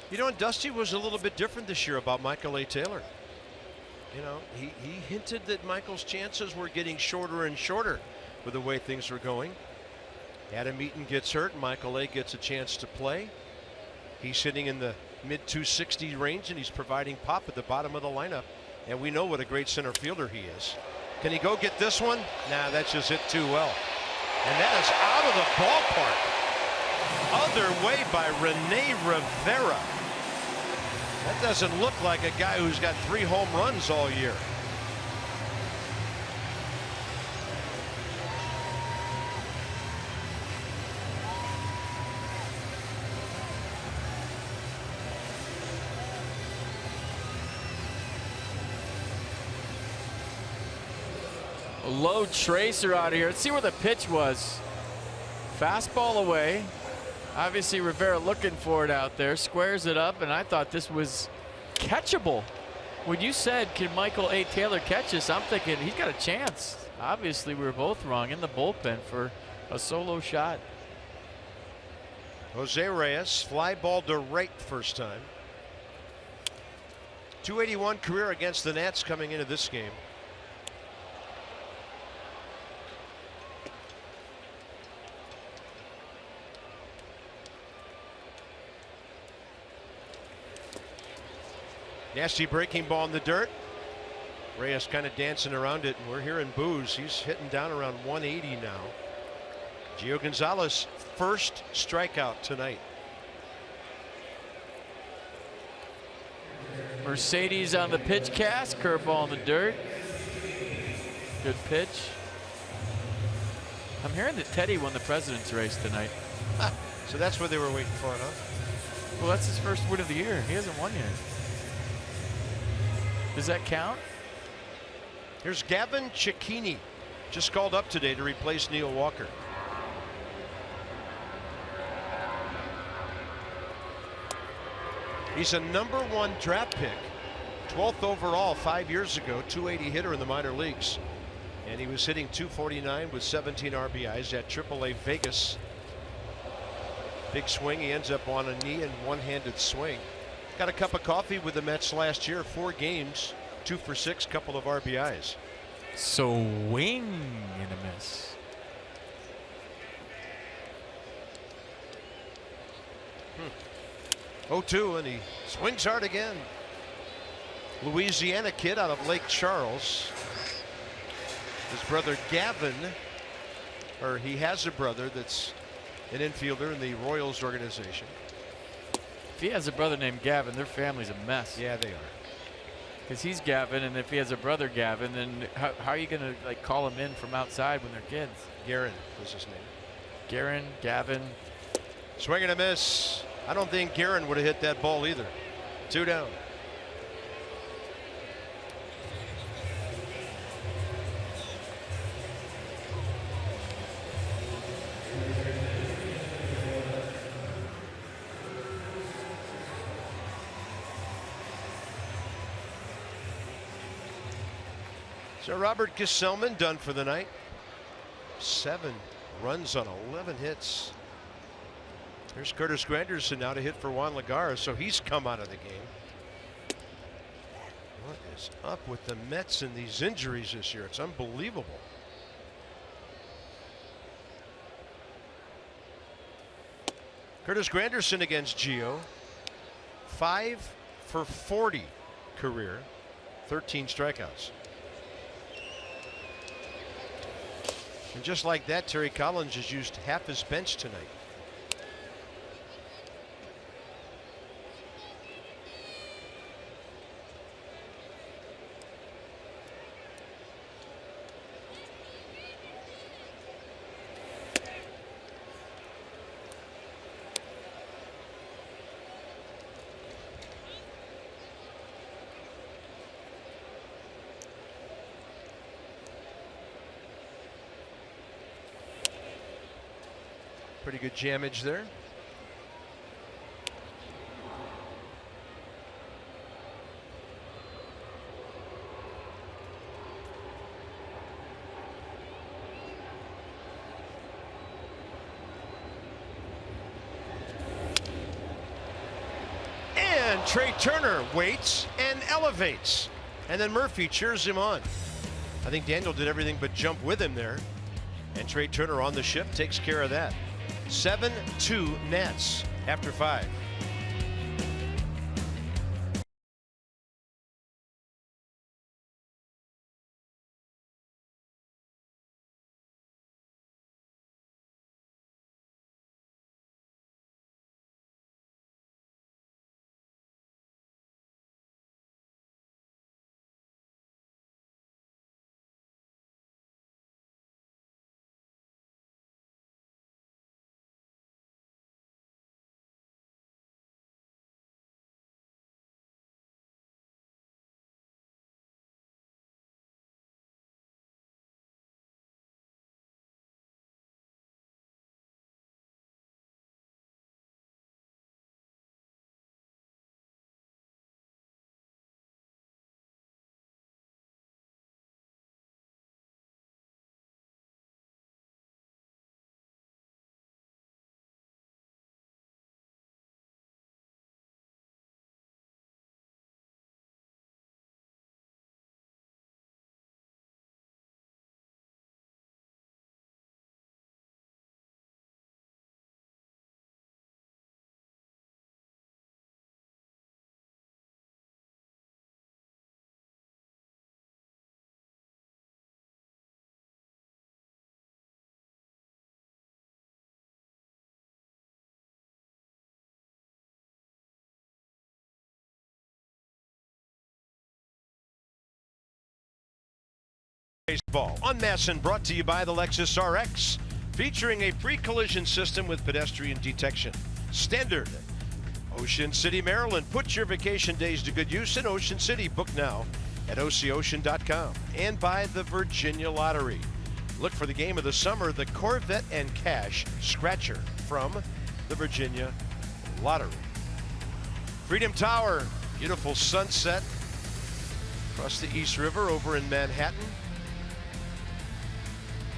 You know, and Dusty was a little bit different this year about Michael A. Taylor. You know, he hinted that Michael's chances were getting shorter and shorter with the way things were going. Adam Eaton gets hurt. Michael A. gets a chance to play. He's sitting in the mid 260 range, and he's providing pop at the bottom of the lineup. And we know what a great center fielder he is. Can he go get this one? Nah, that's just hit too well. And that is out of the ballpark. Other way by Rene Rivera. That doesn't look like a guy who's got 3 home runs all year. A low tracer out of here. Let's see where the pitch was. Fastball away. Obviously Rivera looking for it out there, squares it up, and I thought this was catchable. When you said, can Michael A. Taylor catch this, I'm thinking he's got a chance. Obviously we were both wrong in the bullpen for a solo shot. Jose Reyes, fly ball to right first time. 281 career against the Nats coming into this game. Nasty breaking ball in the dirt. Reyes kind of dancing around it, and we're hearing boos. He's hitting down around 180 now. Gio Gonzalez, first strikeout tonight. Mercedes on the pitch cast, curveball in the dirt. Good pitch. I'm hearing that Teddy won the president's race tonight. So that's what they were waiting for, huh? Well, that's his first win of the year. He hasn't won yet. Does that count? Here's Gavin Cecchini, just called up today to replace Neil Walker. He's a #1 draft pick, 12th overall 5 years ago, 280 hitter in the minor leagues. And he was hitting 249 with 17 RBIs at AAA Vegas. Big swing. He ends up on a knee and one-handed swing. Got a cup of coffee with the Mets last year, 4 games, 2 for 6, couple of RBIs. Swing and a miss. Hmm. 0-2, and he swings hard again. Louisiana kid out of Lake Charles. His brother Gavin, or he has a brother that's an infielder in the Royals organization. If he has a brother named Gavin, their family's a mess. Yeah, they are. Because he's Gavin, and if he has a brother Gavin, then how are you going to like call him in from outside when they're kids? Guerin was his name. Guerin, Gavin. Swing and a miss. I don't think Guerin would have hit that ball either. 2 down. So Robert Gesellman done for the night. 7 runs on 11 hits. There's Curtis Granderson now to hit for Juan Lagares, so he's come out of the game. What is up with the Mets and these injuries this year? It's unbelievable. Curtis Granderson against Gio. 5 for 40 career, 13 strikeouts. And just like that, Terry Collins has used half his bench tonight. Pretty good jammage there. And Trey Turner waits and elevates. And then Murphy cheers him on. I think Daniel did everything but jump with him there. And Trey Turner on the ship takes care of that. 7-2 Nats after 5. Baseball on Masson, brought to you by the Lexus RX, featuring a pre-collision system with pedestrian detection. Standard. Ocean City, Maryland. Put your vacation days to good use in Ocean City. Book now at ococean.com. And by the Virginia Lottery. Look for the game of the summer, the Corvette and Cash Scratcher from the Virginia Lottery. Freedom Tower, beautiful sunset across the East River over in Manhattan.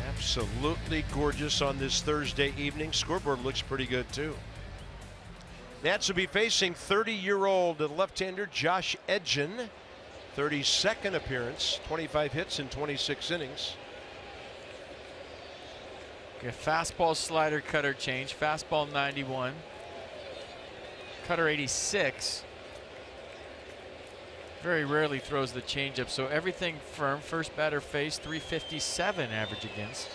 Absolutely gorgeous on this Thursday evening. Scoreboard looks pretty good too. Nats will be facing 30-year-old left-hander Josh Edgen. 32nd appearance, 25 hits in 26 innings. Okay, fastball, slider, cutter change. Fastball 91. Cutter 86. Very rarely throws the changeup, so everything firm. First batter face, 357 average against.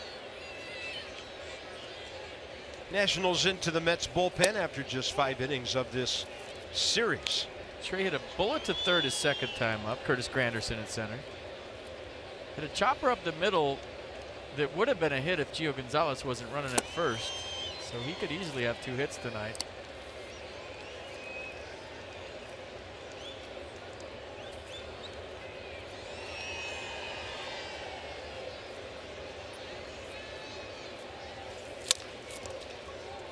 Nationals into the Mets bullpen after just 5 innings of this series. Trey hit a bullet to third his second time up. Curtis Granderson at center. Hit a chopper up the middle that would have been a hit if Gio Gonzalez wasn't running at first. So he could easily have 2 hits tonight.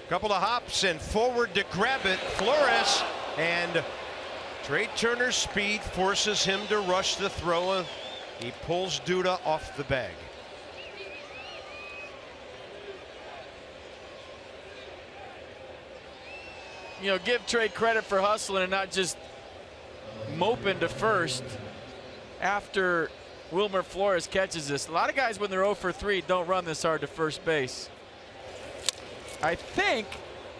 Couple of hops and forward to grab it, Flores, and Trey Turner's speed forces him to rush the throw. He pulls Duda off the bag. You know, give Trey credit for hustling and not just moping to first after Wilmer Flores catches this. A lot of guys, when they're 0 for 3, don't run this hard to first base. I think,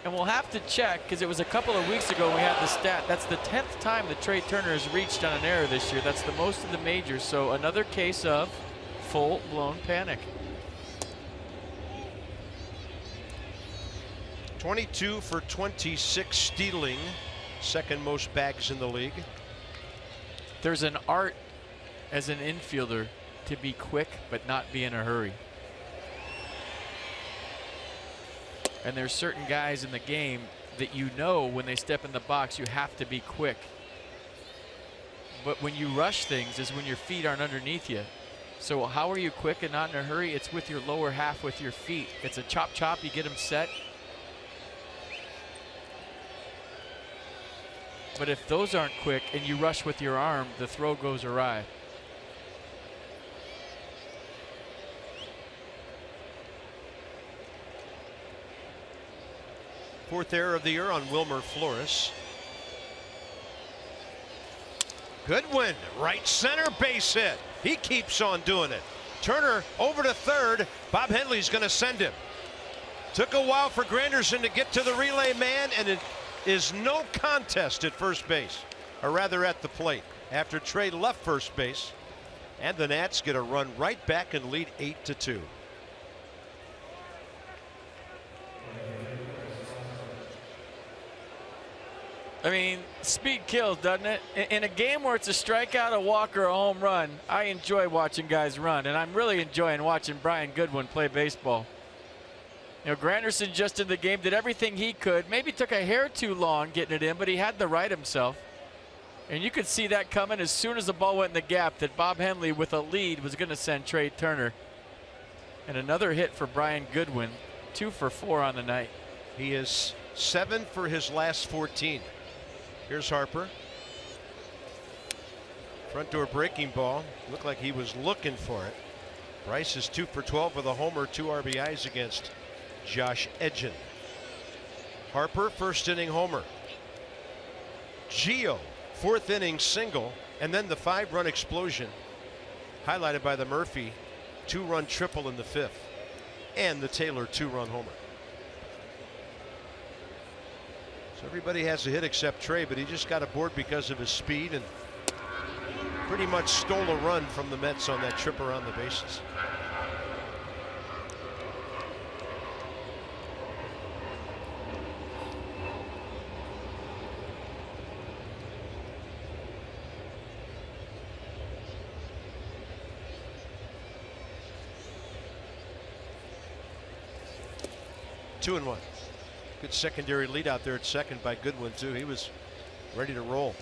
and we'll have to check because it was a couple of weeks ago we had the stat, that's the 10th time that Trey Turner has reached on an error this year. That's the most of the majors. So another case of full-blown panic. 22 for 26 stealing, second most bags in the league. There's an art as an infielder to be quick but not be in a hurry. And there's certain guys in the game that you know when they step in the box you have to be quick. But when you rush things is when your feet aren't underneath you. So how are you quick and not in a hurry? It's with your lower half with your feet. It's a chop chop, you get them set, But if those aren't quick and you rush with your arm, the throw goes awry. Fourth error of the year on Wilmer Flores. Goodwin, right center base hit. He keeps on doing it. Turner over to third. Bob Henley's going to send him. Took a while for Granderson to get to the relay man, and it is no contest at first base, or rather at the plate, after Trey left first base, and the Nats get a run right back and lead 8-2. I mean, speed kills, doesn't it? In a game where it's a strikeout, a walk, or a home run, I enjoy watching guys run, and I'm really enjoying watching Brian Goodwin play baseball. You know, Granderson just in the game did everything he could. Maybe took a hair too long getting it in, but he had to right himself. And you could see that coming as soon as the ball went in the gap, that Bob Henley with a lead was going to send Trey Turner. And another hit for Brian Goodwin, 2 for 4 on the night. He is 7 for his last 14. Here's Harper. Front door breaking ball. Looked like he was looking for it. Bryce is 2 for 12 with a homer, 2 RBIs against Josh Edgen. Harper, first inning homer. Gio, fourth inning single, and then the 5-run explosion, highlighted by the Murphy 2-run triple in the 5th, and the Taylor 2-run homer. So everybody has a hit except Trey, but he just got aboard because of his speed and pretty much stole a run from the Mets on that trip around the bases. Two and one. Good secondary lead out there at second by Goodwin too. He was ready to roll.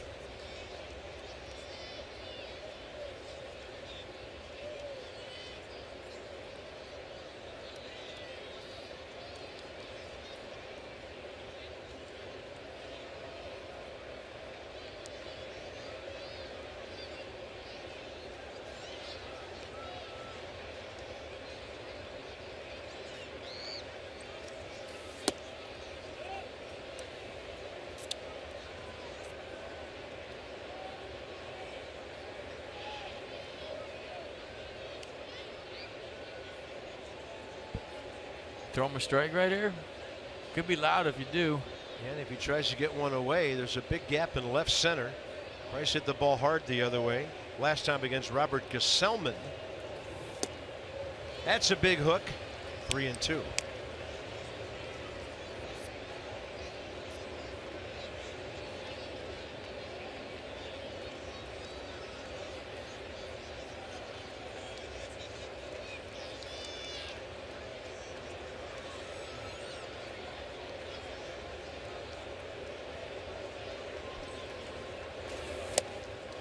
Throw him a strike right here. Could be loud if you do. And if he tries to get one away, there's a big gap in left center. Price hit the ball hard the other way. Last time against Robert Gesellman. That's a big hook. 3-2.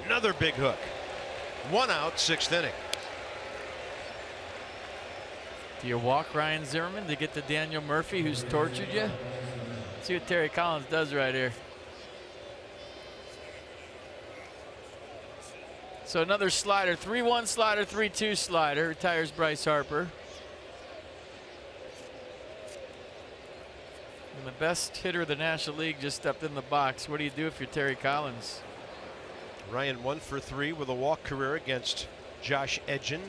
Another big hook. 1 out, 6th inning. Do you walk Ryan Zimmerman to get to Daniel Murphy, who's tortured you? Let's see what Terry Collins does right here. So another slider, 3-1 slider, 3-2 slider. Retires Bryce Harper. And the best hitter of the National League just stepped in the box. What do you do if you're Terry Collins? Ryan 1 for 3 with a walk career against Josh Edgen.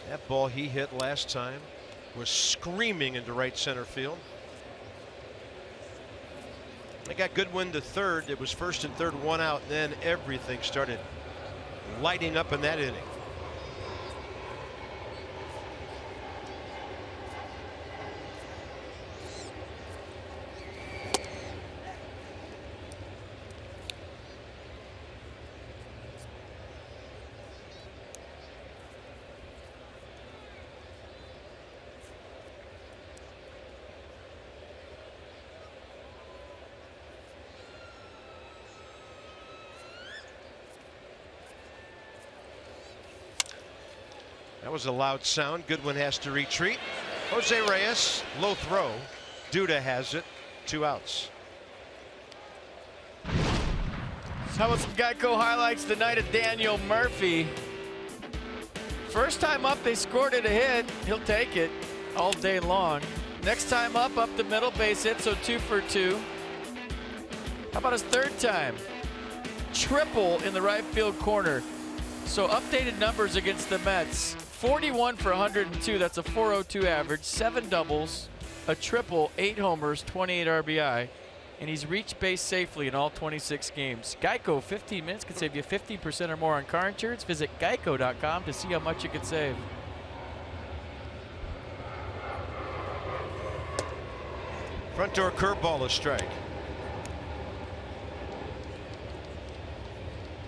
That ball he hit last time was screaming into right center field. They got Goodwin to third. It was first and third, 1 out, and then everything started lighting up in that inning. That was a loud sound. Goodwin has to retreat. Jose Reyes, low throw. Duda has it. 2 outs. How about some Geico highlights the night of Daniel Murphy? First time up, they scored it a hit. He'll take it all day long. Next time up the middle, base hit, so 2 for 2. How about his third time? Triple in the right field corner. So updated numbers against the Mets. 41 for 102, that's a 402 average, 7 doubles, a triple, 8 homers, 28 RBI, and he's reached base safely in all 26 games. Geico, 15 minutes could save you 50% or more on car insurance. Visit geico.com to see how much you could save. Front door curveball, a strike.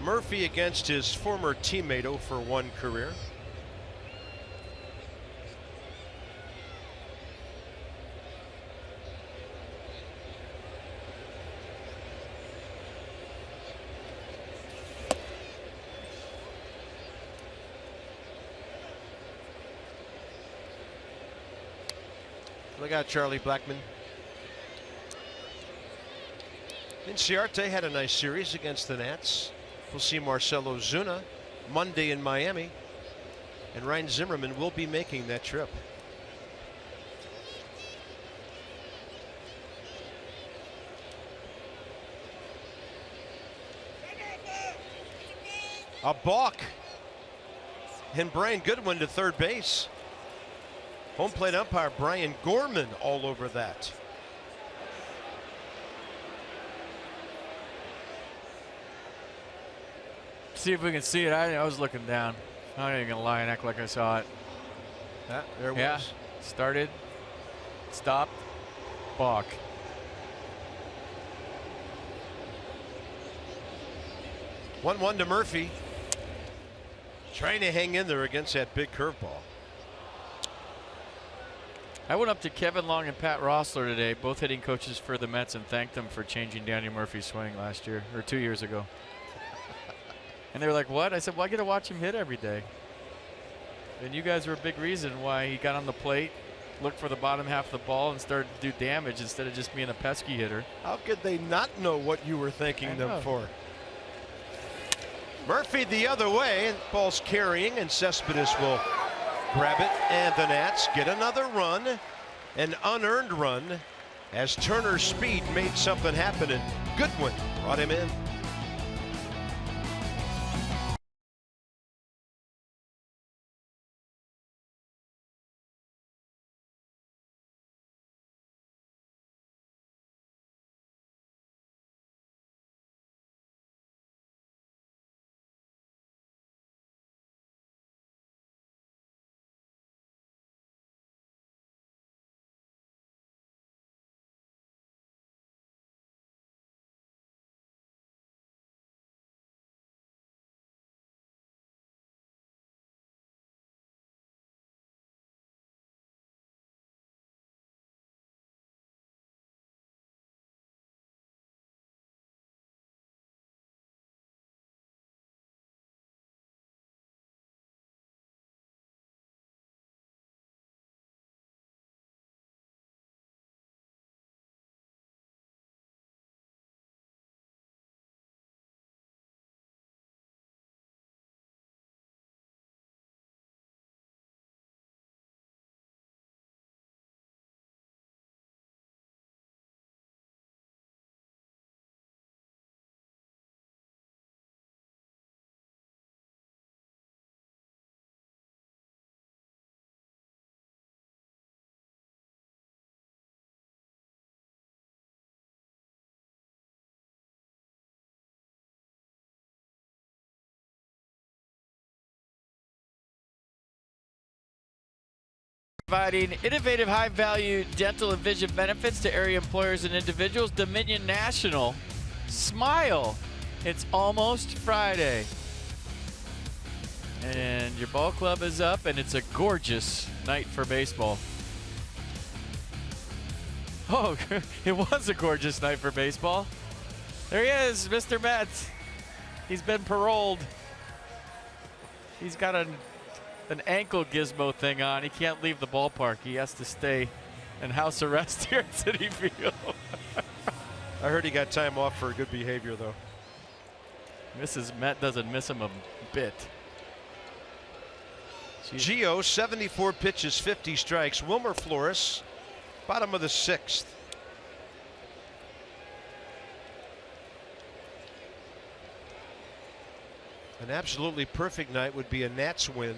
Murphy against his former teammate 0 for 1 career. Look out, Charlie Blackmon. Inciarte had a nice series against the Nats. We'll see Marcelo Zuna Monday in Miami, and Ryan Zimmerman will be making that trip. A balk, and Brian Goodwin to third base. Home plate umpire Brian Gorman all over that. See if we can see it. I was looking down. I'm not even gonna lie and act like I saw it. There it Yeah, was. started, stopped, balk. One to Murphy. Trying to hang in there against that big curveball. I went up to Kevin Long and Pat Rossler today, both hitting coaches for the Mets, and thanked them for changing Daniel Murphy's swing last year, or 2 years ago. And they were like, what? I said, well, I get to watch him hit every day. And you guys were a big reason why he got on the plate, looked for the bottom half of the ball, and started to do damage instead of just being a pesky hitter. How could they not know what you were thanking them for? Murphy the other way, and ball's carrying, and Cespedes will grab it, and the Nats get another run, an unearned run, as Turner's speed made something happen, and Goodwin brought him in. Providing innovative high-value dental and vision benefits to area employers and individuals. Dominion National. Smile. It's almost Friday. And your ball club is up, and it's a gorgeous night for baseball. Oh, it was a gorgeous night for baseball. There he is, Mr. Met. He's been paroled. He's got a an ankle gizmo thing on. He can't leave the ballpark. He has to stay in house arrest here at Citi Field. I heard he got time off for good behavior, though. Mrs. Met doesn't miss him a bit. Gio, 74 pitches, 50 strikes. Wilmer Flores, bottom of the 6th. An absolutely perfect night would be a Nats win.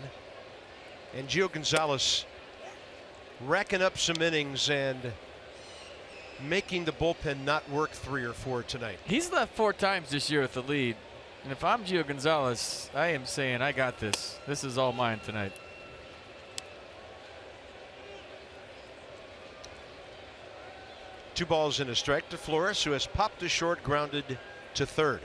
And Gio Gonzalez racking up some innings and making the bullpen not work 3 or 4 tonight. He's left 4 times this year with the lead. And if I'm Gio Gonzalez, I am saying I got this. This is all mine tonight. Two balls and a strike to Flores, who has popped a short, grounded to third.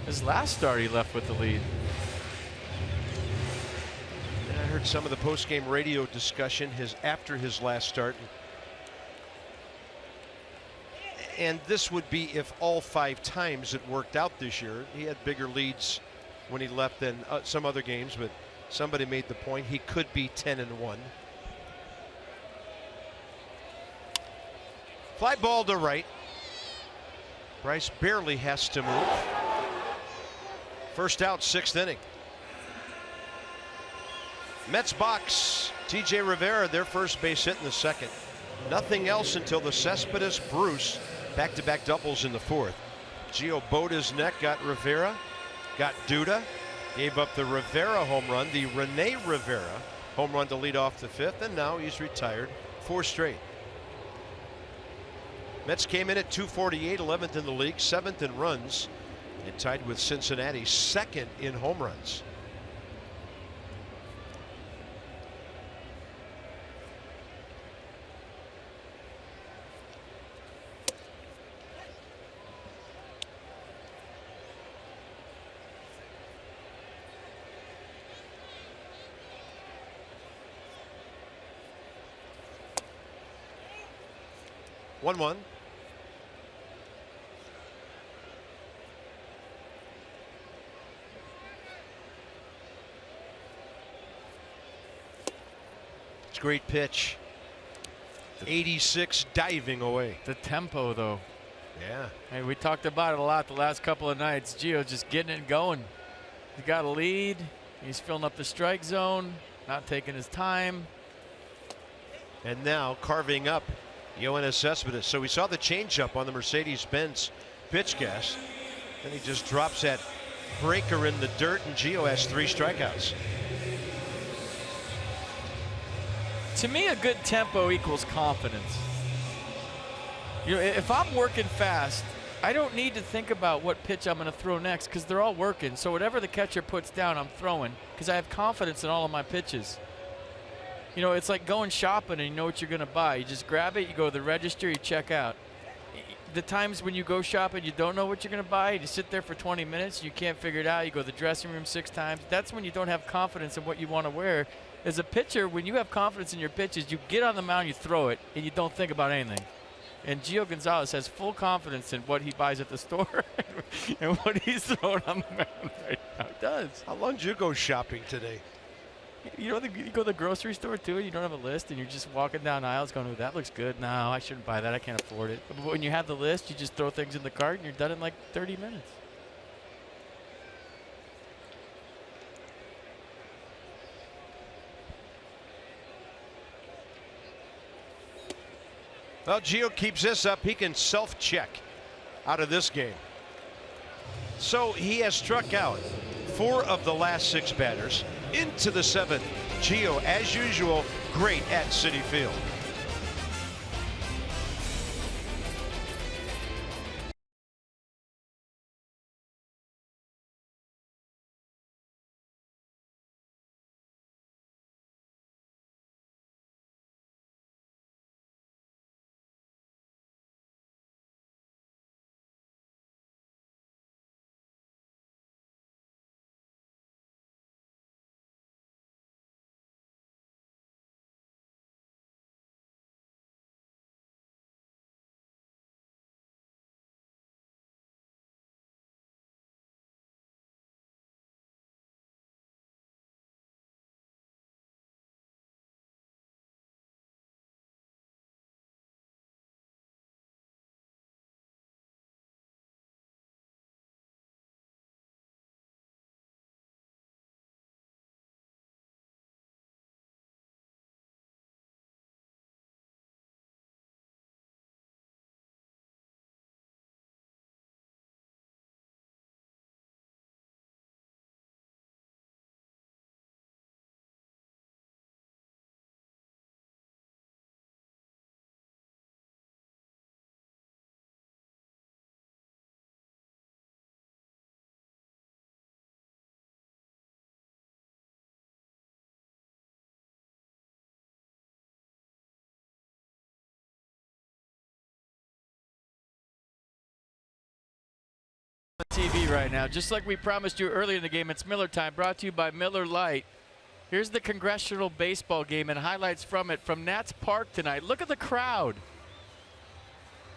His last start, he left with the lead. And I heard some of the post-game radio discussion after his last start. And this would be if all 5 times it worked out this year. He had bigger leads when he left than some other games, but somebody made the point he could be 10-1. Fly ball to right. Bryce barely has to move. First out, 6th inning. Mets box. TJ Rivera, their first base hit in the 2nd. Nothing else until the Cespedes Bruce back-to-back doubles in the 4th. Gio bowed his neck, got Rivera, got Duda, gave up the Rivera home run, the Rene Rivera home run to lead off the 5th, and now he's retired 4 straight. Mets came in at 248, 11th in the league, 7th in runs, and tied with Cincinnati, 2nd in home runs. One. It's a great pitch. 86 diving away. The tempo, though. Yeah. Hey, we talked about it a lot the last couple of nights. Gio just getting it going. He got a lead. He's filling up the strike zone, not taking his time. And now carving up Yoenis Cespedes. So we saw the changeup on the Mercedes-Benz pitch gas. Then he just drops that breaker in the dirt, and Gio has 3 strikeouts. To me, a good tempo equals confidence. You know, if I'm working fast, I don't need to think about what pitch I'm going to throw next because they're all working. So whatever the catcher puts down, I'm throwing because I have confidence in all of my pitches. You know, it's like going shopping and you know what you're going to buy. You just grab it, you go to the register, you check out. The times when you go shopping, you don't know what you're going to buy. You sit there for 20 minutes, you can't figure it out. You go to the dressing room 6 times. That's when you don't have confidence in what you want to wear. As a pitcher, when you have confidence in your pitches, you get on the mound, you throw it, and you don't think about anything. And Gio Gonzalez has full confidence in what he buys at the store and what he's throwing on the mound right now. He does. How long did you go shopping today? You know, you go to the grocery store too, and you don't have a list, and you're just walking down aisles going, oh, that looks good. No, I shouldn't buy that. I can't afford it. But when you have the list, you just throw things in the cart, and you're done in like 30 minutes. Well, Gio keeps this up. He can self-check out of this game. So he has struck out 4 of the last 6 batters. Into the 7th. Gio, as usual, great at Citi Field. TV right now. Just like we promised you earlier in the game, it's Miller time, brought to you by Miller Lite. Here's the congressional baseball game and highlights from it from Nats Park tonight. Look at the crowd.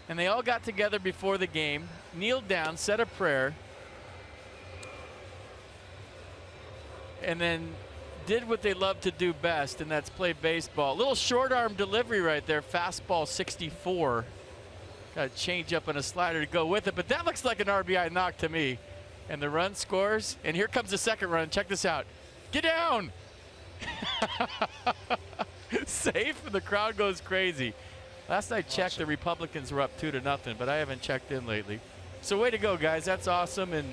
And they all got together before the game, kneeled down, said a prayer, and then did what they love to do best, and that's play baseball. A little short arm delivery right there, fastball 64. Got a change up and a slider to go with it, but that looks like an RBI knock to me. And the run scores, and here comes the second run. Check this out. Get down! Safe, and the crowd goes crazy. Last I checked, the Republicans were up 2-0, but I haven't checked in lately. So way to go, guys. That's awesome, and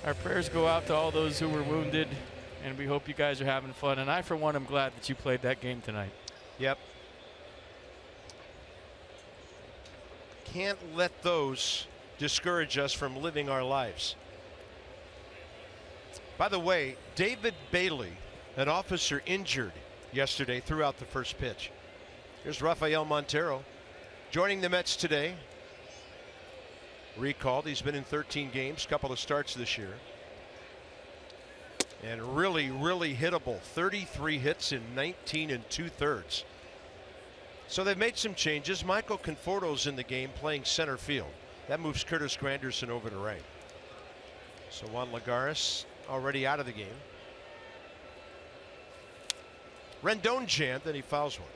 our prayers go out to all those who were wounded, and we hope you guys are having fun. And I, for one, am glad that you played that game tonight. Yep. Can't let those discourage us from living our lives. By the way, David Bailey, an officer injured yesterday, threw out the first pitch. Here's Rafael Montero joining the Mets today. Recalled, he's been in 13 games, couple of starts this year. And really hittable. 33 hits in 19 2/3. So they've made some changes. Michael Conforto's in the game playing center field. That moves Curtis Granderson over to right. So Juan Lagares already out of the game. Rendon jammed, then he fouls one.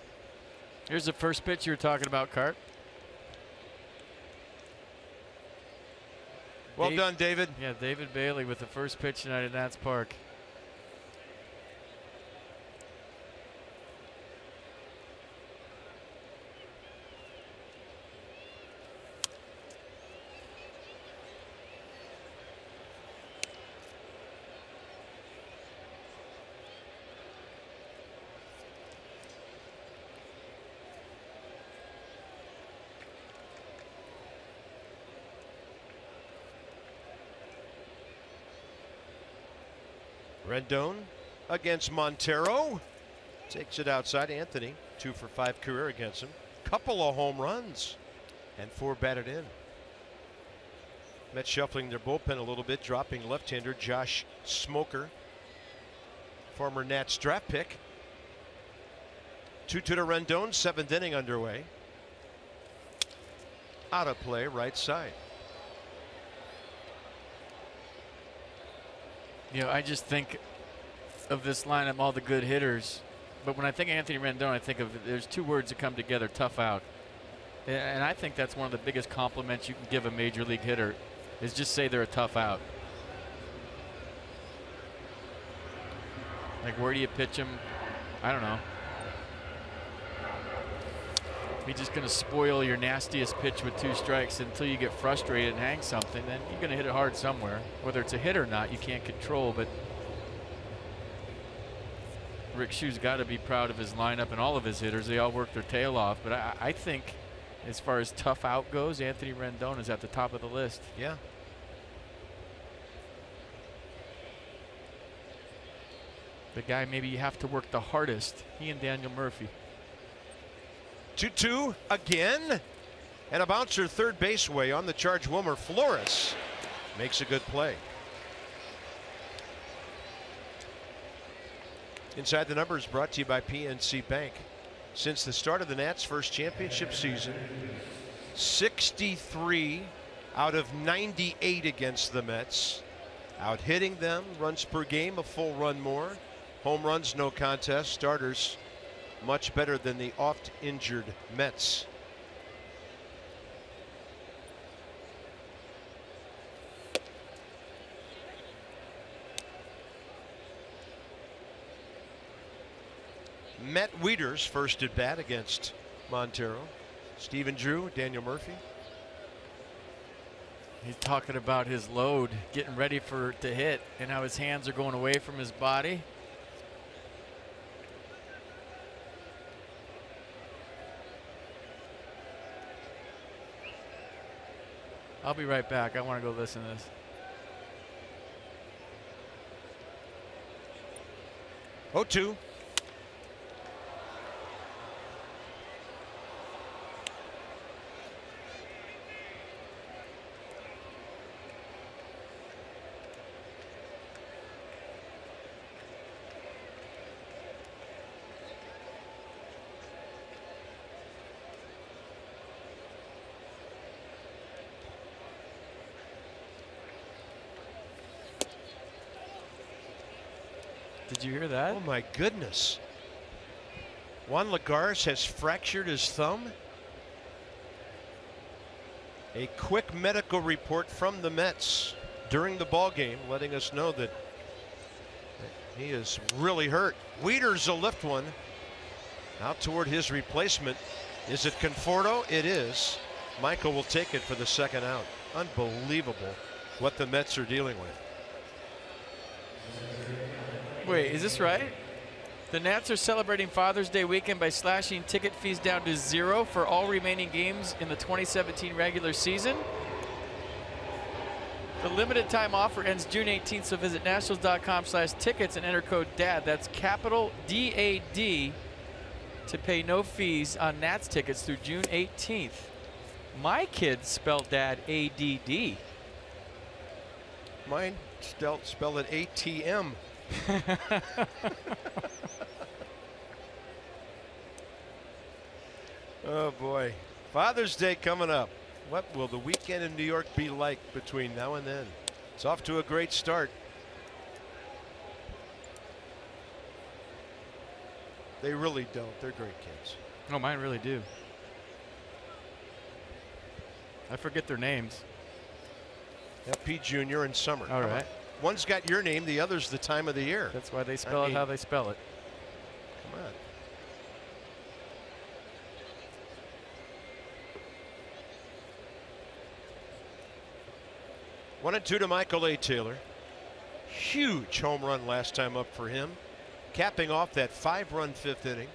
Here's the first pitch you were talking about, Cart. Well done, David. Yeah, David Bailey with the first pitch tonight at Nats Park. Rendon against Montero. Takes it outside. Anthony, 2 for 5 career against him. Couple of home runs and 4 batted in. Mets shuffling their bullpen a little bit, dropping left-hander Josh Smoker, former Nats draft pick. 2-2 to Rendon, 7th inning underway. Out of play, right side. You know, I just think of this lineup, all the good hitters. But when I think of Anthony Rendon, I think of there's 2 words that come together: tough out. And I think that's one of the biggest compliments you can give a major league hitter, is just say they're a tough out. Like, where do you pitch him? I don't know. He's just going to spoil your nastiest pitch with 2 strikes until you get frustrated and hang something. Then you're going to hit it hard somewhere. Whether it's a hit or not, you can't control. But Rick Schu's got to be proud of his lineup and all of his hitters. They all work their tail off. But I think, as far as tough out goes, Anthony Rendon is at the top of the list. Yeah. The guy maybe you have to work the hardest. He and Daniel Murphy. 2-2 again, and a bouncer third base way on the charge. Wilmer Flores makes a good play. Inside the Numbers brought to you by PNC Bank. Since the start of the Nats' first championship season, 63 out of 98 against the Mets. Out hitting them, runs per game a full run more. Home runs no contest. Starters much better than the oft injured Mets. Matt Wieters first at bat against Montero. Stephen Drew, Daniel Murphy. He's talking about his load, getting ready to hit, and how his hands are going away from his body. I'll be right back. I want to go listen to this. Oh, 2. Did you hear that? Oh my goodness. Juan Lagares has fractured his thumb. A quick medical report from the Mets during the ball game letting us know that he is really hurt. Wieters will lift one out toward his replacement. Is it Conforto? It is. Michael will take it for the second out. Unbelievable what the Mets are dealing with. Wait, is this right? The Nats are celebrating Father's Day weekend by slashing ticket fees down to 0 for all remaining games in the 2017 regular season. The limited time offer ends June 18th, so visit nationals.com/tickets and enter code DAD. That's capital DAD to pay no fees on Nats tickets through June 18th. My kids spelled Dad ADD. Mine spell it ATM. Oh boy. Father's Day coming up. What will the weekend in New York be like between now and then? It's off to a great start. They really don't. They're great kids. Oh, mine really do. I forget their names. FP Jr. and Summer. All right. One's got your name, the other's the time of the year. That's why they spell it how they spell it. Come on. One and two to Michael A. Taylor. Huge home run last time up for him, capping off that 5-run fifth inning.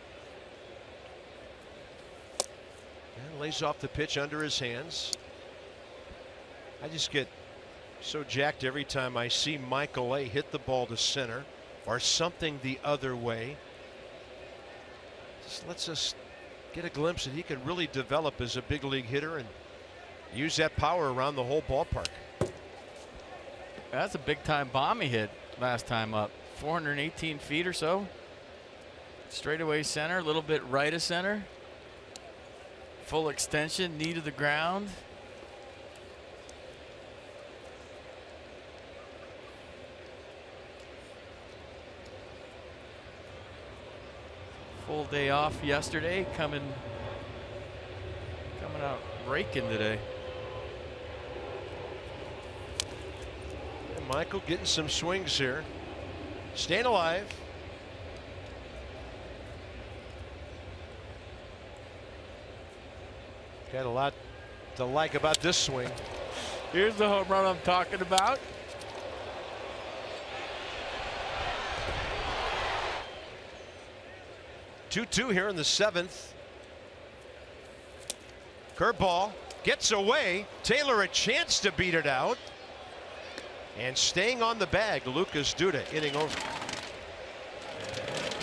And lays off the pitch under his hands. I just get so jacked every time I see Michael A. hit the ball to center or something the other way. Just lets us get a glimpse that he can really develop as a big league hitter and use that power around the whole ballpark. That's a big time bomb he hit last time up. 418 feet or so. Straightaway center, a little bit right of center. Full extension, knee to the ground. Full day off yesterday, coming out raking today. And Michael getting some swings here. Staying alive. Got a lot to like about this swing. Here's the home run I'm talking about. Two here in the seventh. Curveball gets away. Taylor a chance to beat it out. And staying on the bag, Lucas Duda, inning over.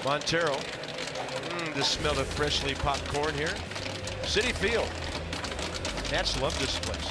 Montero. The smell of freshly popped corn here. Citi Field. Nats love this place.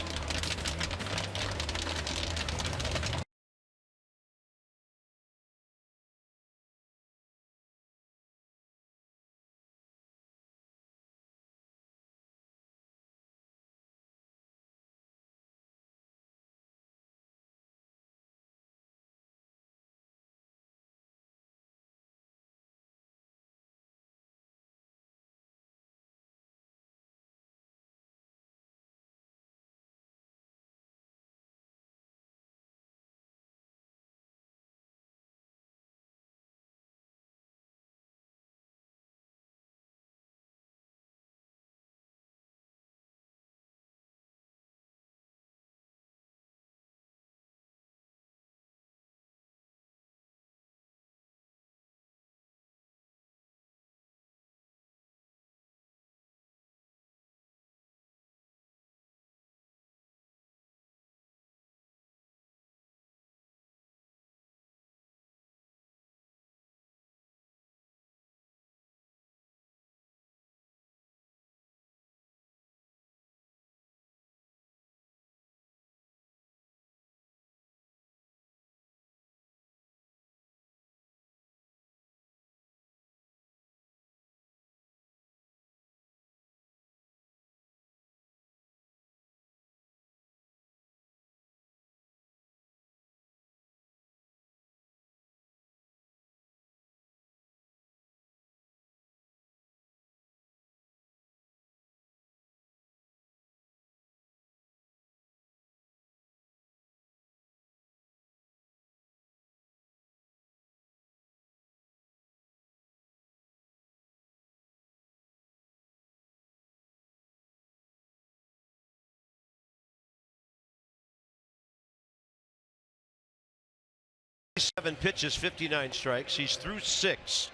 7 pitches, 59 strikes. He's through 6.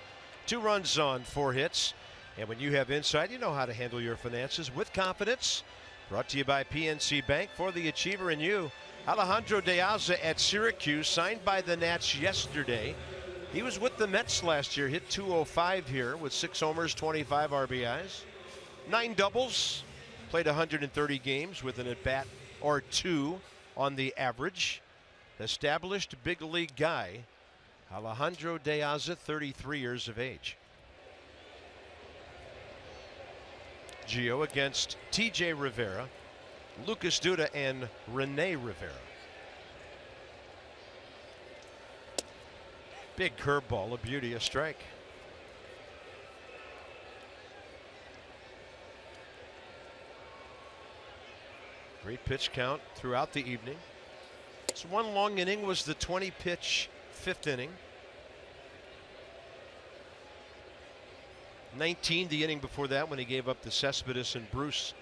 2 runs on 4 hits. And when you have insight, you know how to handle your finances with confidence. Brought to you by PNC Bank. For the achiever in you, Alejandro De Aza at Syracuse, signed by the Nats yesterday. He was with the Mets last year, hit .205 here with 6 homers, 25 RBIs, 9 doubles, played 130 games with an at-bat or 2 on the average. Established big league guy, Alejandro De Aza, 33 years of age. Gio against TJ Rivera, Lucas Duda, and Rene Rivera. Big curveball, a beauty, a strike. Great pitch count throughout the evening. So one long inning was the 20-pitch 5th inning. 19 the inning before that when he gave up the Cespedes and Bruce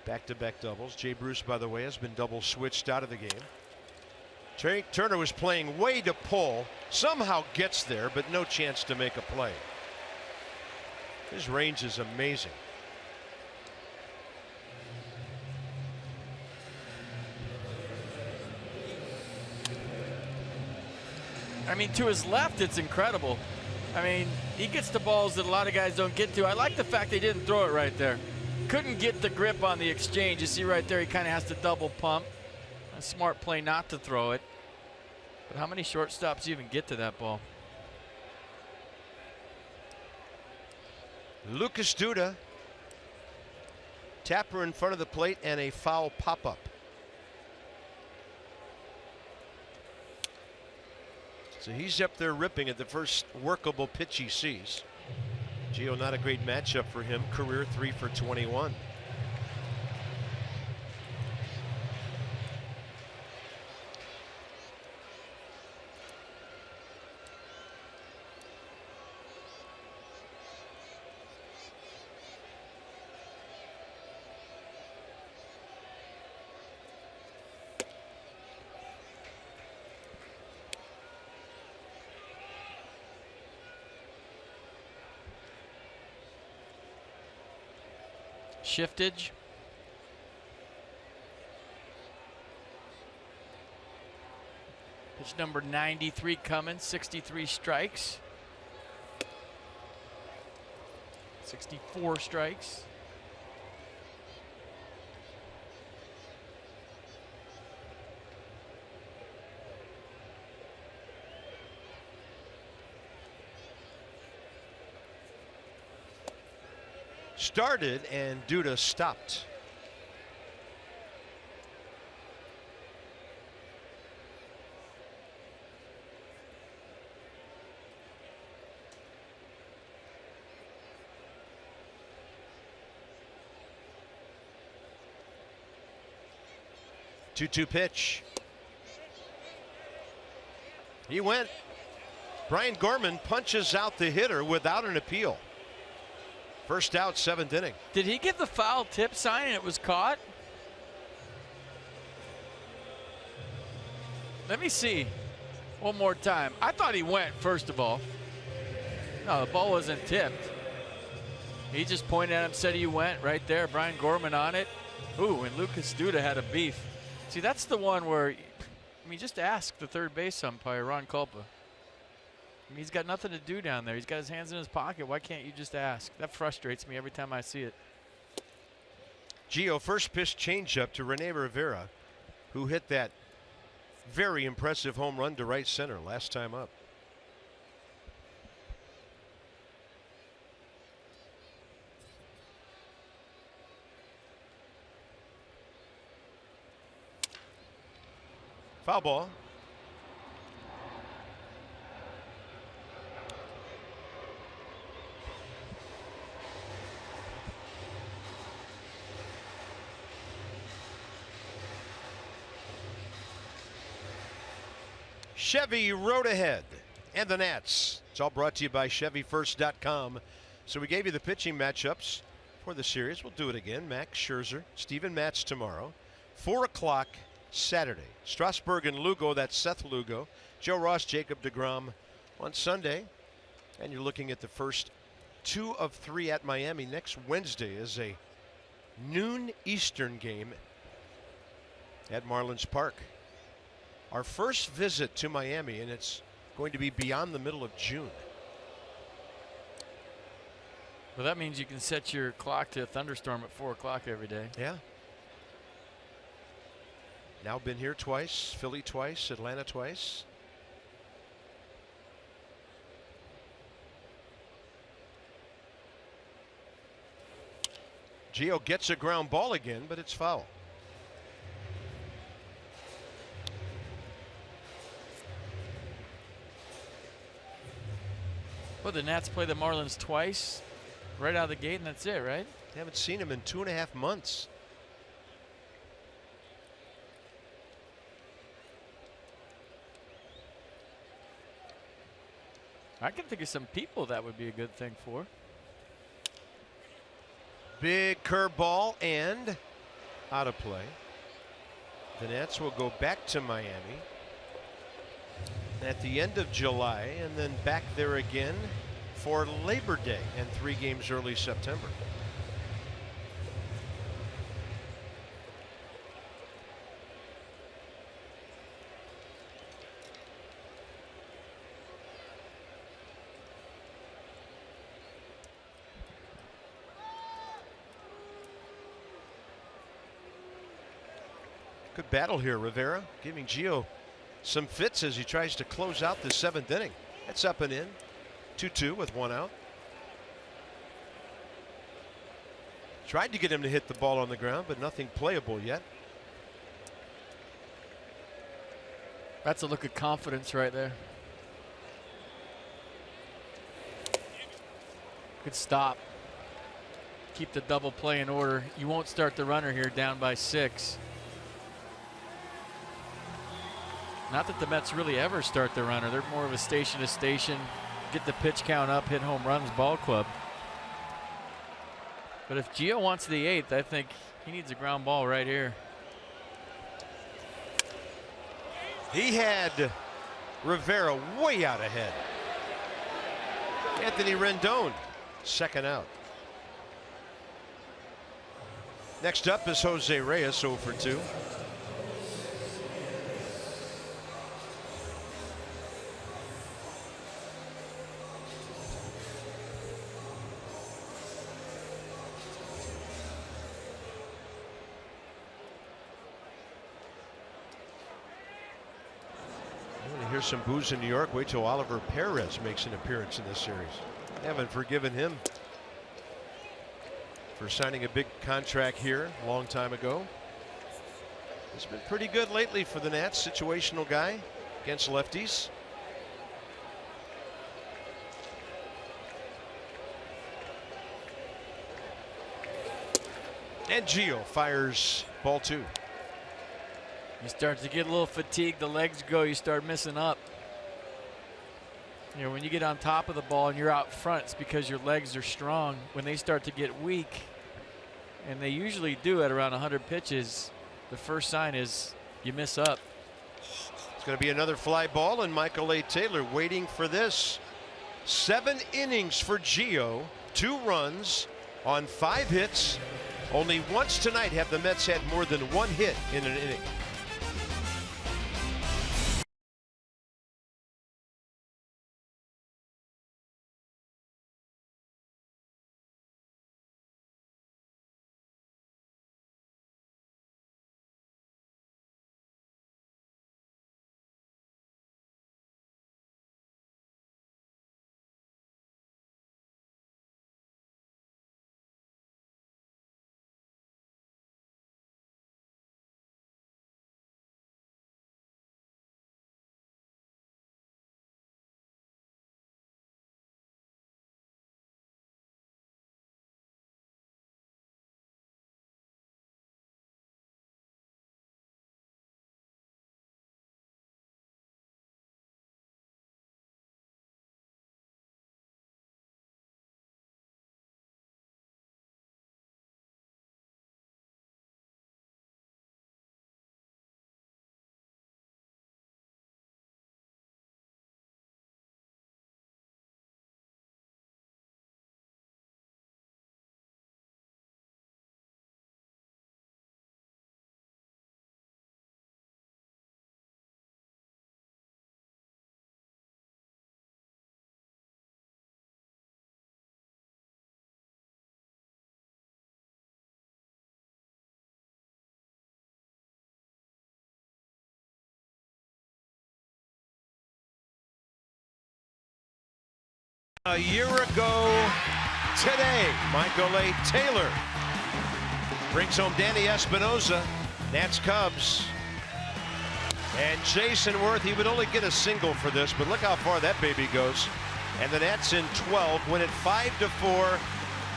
back-to-back doubles. Jay Bruce, by the way, has been double switched out of the game. Turner was playing way to pull, somehow gets there, but no chance to make a play. His range is amazing. I mean, to his left, it's incredible. I mean, he gets the balls that a lot of guys don't get to. I like the fact they didn't throw it right there. Couldn't get the grip on the exchange. You see right there, he kind of has to double pump. A smart play not to throw it. But how many shortstops even get to that ball? Lucas Duda, tapper in front of the plate and a foul pop-up. So he's up there ripping at the first workable pitch he sees. Gio, not a great matchup for him. Career 3 for 21. Shiftage. Pitch number 93 coming, 63 strikes. 64 strikes. Started and Duda stopped. Two-two pitch. He went. Brian Gorman punches out the hitter without an appeal. First out, 7th inning. Did he give the foul tip sign and it was caught? Let me see one more time. I thought he went, first of all. No, the ball wasn't tipped. He just pointed at him, said he went right there. Brian Gorman on it. Ooh, and Lucas Duda had a beef. See, that's the one where, I mean, just ask the third base umpire, Ron Culpa. I mean, he's got nothing to do down there. He's got his hands in his pocket. Why can't you just ask? That frustrates me every time I see it. Gio, first pitch changeup to Rene Rivera, who hit that very impressive home run to right center last time up. Foul ball. Chevy Road Ahead and the Nats. It's all brought to you by ChevyFirst.com. So we gave you the pitching matchups for the series. We'll do it again. Max Scherzer, Steven Matz tomorrow. 4 o'clock Saturday. Strasburg and Lugo. That's Seth Lugo. Joe Ross, Jacob deGrom on Sunday. And you're looking at the first 2 of 3 at Miami. Next Wednesday is a noon Eastern game at Marlins Park. Our first visit to Miami, and it's going to be beyond the middle of June. Well, that means you can set your clock to a thunderstorm at 4 o'clock every day. Yeah. Now been here twice, Philly twice, Atlanta twice. Gio gets a ground ball again, but it's foul. Well, the Nats play the Marlins twice right out of the gate, and that's it, right? Haven't seen him in 2.5 months. I can think of some people that would be a good thing for. Big curveball and out of play. The Nats will go back to Miami at the end of July and then back there again for Labor Day and 3 games early September. Good battle here, Rivera giving Gio some fits as he tries to close out the 7th inning. That's up and in. 2-2 with 1 out. Tried to get him to hit the ball on the ground, but nothing playable yet. That's a look of confidence right there. Good stop. Keep the double play in order. You won't start the runner here down by 6. Not that the Mets really ever start the runner. They're more of a station to station, get the pitch count up, hit home runs ball club. But if Gio wants the 8th, I think he needs a ground ball right here. He had Rivera way out ahead. Anthony Rendon, 2nd out. Next up is Jose Reyes, 0 for 2. Here's some boos in New York. Wait till Oliver Perez makes an appearance in this series. Haven't forgiven him for signing a big contract here a long time ago. He's been pretty good lately for the Nats. Situational guy against lefties. And Gio fires ball 2. You start to get a little fatigued, the legs go, you start missing up. You know, when you get on top of the ball and you're out front, it's because your legs are strong. When they start to get weak, and they usually do at around 100 pitches, the first sign is you miss up. It's going to be another fly ball, and Michael A. Taylor waiting for this. 7 innings for Gio, 2 runs on 5 hits. Only once tonight have the Mets had more than 1 hit in an inning. A year ago today, Michael A. Taylor brings home Danny Espinosa. Nats Cubs. And Jason Worth, he would only get a single for this, but look how far that baby goes. And the Nats in 12 win it 5-4.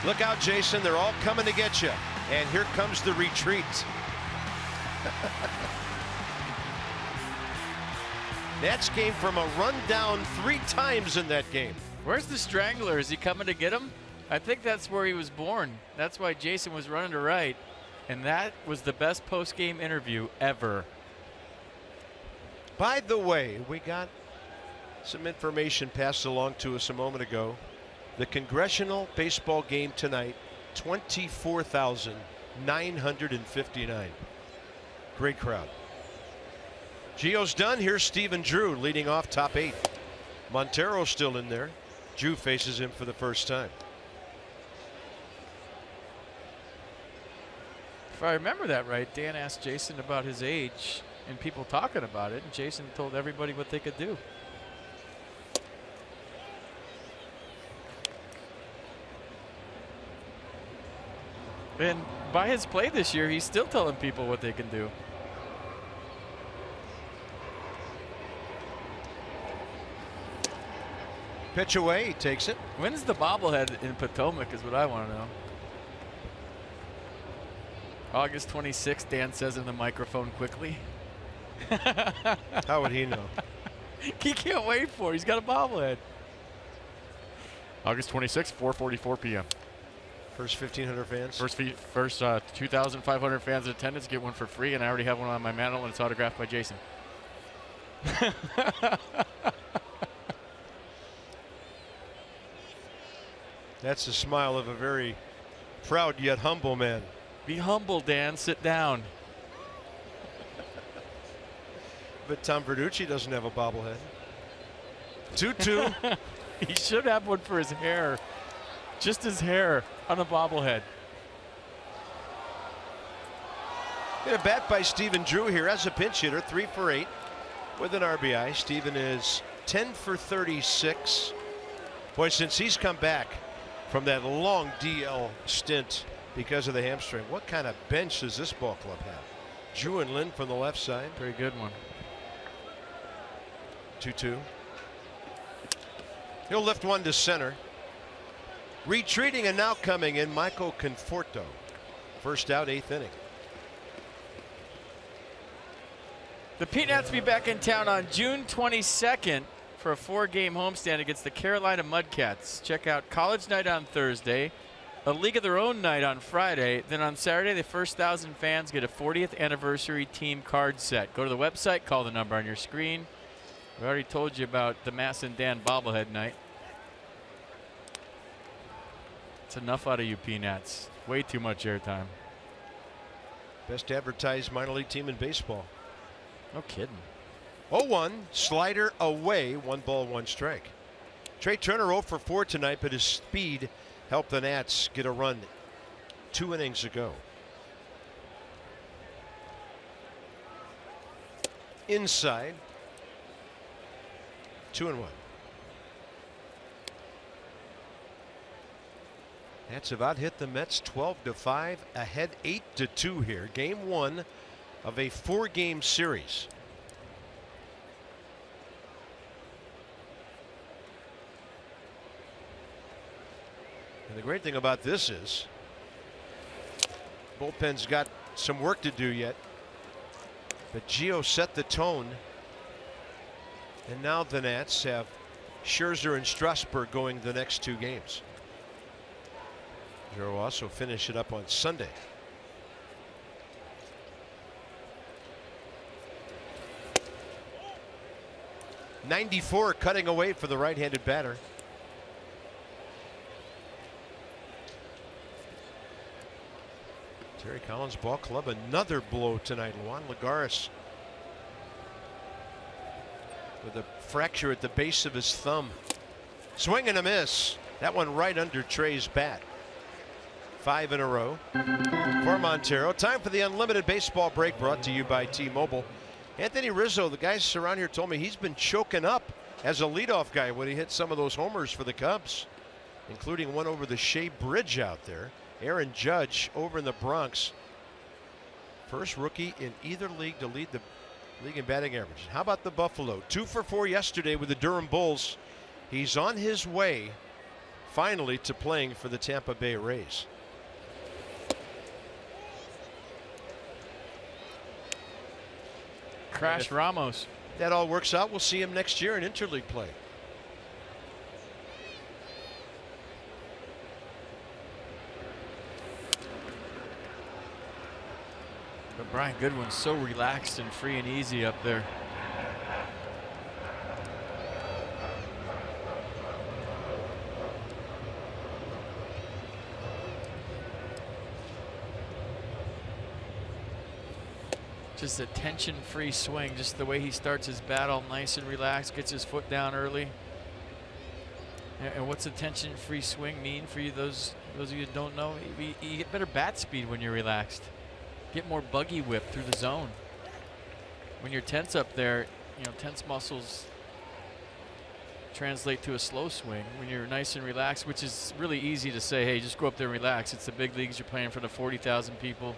Look out, Jason, they're all coming to get you. And here comes the retreat. Nats came from a run down 3 times in that game. Where's the strangler? Is he coming to get him? I think that's where he was born. That's why Jason was running to right. And that was the best post-game interview ever. By the way, we got some information passed along to us a moment ago. The Congressional baseball game tonight, 24,959. Great crowd. Gio's done. Here's Stephen Drew leading off top 8. Montero's still in there. Drew faces him for the first time. If I remember that right, Dan asked Jason about his age and people talking about it, and Jason told everybody what they could do. And by his play this year, he's still telling people what they can do. Pitch away, he takes it. When's the bobblehead in Potomac is what I want to know. August 26th, Dan says in the microphone quickly. How would he know? He can't wait for it. He's got a bobblehead. August 26th, 4:44 p.m. First 1,500 fans. First 2,500 fans in attendance get one for free, and I already have one on my mantle, and it's autographed by Jason. That's the smile of a very proud yet humble man. Be humble, Dan. Sit down. But Tom Verducci doesn't have a bobblehead. 2-2. He should have one for his hair. Just his hair on a bobblehead. Get a bat by Stephen Drew here as a pinch hitter, 3 for 8 with an RBI. Stephen is 10 for 36. Boy, since he's come back from that long DL stint because of the hamstring, what kind of bench does this ball club have? Drew and Lynn from the left side. Very good one. 2-2. He'll lift one to center. Retreating and now coming in, Michael Conforto. First out, 8th inning. The Peanuts will be back in town on June 22nd for a 4-game homestand against the Carolina Mudcats. Check out College Night on Thursday, a League of Their Own night on Friday. Then on Saturday, the first 1,000 fans get a 40th anniversary team card set. Go to the website, call the number on your screen. We already told you about the Mass and Dan bobblehead night. It's enough out of you, Peanuts. Way too much airtime. Best advertised minor league team in baseball. No kidding. 0-1, slider away, 1 ball, 1 strike. Trey Turner 0 for 4 tonight, but his speed helped the Nats get a run 2 innings ago. Inside. 2-1. Nats have out hit the Mets 12-5, ahead 8-2 here. Game 1 of a 4-game series. And the great thing about this is bullpen's got some work to do yet, but Gio set the tone, and now the Nats have Scherzer and Strasburg going the next 2 games. Gio will also finish it up on Sunday. .94 cutting away for the right-handed batter. Terry Collins ball club, another blow tonight. Juan Lagares with a fracture at the base of his thumb. Swing and a miss. That one right under Trey's bat. 5 in a row for Montero. Time for the unlimited baseball break, brought to you by T-Mobile. Anthony Rizzo, the guys around here told me he's been choking up as a leadoff guy when he hit some of those homers for the Cubs, including one over the Shea Bridge out there. Aaron Judge over in the Bronx. First rookie in either league to lead the league in batting average. How about the Buffalo? 2 for 4 yesterday with the Durham Bulls. He's on his way finally to playing for the Tampa Bay Rays. Crash Ramos. That all works out. We'll see him next year in interleague play. But Brian Goodwin's so relaxed and free and easy up there. Just a tension-free swing, just the way he starts his bat, all nice and relaxed, gets his foot down early. And what's a tension-free swing mean for you? Those of you that don't know, you get better bat speed when you're relaxed. Get more buggy whip through the zone. When you're tense up there, you know, tense muscles translate to a slow swing. When you're nice and relaxed, which is really easy to say, hey, just go up there and relax. It's the big leagues, you're playing in front of 40,000 people.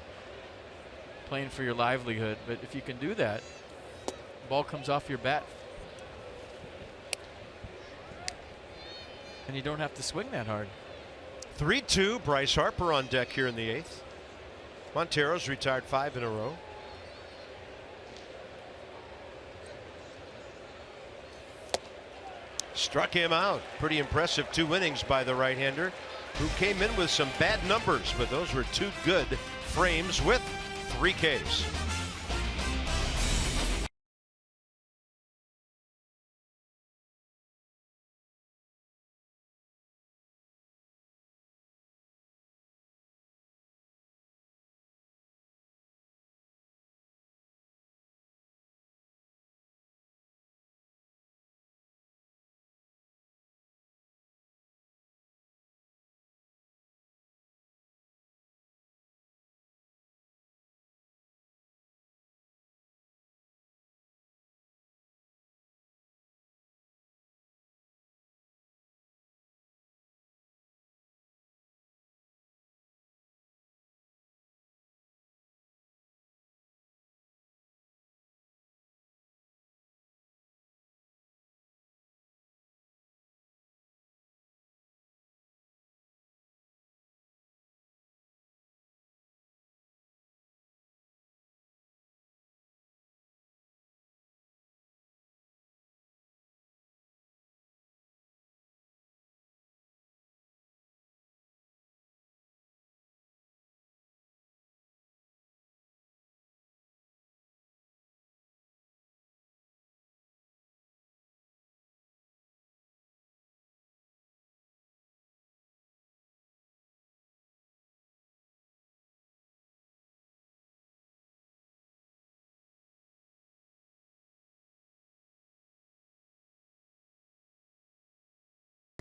Playing for your livelihood, but if you can do that, the ball comes off your bat and you don't have to swing that hard. 3-2. Bryce Harper on deck here in the 8th. Montero's retired 5 in a row. Struck him out. Pretty impressive 2 innings by the right-hander, who came in with some bad numbers, but those were 2 good frames with 3 Ks.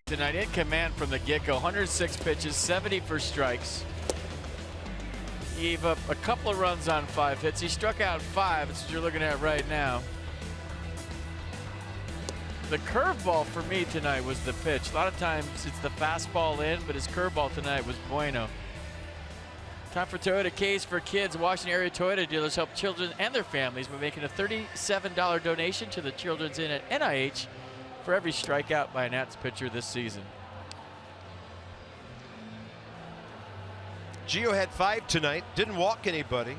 Tonight in command from the get-go, 106 pitches, 74 strikes. He gave up a couple of runs on 5 hits. He struck out 5. That's what you're looking at right now. The curveball for me tonight was the pitch. A lot of times it's the fastball in, but his curveball tonight was bueno. Time for Toyota K's for Kids. Washington area Toyota dealers help children and their families by making a $37 donation to the Children's Inn at NIH for every strikeout by a Nats pitcher this season. Gio had 5 tonight, didn't walk anybody.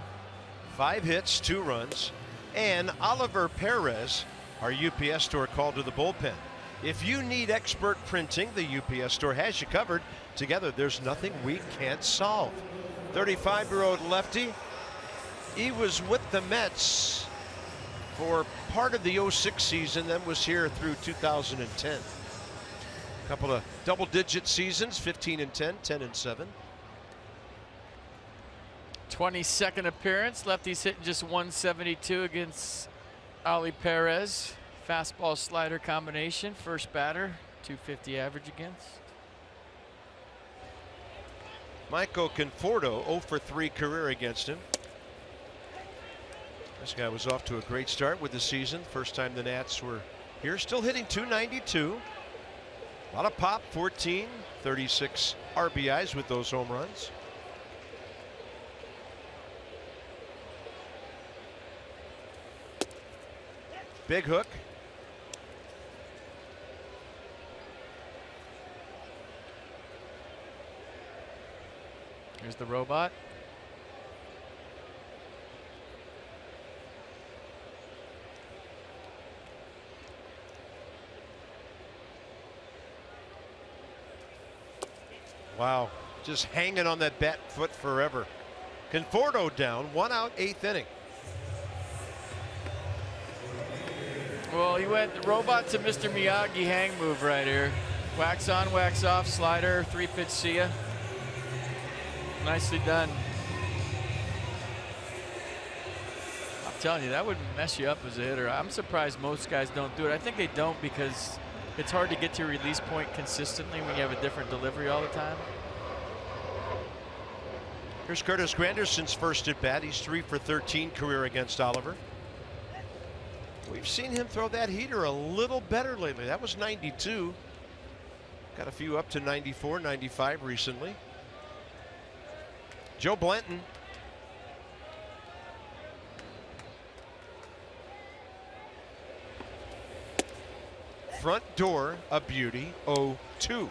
5 hits, 2 runs. And Oliver Perez, our UPS store, called to the bullpen. If you need expert printing, the UPS store has you covered. Together, there's nothing we can't solve. 35-year-old lefty. He was with the Mets for part of the 06 season, then was here through 2010. A couple of double-digit seasons, 15-10, 10-7. 22nd appearance. Lefty's hitting just 172 against Oli Perez. Fastball slider combination. First batter, 250 average against. Michael Conforto, 0 for 3 career against him. This guy was off to a great start with the season. First time the Nats were Here still hitting .292. A lot of pop, 14, 36 RBIs with those home runs. Big hook. Here's the robot. Wow, just hanging on that bat foot forever. Conforto down, 1 out, 8th inning. Well, he went the robot to Mr. Miyagi hang move right here. Wax on, wax off, slider, 3-pitch see ya. Nicely done. I'm telling you, that would mess you up as a hitter. I'm surprised most guys don't do it. I think they don't because it's hard to get to your release point consistently when you have a different delivery all the time. Here's Curtis Granderson's first at bat. He's 3 for 13 career against Oliver. We've seen him throw that heater a little better lately. That was 92. Got a few up to 94, 95 recently. Joe Blanton. Front door, a beauty, 0-2.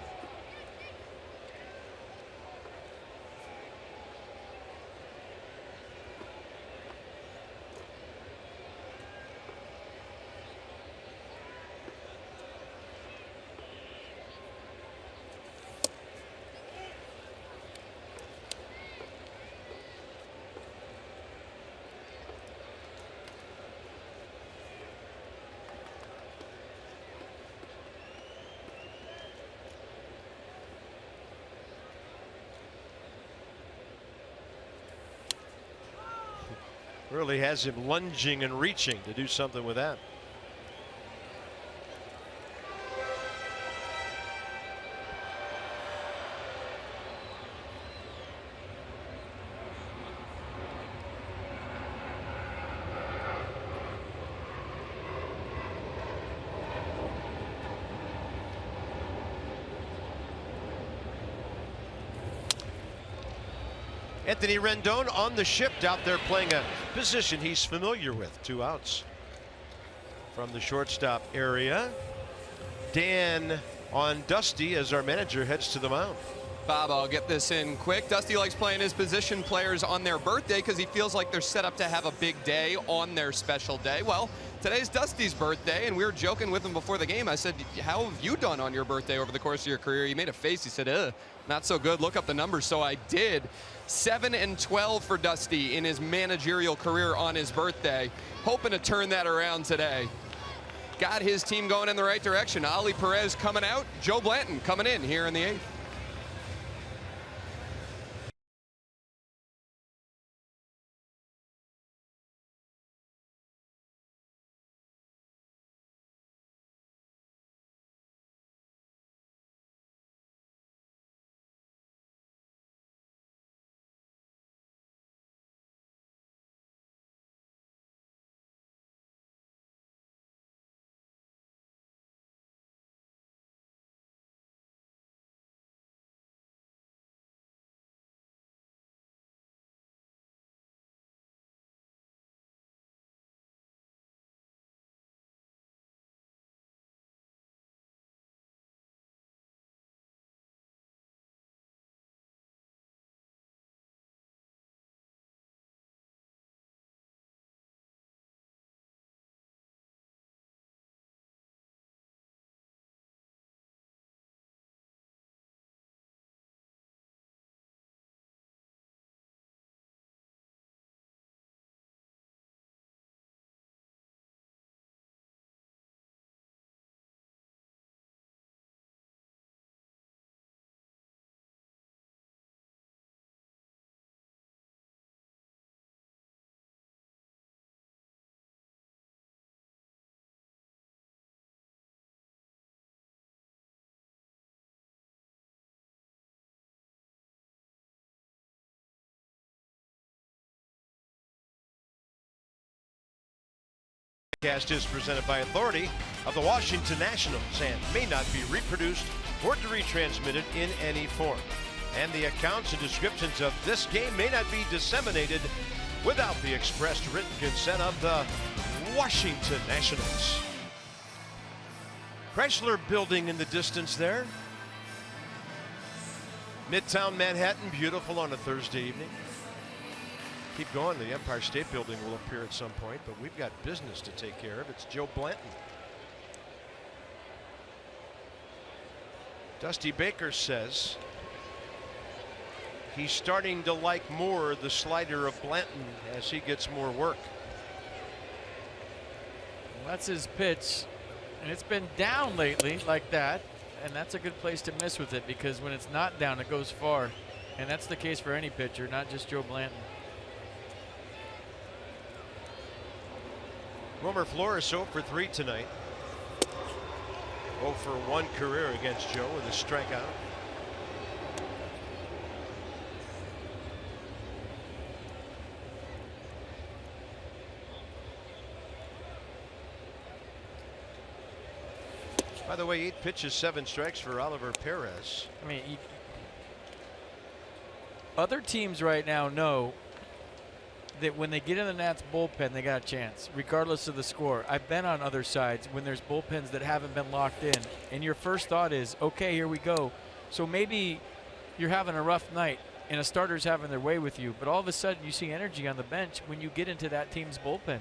Really has him lunging and reaching to do something with that. Anthony Rendon on the shift out there playing a position he's familiar with. 2 outs from the shortstop area. Dan on Dusty as our manager heads to the mound. Bob, I'll get this in quick. Dusty likes playing his position players on their birthday because he feels like they're set up to have a big day on their special day. Well, today's Dusty's birthday, and we were joking with him before the game. I said, how have you done on your birthday over the course of your career? He made a face. He said, not so good. Look up the numbers. So I did. 7 and 12 for Dusty in his managerial career on his birthday. Hoping to turn that around today. Got his team going in the right direction. Ali Perez coming out. Joe Blanton coming in here in the 8th. Cast is presented by authority of the Washington Nationals and may not be reproduced or retransmitted in any form. And the accounts and descriptions of this game may not be disseminated without the expressed written consent of the Washington Nationals. Chrysler Building in the distance there. Midtown Manhattan, beautiful on a Thursday evening. Keep going, the Empire State Building will appear at some point, but we've got business to take care of. It's Joe Blanton. Dusty Baker says he's starting to like more the slider of Blanton as he gets more work. Well, that's his pitch, and it's been down lately like that, and that's a good place to miss with it because when it's not down, it goes far, and that's the case for any pitcher, not just Joe Blanton. Wilmer Flores 0 for 3 tonight. 0 for 1 career against Joe with a strikeout. By the way, 8 pitches, 7 strikes for Oliver Perez. I mean, other teams right now know that when they get in the Nats bullpen, they got a chance, regardless of the score. I've been on other sides when there's bullpens that haven't been locked in, and your first thought is, okay, here we go. So maybe you're having a rough night, and a starter's having their way with you, but all of a sudden you see energy on the bench when you get into that team's bullpen.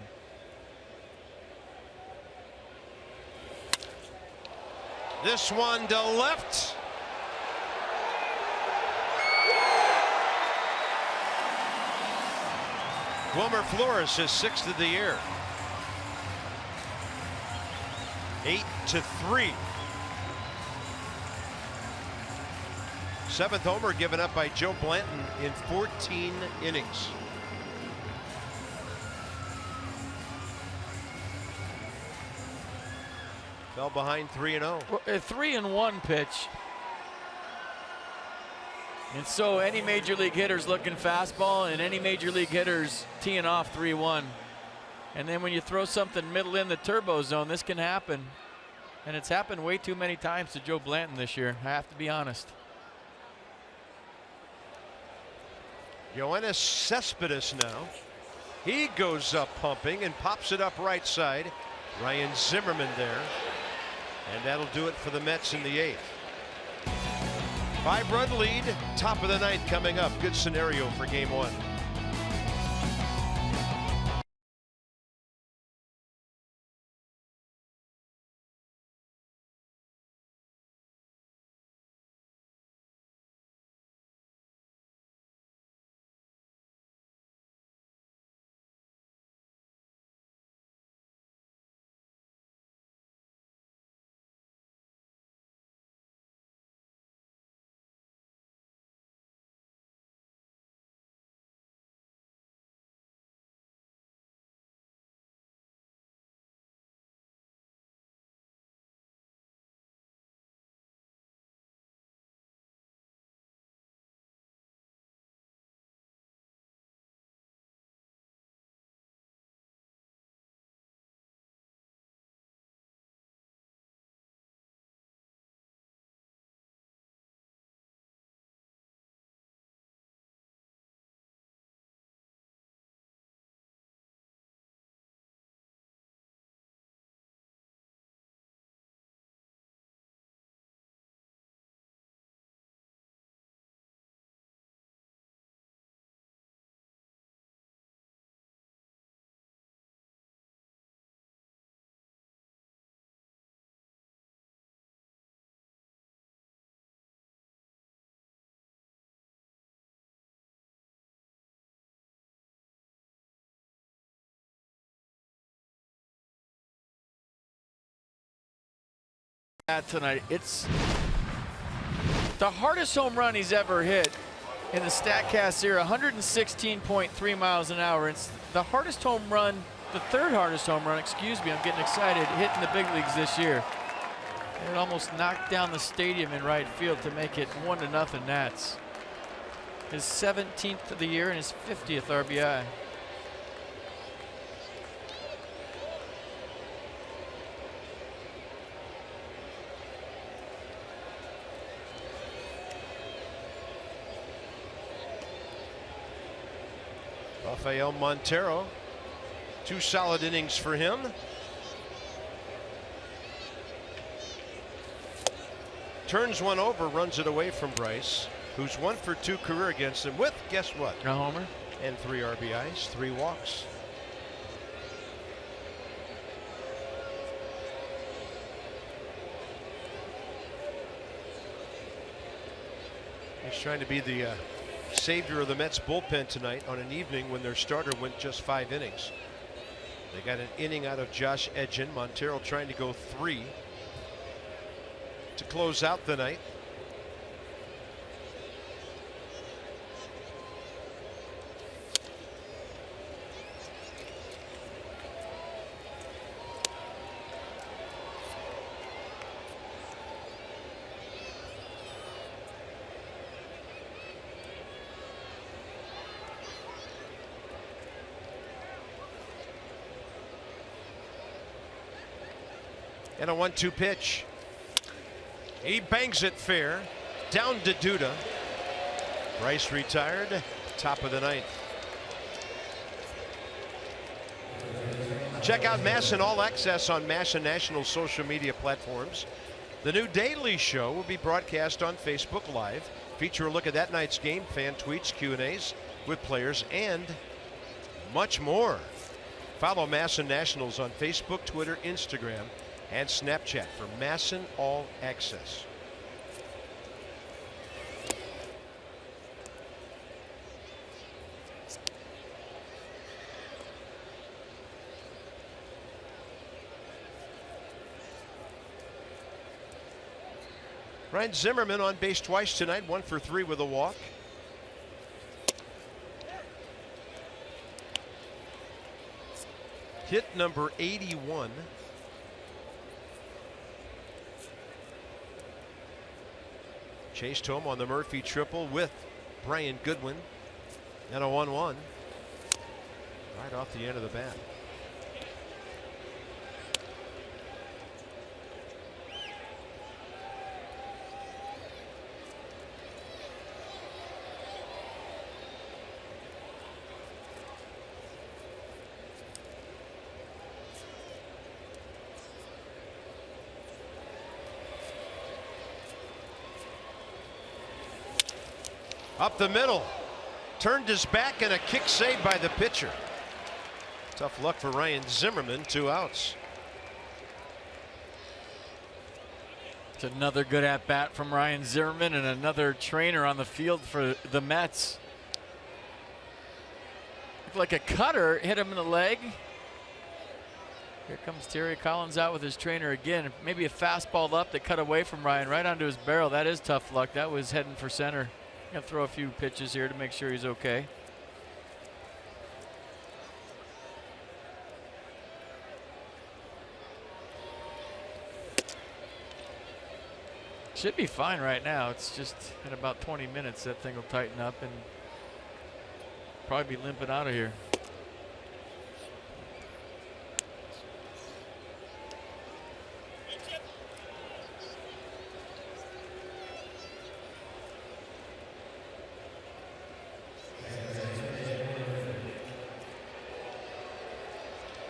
This one to left. Wilmer Flores, his 6th of the year. 8-3. 7th homer given up by Joe Blanton in 14 innings. Fell behind 3-0. Well, a 3-1 pitch. And so any major league hitter's looking fastball, and any major league hitter's teeing off 3-1. And then when you throw something middle in the turbo zone, this can happen. And it's happened way too many times to Joe Blanton this year, I have to be honest. Yoenis Cespedes now. He goes up pumping and pops it up right side. Ryan Zimmerman there. And that'll do it for the Mets in the 8th. 5-run lead, top of the 9th coming up. Good scenario for game 1. Tonight, it's the hardest home run he's ever hit in the StatCast era, 116.3 miles an hour. It's the hardest home run, the 3rd hardest home run, excuse me, I'm getting excited, hit in the big leagues this year. And it almost knocked down the stadium in right field to make it 1-0 Nats. His 17th of the year and his 50th RBI. Rafael Montero, 2 solid innings for him. Turns one over, runs it away from Bryce, who's 1 for 2 career against him with, guess what? A homer. And 3 RBIs, 3 walks. He's trying to be the savior of the Mets bullpen tonight on an evening when their starter went just 5 innings. They got an inning out of Josh Edgin. Montero trying to go 3 to close out the night. And a 1-2 pitch. He bangs it fair. Down to Duda. Bryce retired. Top of the 9th. Check out MASN All Access on MASN National social media platforms. The new Daily Show will be broadcast on Facebook Live. Feature a look at that night's game, fan tweets, Q&As with players, and much more. Follow MASN Nationals on Facebook, Twitter, Instagram, and Snapchat for MASN All Access. Ryan Zimmerman on base twice tonight, 1 for 3 with a walk. Hit number 81. Chased home on the Murphy triple with Brian Goodwin. And a 1-1. Right off the end of the bat. Up the middle, turned his back, and a kick saved by the pitcher. Tough luck for Ryan Zimmerman, 2 outs. It's another good at bat from Ryan Zimmerman, and another trainer on the field for the Mets. Looked like a cutter hit him in the leg. Here comes Terry Collins out with his trainer again. Maybe a fastball up that cut away from Ryan right onto his barrel. That is tough luck. That was heading for center. Gonna throw a few pitches here to make sure he's okay. Should be fine right now. It's just in about 20 minutes that thing will tighten up and probably be limping out of here.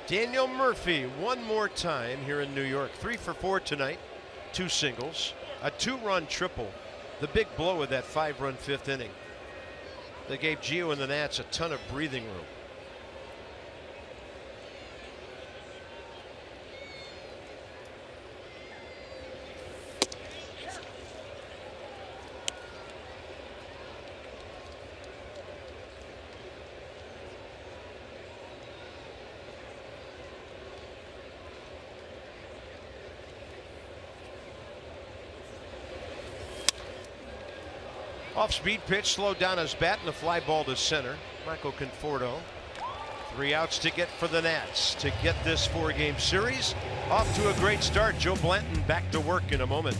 Daniel Murphy one more time here in New York. 3 for 4 tonight. 2 singles. A 2-run triple. The big blow of that 5-run 5th inning. They gave Gio and the Nats a ton of breathing room. Off-speed pitch, slowed down his bat, and a fly ball to center. Michael Conforto. 3 outs to get for the Nats to get this 4-game series off to a great start. Joe Blanton back to work in a moment.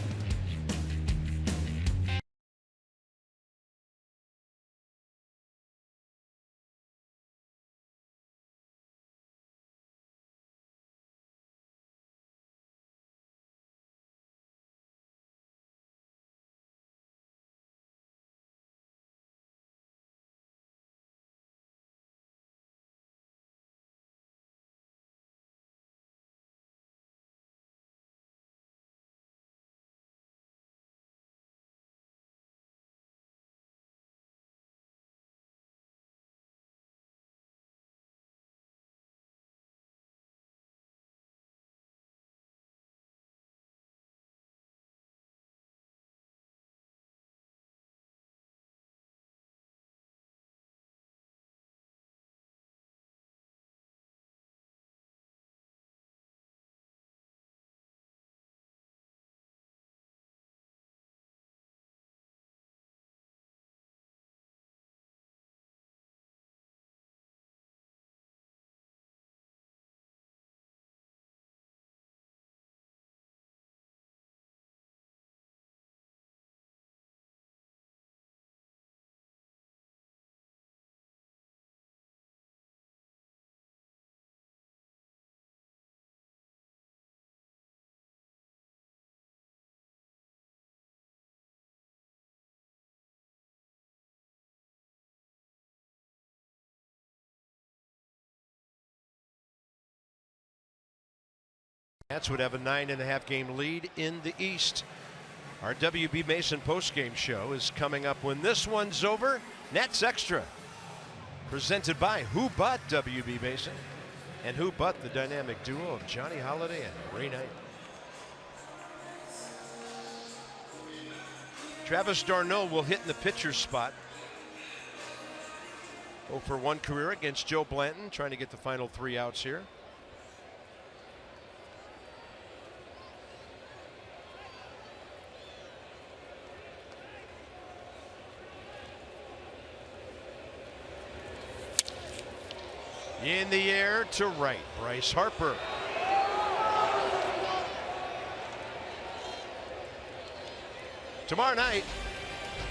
Nats would have a 9.5 game lead in the East. Our WB Mason postgame show is coming up when this one's over. Nats Extra, presented by Who But WB Mason, and Who But the dynamic duo of Johnny Holiday and Ray Knight. Travis d'Arnaud will hit in the pitcher's spot. 0 for 1 career against Joe Blanton, trying to get the final 3 outs here. In the air to right, Bryce Harper. Tomorrow night,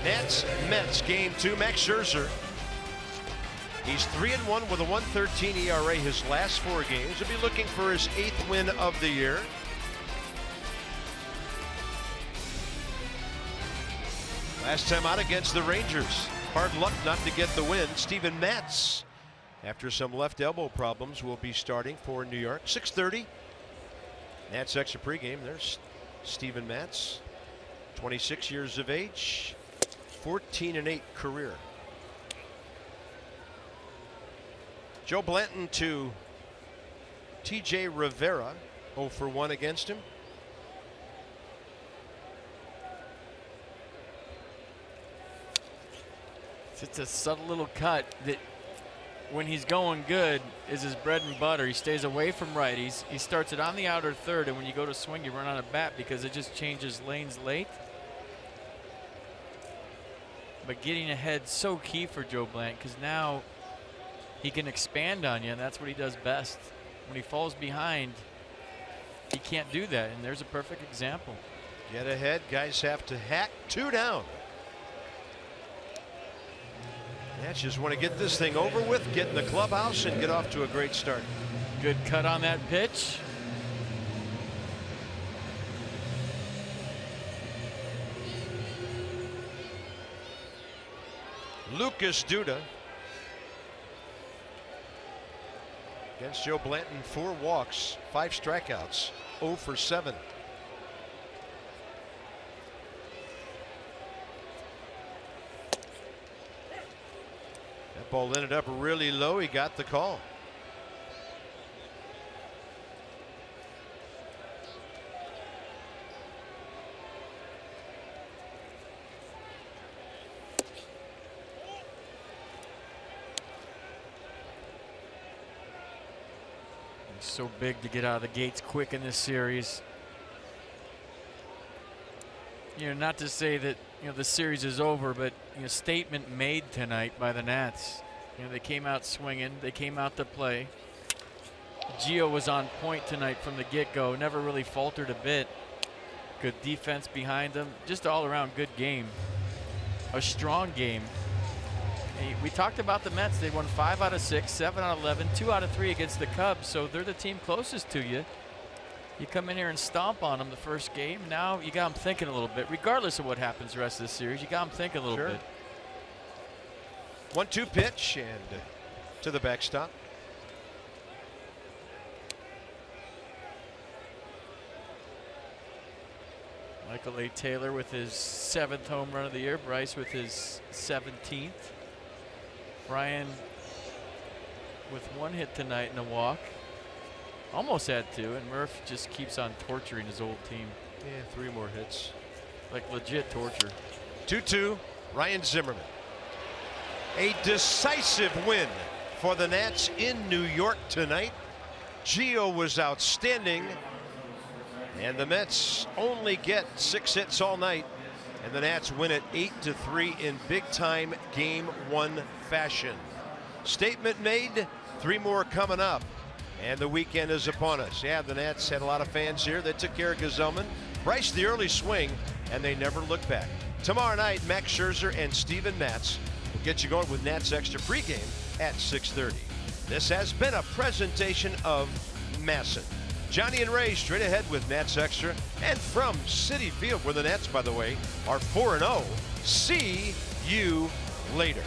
Nats Mets game 2. Max Scherzer. He's 3-1 with a 1.13 ERA his last 4 games. He'll be looking for his 8th win of the year. Last time out against the Rangers. Hard luck not to get the win. Steven Matz, after some left elbow problems, will be starting for New York. 6:30. Nats Extra pregame. There's Steven Matz, 26 years of age, 14-8 career. Joe Blanton to TJ Rivera, 0 for 1 against him. It's a subtle little cut that, when he's going good, is his bread and butter. He stays away from righties. He starts it on the outer third, and when you go to swing, you run out of bat because it just changes lanes late. But getting ahead so key for Joe Blanton, because now he can expand on you, and that's what he does best. When he falls behind, he can't do that, and there's a perfect example. Get ahead, guys have to hack 2 down. Nats just want to get this thing over with, get in the clubhouse, and get off to a great start. Good cut on that pitch. Lucas Duda against Joe Blanton. 4 walks, 5 strikeouts, 0 for 7. That ball ended up really low. He got the call. So big to get out of the gates quick in this series. Not to say that the series is over, but statement made tonight by the Nats. They came out swinging. They came out to play. Gio was on point tonight from the get-go. Never really faltered a bit. Good defense behind them. Just all around good game. A strong game. We talked about the Mets. They won 5 out of 6, 7 out of 11, 2 out of 3 against the Cubs. So they're the team closest to you. You come in here and stomp on them the first game. Now you got them thinking a little bit. Regardless of what happens the rest of the series, you got them thinking a little bit. 1-2 pitch and to the backstop. Michael A. Taylor with his 7th home run of the year. Bryce with his 17th. Brian with 1 hit tonight and a walk. Almost had 2, and Murph just keeps on torturing his old team. Yeah, 3 more hits. Like legit torture. 2-2, Ryan Zimmerman. A decisive win for the Nats in New York tonight. Gio was outstanding, and the Mets only get 6 hits all night, and the Nats win it 8-3 in big-time Game 1 fashion. Statement made, 3 more coming up, and the weekend is upon us. Yeah, the Nats had a lot of fans here. They took care of Gazelman. Bryce the early swing, and they never looked back. Tomorrow night, Max Scherzer and Steven Matz will get you going with Nats Extra pregame at 6:30. This has been a presentation of Masson. Johnny and Ray straight ahead with Nats Extra, and from Citi Field, where the Nats, by the way, are 4-0. See you later.